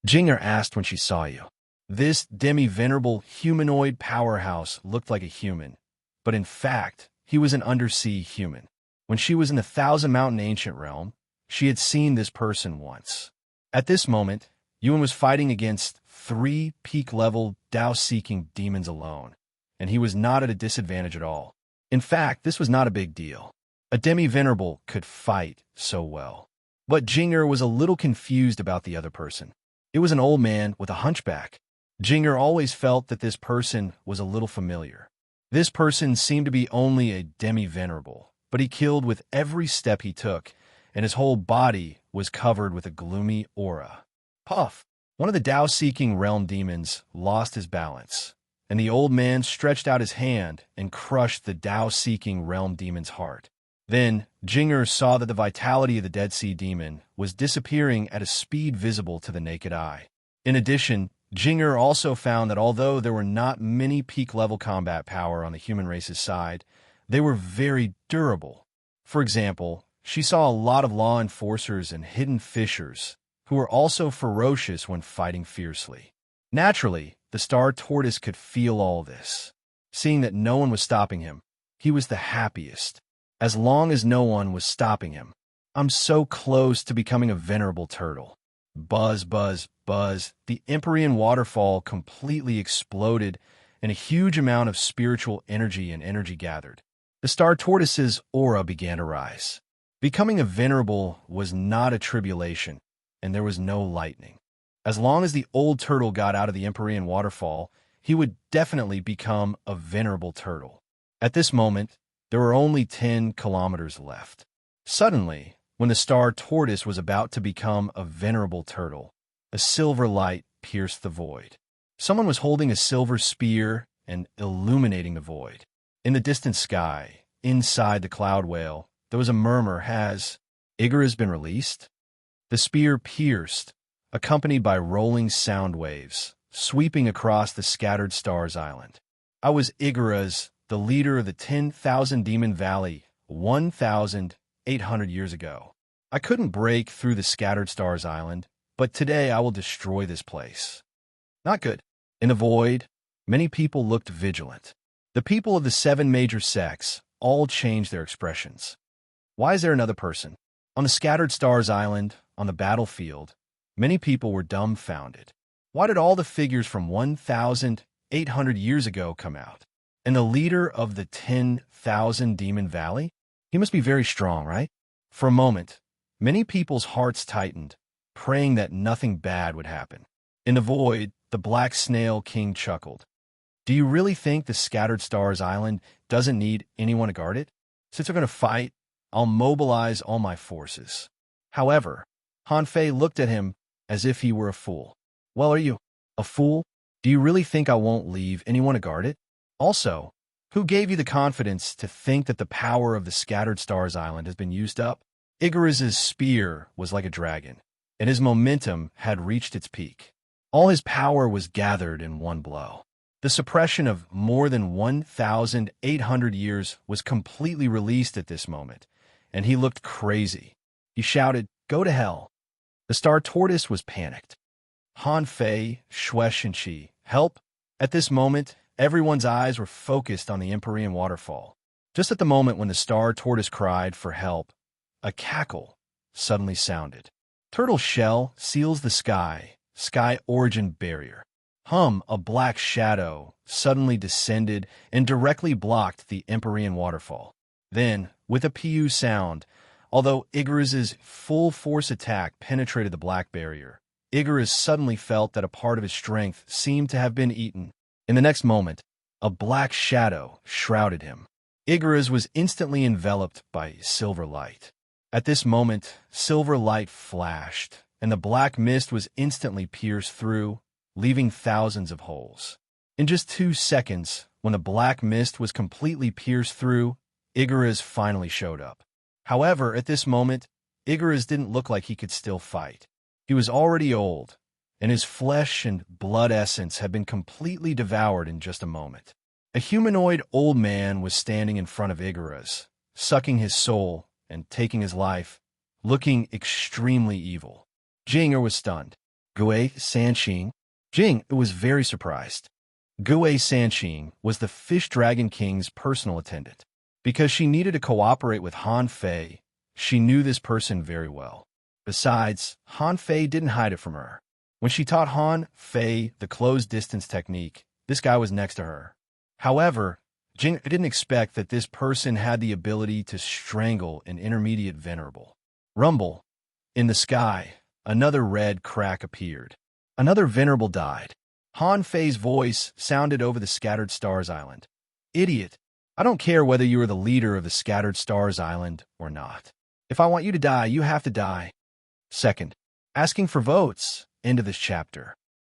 Jing'er asked when she saw you. This demi-venerable humanoid powerhouse looked like a human, but in fact, he was an undersea human. When she was in the Thousand Mountain Ancient Realm, she had seen this person once. At this moment, Yuan was fighting against 3 peak-level Dao-seeking demons alone, and he was not at a disadvantage at all. In fact, this was not a big deal. A demi-venerable could fight so well. But Jing'er was a little confused about the other person. It was an old man with a hunchback. Jing'er always felt that this person was a little familiar. This person seemed to be only a demi-venerable, but he killed with every step he took, and his whole body was covered with a gloomy aura. Puff! One of the Dao-seeking realm demons lost his balance, and the old man stretched out his hand and crushed the Dao-seeking realm demon's heart. Then, Jing'er saw that the vitality of the Dead Sea demon was disappearing at a speed visible to the naked eye. In addition, Jing'er also found that although there were not many peak-level combat power on the human race's side, they were very durable. For example, she saw a lot of law enforcers and hidden fishers, who were also ferocious when fighting fiercely. Naturally, the Star Tortoise could feel all this. Seeing that no one was stopping him, he was the happiest. As long as no one was stopping him. I'm so close to becoming a venerable turtle. Buzz, buzz, buzz. The Empyrean waterfall completely exploded, and a huge amount of spiritual energy and energy gathered. The Star Tortoise's aura began to rise. Becoming a venerable was not a tribulation, and there was no lightning. As long as the old turtle got out of the Empyrean waterfall, he would definitely become a venerable turtle. At this moment, there were only 10 kilometers left. Suddenly, when the Star Tortoise was about to become a venerable turtle, a silver light pierced the void. Someone was holding a silver spear and illuminating the void. In the distant sky, inside the cloud whale, there was a murmur. Has Igor been released? The spear pierced, accompanied by rolling sound waves, sweeping across the scattered stars island. I was Igaraz, the leader of the 10,000 Demon Valley, 1,800 years ago. I couldn't break through the scattered stars island, but today I will destroy this place. Not good. In the void, many people looked vigilant. The people of the 7 major sects all changed their expressions. Why is there another person? On the scattered stars island, on the battlefield, many people were dumbfounded. Why did all the figures from 1,800 years ago come out? And the leader of the 10,000 Demon Valley? He must be very strong, right? For a moment, many people's hearts tightened, praying that nothing bad would happen. In the void, the Black Snail King chuckled. Do you really think the Scattered Stars Island doesn't need anyone to guard it? Since we're going to fight, I'll mobilize all my forces. However, Han Fei looked at him as if he were a fool. Well, are you a fool? Do you really think I won't leave anyone to guard it? Also, who gave you the confidence to think that the power of the Scattered Stars Island has been used up? Igaraz's spear was like a dragon, and his momentum had reached its peak. All his power was gathered in one blow. The suppression of more than 1,800 years was completely released at this moment, and he looked crazy. He shouted, "Go to hell." The Star Tortoise was panicked. Han Fei, Shuesh, and Qi, help! At this moment, everyone's eyes were focused on the Empyrean waterfall. Just at the moment when the Star Tortoise cried for help, a cackle suddenly sounded. Turtle shell seals the sky origin barrier. A black shadow suddenly descended and directly blocked the Empyrean waterfall. Then, with a PU sound, although Igaraz's full-force attack penetrated the black barrier, Igaraz suddenly felt that a part of his strength seemed to have been eaten. In the next moment, a black shadow shrouded him. Igaraz was instantly enveloped by silver light. At this moment, silver light flashed, and the black mist was instantly pierced through, leaving thousands of holes. In just 2 seconds, when the black mist was completely pierced through, Igaraz finally showed up. However, at this moment, Igaraz didn't look like he could still fight. He was already old, and his flesh and blood essence had been completely devoured in just a moment. A humanoid old man was standing in front of Igaraz, sucking his soul and taking his life, looking extremely evil. Jing was stunned. Gue Sanqing? Jing was very surprised. Gue Sanqing was the Fish Dragon King's personal attendant. Because she needed to cooperate with Han Fei, she knew this person very well. Besides, Han Fei didn't hide it from her. When she taught Han Fei the closed distance technique, this guy was next to her. However, Jing didn't expect that this person had the ability to strangle an intermediate venerable. Rumble. In the sky, another red crack appeared. Another venerable died. Han Fei's voice sounded over the Scattered Stars Island. Idiot. I don't care whether you are the leader of the Scattered Stars Island or not. If I want you to die, you have to die. Second, asking for votes. End of this chapter.